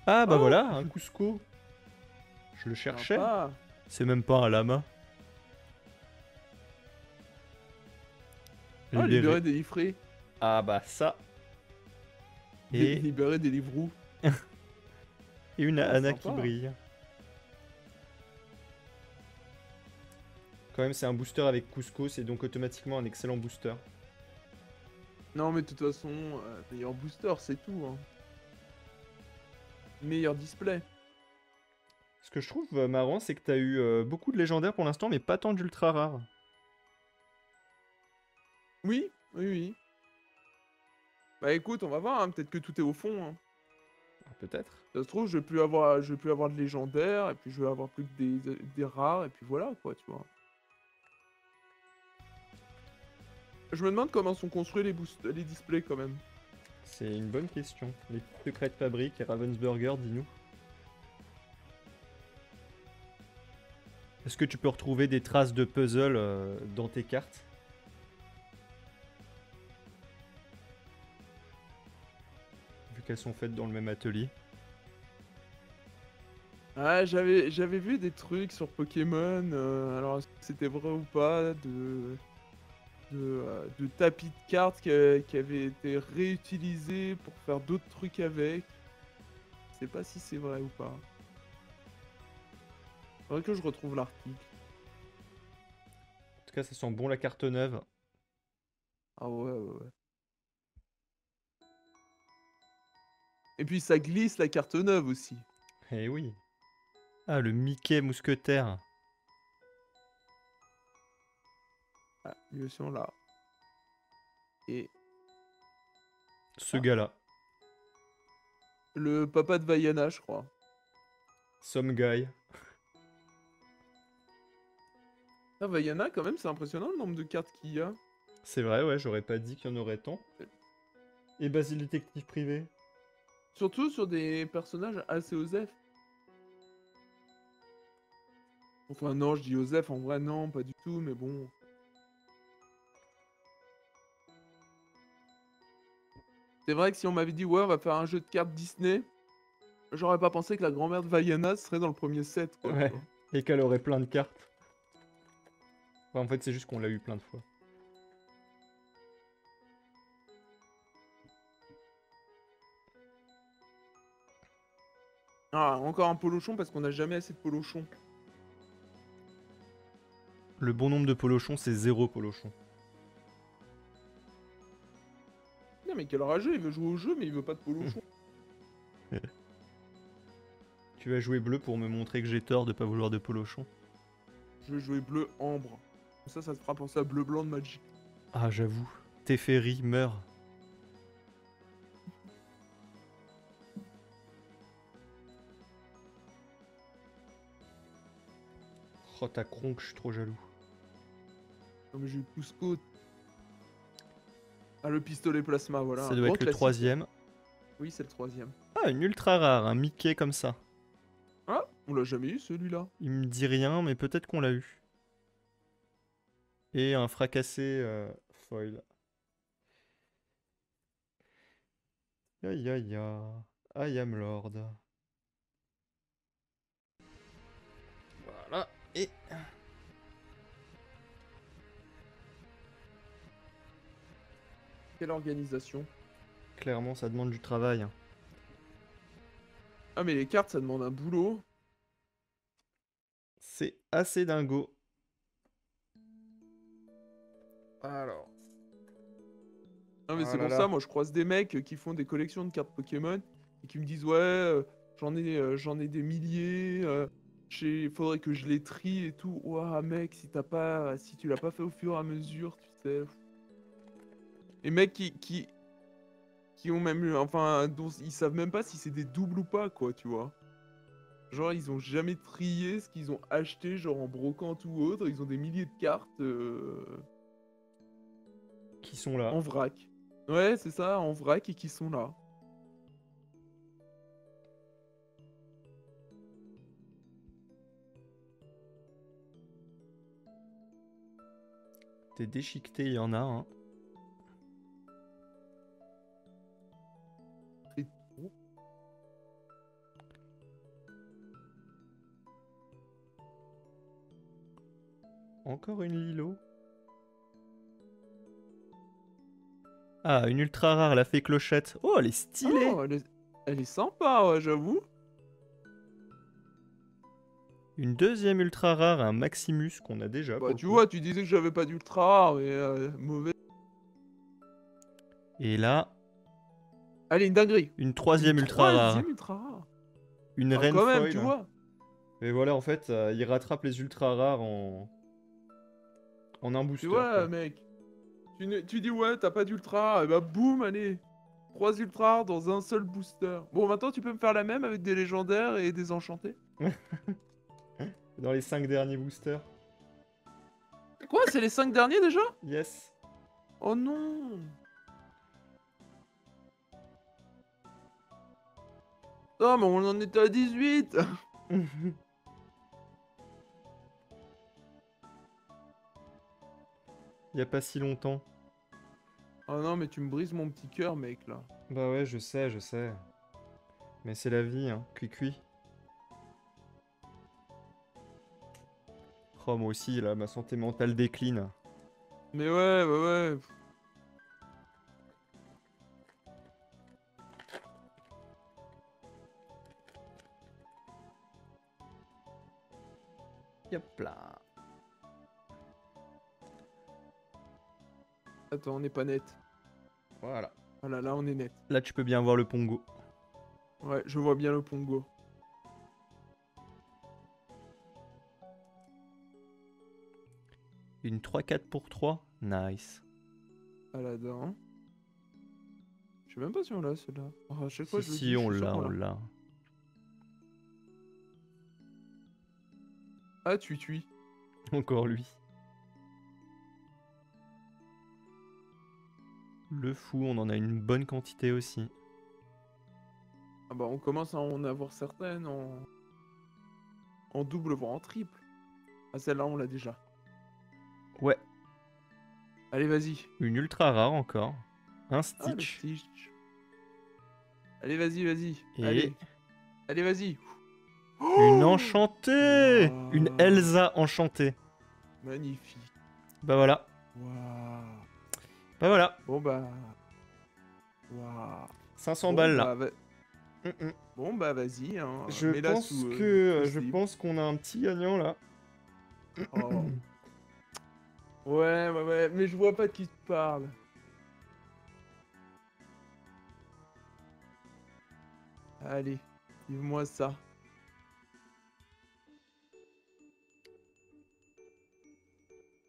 Ah, bah Oh, voilà, un Cusco. Je le cherchais. sympa. C'est même pas un lama. Ah, Libéré. libérer des livrets. Ah bah ça. Et, Libérer des livres. et une Ah, Anna sympa. qui brille. Quand même, c'est un booster avec Cusco, c'est donc automatiquement un excellent booster. Non, mais de toute façon, meilleur booster, c'est tout. Hein. Meilleur display. Ce que je trouve marrant, c'est que t'as eu beaucoup de légendaires pour l'instant, mais pas tant d'ultra rares. Oui, oui, oui. Bah écoute, on va voir, hein, peut-être que tout est au fond. Hein. Ah, peut-être. Ça se trouve, je vais plus avoir de légendaires, et puis je vais avoir plus que des rares, et puis voilà, quoi, tu vois. Je me demande comment sont construits les displays, quand même. C'est une bonne question. Les secrets de fabrique, Ravensburger, dis-nous. Est-ce que tu peux retrouver des traces de puzzle dans tes cartes? Vu qu'elles sont faites dans le même atelier. Ah, j'avais vu des trucs sur Pokémon, alors est-ce que c'était vrai ou pas, de tapis de cartes qui avaient été réutilisés pour faire d'autres trucs avec. Je sais pas si c'est vrai ou pas. Faudrait que je retrouve l'article. En tout cas, ça sent bon la carte neuve. Ah ouais, ouais, ouais. Et puis ça glisse la carte neuve aussi. Eh oui. Ah, le Mickey mousquetaire. Ah, lui aussi on l'a. Et Ce Ah. gars-là. le papa de Vaiana, je crois. Some guy. Ah, Vaiana, quand même, c'est impressionnant le nombre de cartes qu'il y a. C'est vrai, ouais, j'aurais pas dit qu'il y en aurait tant. Et Basile détective privé. Surtout sur des personnages assez OSEF. Enfin, non, je dis OSEF, en vrai, non, pas du tout, mais bon. C'est vrai que si on m'avait dit, ouais, on va faire un jeu de cartes Disney, j'aurais pas pensé que la grand-mère de Vaiana serait dans le premier set, quoi. tu Ouais. vois. Et qu'elle aurait plein de cartes. Enfin, en fait, c'est juste qu'on l'a eu plein de fois. Ah, encore un polochon parce qu'on n'a jamais assez de polochons. Le bon nombre de polochons, c'est 0 polochon. Non, mais quel rageux, il veut jouer au jeu, mais il veut pas de polochon. Tu vas jouer bleu pour me montrer que j'ai tort de pas vouloir de polochon. Je vais jouer bleu ambre. Ça te fera penser à bleu blanc de Magic. Ah, j'avoue. Teferi meurt. Oh, ta cronque, je suis trop jaloux. Non, mais j'ai eu Cusco. Ah, le pistolet plasma, voilà. Ça un doit grand être le classique. 3ème. Oui, c'est le 3ème. Ah, une ultra rare, un Mickey comme ça. Ah, on l'a jamais eu celui-là. Il me dit rien, mais peut-être qu'on l'a eu. Et un fracassé foil. Aïe aïe aïe. I am Lord. Voilà. Et Quelle organisation. clairement, ça demande du travail. Hein. Ah, mais les cartes, ça demande un boulot. C'est assez dingo. Alors. Non, mais Oh c'est là pour là. ça, moi, je croise des mecs qui font des collections de cartes Pokémon et qui me disent, ouais, j'en ai des milliers. Faudrait que je les trie et tout. Ouah, mec, si tu l'as pas fait au fur et à mesure, tu sais. Les mecs qui ont même eu, enfin, dont ils savent même pas si c'est des doubles ou pas, quoi, tu vois. Genre, ils ont jamais trié ce qu'ils ont acheté, genre en brocante ou autre. Ils ont des milliers de cartes Qui sont là. en vrac. Ouais, c'est ça, en vrac et qui sont là. T'es déchiqueté, il y en a, hein. Et tout. Encore une Lilo. Ah, une ultra rare, la fée clochette. Oh, elle est stylée. Oh, elle est sympa, ouais, j'avoue. Une deuxième ultra rare, un Maximus qu'on a déjà Bah, pour le tu coup. vois, tu disais que j'avais pas d'ultra rare, mais mauvais. Et là, Allez, une dinguerie. une Une troisième ultra rare. troisième ultra rare. Une Ah, reine quand même, tu foil. vois. Et voilà, en fait, il rattrape les ultra rares en un Tu booster, vois, quoi. mec. Tu dis, ouais, t'as pas d'ultra rare. Et bah, boum, allez. 3 ultra rares dans un seul booster. Bon, maintenant, tu peux me faire la même avec des légendaires et des enchantés. Dans les 5 derniers boosters. Quoi, c'est les 5 derniers déjà? Yes. Oh non. Non, mais on en était à 18. Il y a pas si longtemps. Oh non, mais tu me brises mon petit cœur, mec, là. Bah ouais, je sais, je sais. Mais c'est la vie, hein. Cui-cui. Oh, moi aussi, là, ma santé mentale décline. Mais ouais, ouais, ouais. Yop là. Attends, on n'est pas net. Voilà. Voilà, là, on est net. Là, tu peux bien voir le Pongo. Ouais, je vois bien le Pongo. Une 3-4 pour 3. Nice. Aladdin. Je sais même pas si on l'a, celle-là. Oh, à chaque fois, Si, je le dis, si, je on suis sûr l'a, qu'on on l'a. l'a. Ah, Tui. Encore lui. Le fou, on en a une bonne quantité aussi. Ah bah, on commence à en avoir certaines en double, voire en triple. Ah, celle-là, on l'a déjà. Ouais, Allez, vas-y. une ultra rare encore. Un Ah, le Stitch. Stitch. Allez, vas-y. Et Allez. Allez, vas-y. une Oh, enchantée. Une waouh. Elsa enchantée. Magnifique. Bah voilà. Waouh. Bah voilà. Bon, bah... Waouh. 500 Bon, balles là. bah... Bon, bah, vas-y, hein. Je Mets-la pense sous, que sous je slip. pense qu'on a un petit gagnant là. Oh. Ouais. Mais je vois pas de qui tu parles. Allez, dis-moi ça.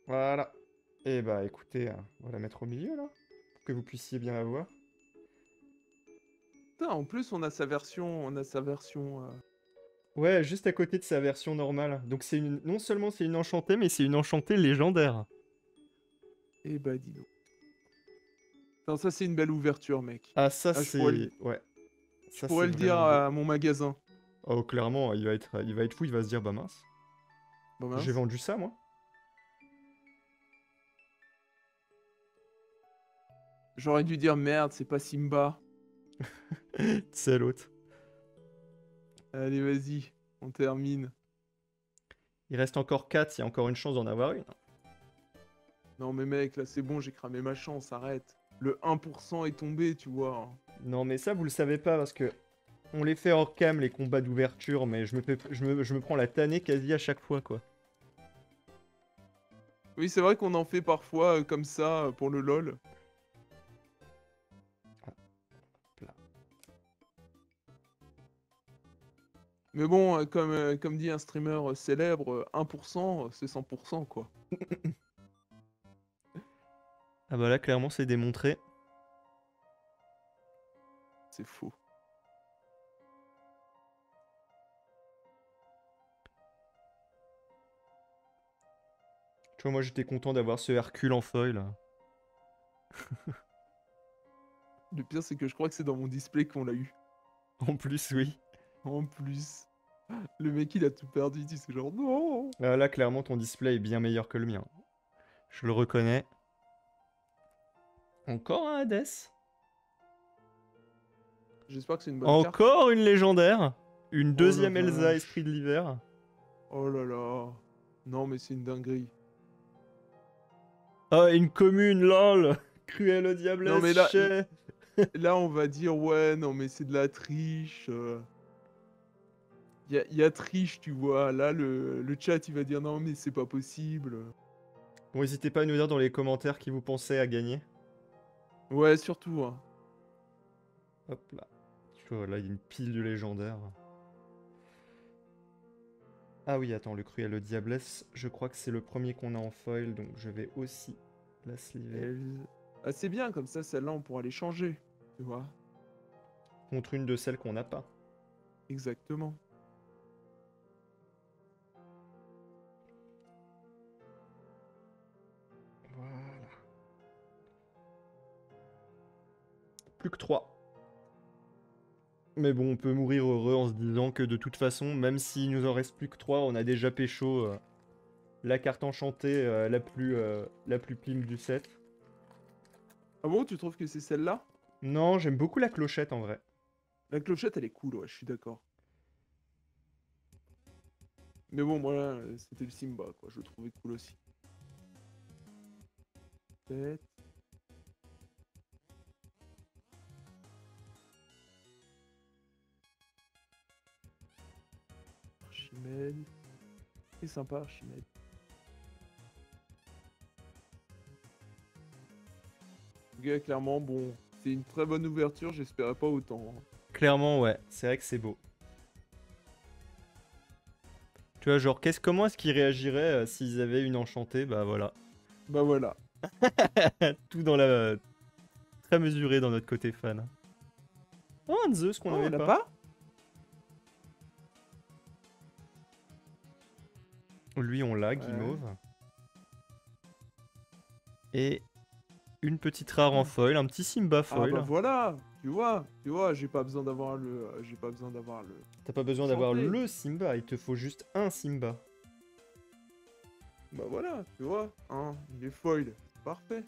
Voilà. Et bah écoutez, on va la mettre au milieu là, pour que vous puissiez bien la voir. Putain, en plus, on a sa version... Ouais, juste à côté de sa version normale. Donc c'est une, non seulement c'est une enchantée, mais c'est une enchantée légendaire. Eh bah, dis donc. Putain, ça, c'est une belle ouverture, mec. Ah ça Ah, c'est, ouais, je ça c'est pourrais le dire vraiment beau. à mon magasin. Oh clairement, il va être fou, il va se dire bah mince, Bon, j'ai mince. vendu ça moi. J'aurais dû dire merde, c'est pas Simba. C'est l'autre. Allez, vas-y, on termine. Il reste encore 4, il y a encore une chance d'en avoir une. Non, mais mec, là, c'est bon, j'ai cramé ma chance, arrête. Le 1% est tombé, tu vois, hein. Non mais ça vous le savez pas parce que on les fait hors cam les combats d'ouverture, mais je me prends la tannée quasi à chaque fois quoi. Oui, c'est vrai qu'on en fait parfois comme ça pour le LOL. Là. Mais bon, comme dit un streamer célèbre, 1%, c'est 100%, quoi. Ah bah là clairement c'est démontré. C'est faux. Tu vois moi j'étais content d'avoir ce Hercule en foil là. Le pire, c'est que je crois que c'est dans mon display qu'on l'a eu. En plus, oui. En plus, le mec, il a tout perdu. Tu sais, genre, non. Là, clairement, ton display est bien meilleur que le mien. Je le reconnais. Encore un Hades. J'espère que c'est une bonne carte. Encore une légendaire. Une Oh la deuxième Elsa, vache. Esprit de l'hiver. Oh là là. Non, mais c'est une dinguerie. Ah, une commune, lol. Cruelle au Non, diablesse, mais là, chais. là, on va dire, ouais, non, mais c'est de la triche. Y a triche, tu vois. Là, le chat, il va dire, non, mais c'est pas possible. Bon, n'hésitez pas à nous dire dans les commentaires qui vous pensez à gagner. Ouais, surtout, hein. Hop là. Tu vois, là, il y a une pile de légendaires. Ah oui, attends, le Cruel au diablesse, je crois que c'est le premier qu'on a en foil, donc je vais aussi la sliver. Ah, c'est bien, comme ça, celle-là, on pourra les changer. Tu vois. Contre une de celles qu'on n'a pas. Exactement. Voilà. Plus que 3. Mais bon, on peut mourir heureux en se disant que de toute façon, même s'il nous en reste plus que 3, on a déjà pécho la carte enchantée la plus plim du set. Ah bon, tu trouves que c'est celle-là? Non, j'aime beaucoup la clochette en vrai. La clochette, elle est cool, ouais, je suis d'accord. Mais bon, moi, là, c'était le Simba, quoi. Je le trouvais cool aussi. Peut-être. Archimède. C'est sympa, Archimède. Ok, clairement, bon, c'est une très bonne ouverture, j'espérais pas autant, hein. Clairement, ouais, c'est vrai que c'est beau. Tu vois, genre, comment est-ce qu'ils réagiraient s'ils avaient une enchantée? Bah voilà. Bah voilà. Tout dans la... très mesuré dans notre côté fan. Oh, un Zeus qu'on Oh, on n'avait l'a pas. pas? Lui, on l'a, Ouais. guimauve. Et une petite rare en foil, un petit Simba Ah foil. bah voilà, tu vois, j'ai pas besoin d'avoir le, j'ai pas besoin d'avoir le. T'as pas besoin d'avoir Enchanté. le Simba, il te faut juste un Simba. Bah voilà, tu vois, hein, il est foil, c'est parfait.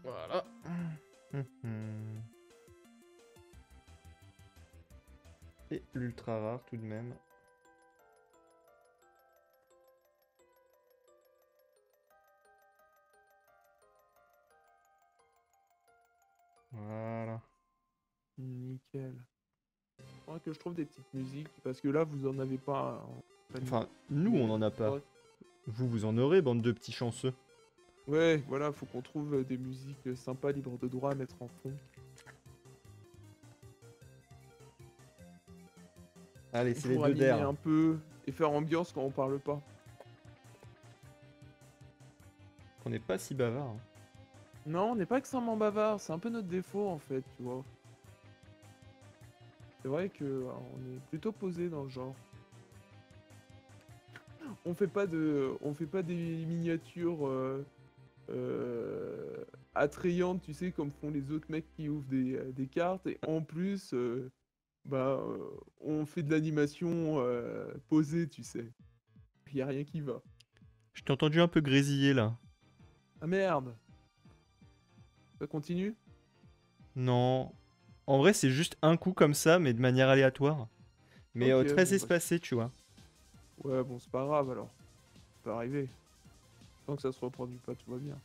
Voilà. Et l'ultra rare tout de même. Voilà. Nickel. Faudrait que je trouve des petites musiques, parce que là, vous en avez pas. Enfin, nous, on en a pas. Ouais. Vous en aurez, bande de petits chanceux. Ouais, voilà, faut qu'on trouve des musiques sympas, libres de droit à mettre en fond. Allez, c'est les Pour deux animer d'air. un peu et faire ambiance quand on parle pas. On n'est pas si bavard. Hein. Non, on n'est pas extrêmement bavard, c'est un peu notre défaut en fait, tu vois. C'est vrai que on est plutôt posé dans le genre. On fait pas des miniatures attrayantes, tu sais, comme font les autres mecs qui ouvrent des cartes. Et en plus, on fait de l'animation posée, tu sais. Il y a rien qui va. Je t'ai entendu un peu grésiller là. Ah merde. Ça continue? Non. En vrai, c'est juste un coup comme ça, mais de manière aléatoire. Mais Ok, très bon, bah, espacé, tu vois. ouais, bon, c'est pas grave alors. Ça peut arriver. Tant que ça se reproduit pas, tout va bien.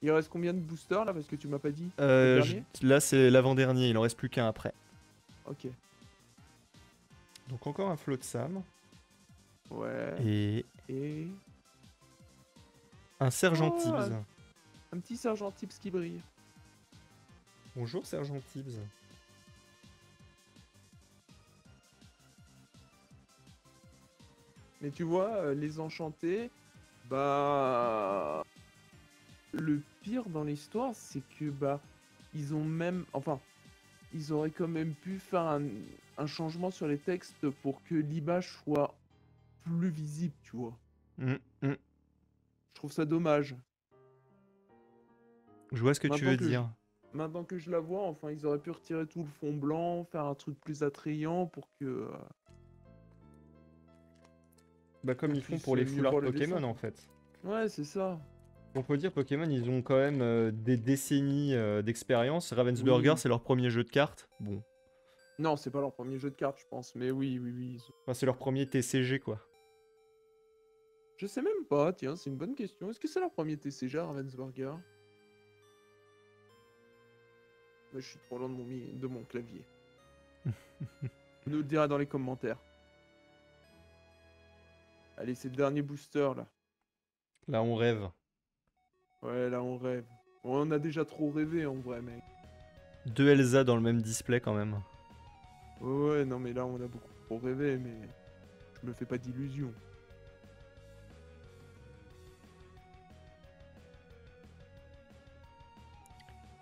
Il reste combien de boosters là? Parce que tu m'as pas dit. Le dernier? Là, c'est l'avant-dernier, il en reste plus qu'un après. Ok. Donc encore un flot de Sam. Ouais. Et Et. un sergent Oh, Tibbs. un petit sergent Tips qui brille. Bonjour sergent Tibbs. Mais tu vois, les enchantés, bah. Le pire dans l'histoire, c'est que, bah. Ils ont même. Enfin. Ils auraient quand même pu faire un changement sur les textes pour que l'image soit plus visible, tu vois. Mm, mm. Je trouve ça dommage. Je vois ce que tu Maintenant veux que je, dire. maintenant que je la vois, enfin, ils auraient pu retirer tout le fond blanc, faire un truc plus attrayant pour que Bah comme qu'on ils font puisse pour les mieux foulards voir le Pokémon dessin, en quoi. fait. Ouais, c'est ça. On peut dire Pokémon, ils ont quand même des décennies d'expérience. Ravensburger, Oui. c'est leur premier jeu de cartes. Bon, Non, c'est pas leur premier jeu de cartes, je pense. Mais oui, oui, oui. enfin, c'est leur premier TCG quoi. Je sais même pas, tiens, c'est une bonne question. Est-ce que c'est leur premier TCG à Ravensburger? Moi, je suis trop loin de mon clavier. Vous nous le direz dans les commentaires. Allez, c'est le dernier booster là. Là, on rêve. Ouais, là on rêve. On a déjà trop rêvé en vrai, mec. Deux Elsa dans le même display quand même. Ouais, ouais, non mais là on a beaucoup trop rêvé, mais je me fais pas d'illusions.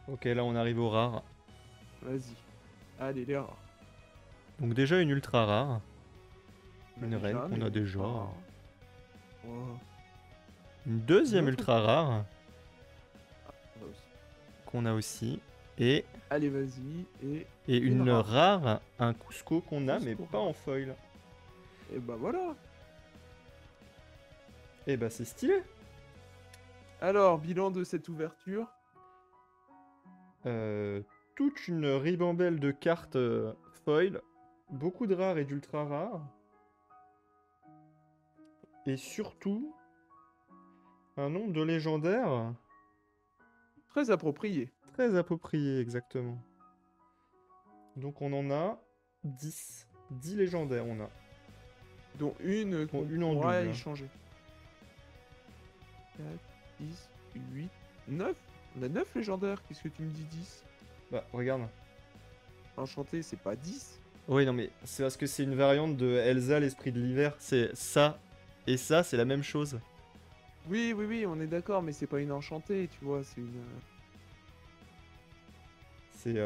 Ok, là on arrive au rare. Vas-y. Allez, les rares. Donc déjà une ultra rare. On a Une reine déjà, qu'on mais a on est déjà. pas rare. Oh, Une une deuxième autre? ultra rare On a aussi. qu'on a aussi. Et, Allez, vas-y. et une rare. rare, un Cusco qu'on a mais Cusco pas rare. en foil. Et bah voilà. Et bah c'est stylé. Alors, bilan de cette ouverture. Toute une ribambelle de cartes foil. Beaucoup de rares et d'ultra rares. Et surtout, un nombre de légendaires Très approprié. très approprié, exactement. Donc on en a 10. 10 légendaires, on a. Dont une Bon, qu'on une en pourra double. échanger. 4, 10, 8, 9. On a 9 légendaires. Qu'est-ce que tu me dis 10? Bah, regarde. Enchanté, c'est pas 10. Oui, non, mais c'est parce que c'est une variante de Elsa, l'esprit de l'hiver. C'est ça et ça, c'est la même chose. Oui, oui, oui, on est d'accord, mais c'est pas une enchantée, tu vois, c'est une...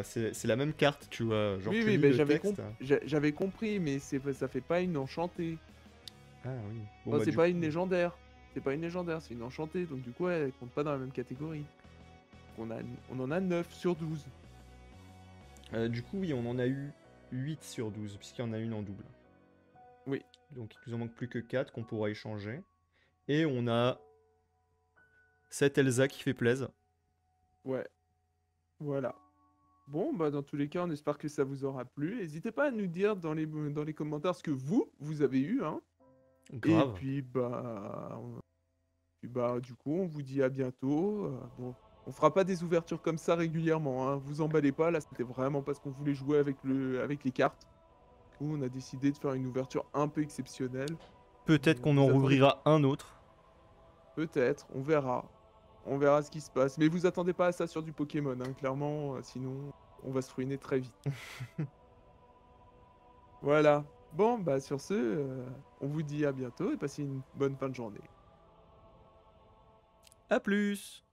C'est la même carte, tu vois. Genre, Oui, tu oui, lis mais le texte. j'avais compris, mais ça fait pas une enchantée. Ah oui. Bon, Enfin, bah, c'est du pas coup. une légendaire. C'est pas une légendaire, c'est une enchantée, donc du coup, elle compte pas dans la même catégorie. On en a 9 sur 12. Du coup, oui, on en a eu 8 sur 12, puisqu'il y en a une en double. Oui. Donc, il nous en manque plus que 4 qu'on pourra échanger. Et on a cette Elsa qui fait plaise. Ouais, voilà. Bon, bah dans tous les cas, on espère que ça vous aura plu. N'hésitez pas à nous dire dans les commentaires ce que vous avez eu, hein. Et Grave. puis, du coup, on vous dit à bientôt. Bon, on fera pas des ouvertures comme ça régulièrement, hein. Vous emballez pas, là, c'était vraiment parce qu'on voulait jouer avec les cartes. Du coup, on a décidé de faire une ouverture un peu exceptionnelle. Peut-être Mais qu'on en vous attendez rouvrira un autre. peut-être, on verra. On verra ce qui se passe. Mais vous attendez pas à ça sur du Pokémon, hein, clairement, sinon on va se ruiner très vite. Voilà. Bon, bah sur ce, on vous dit à bientôt et passez une bonne fin de journée. A plus!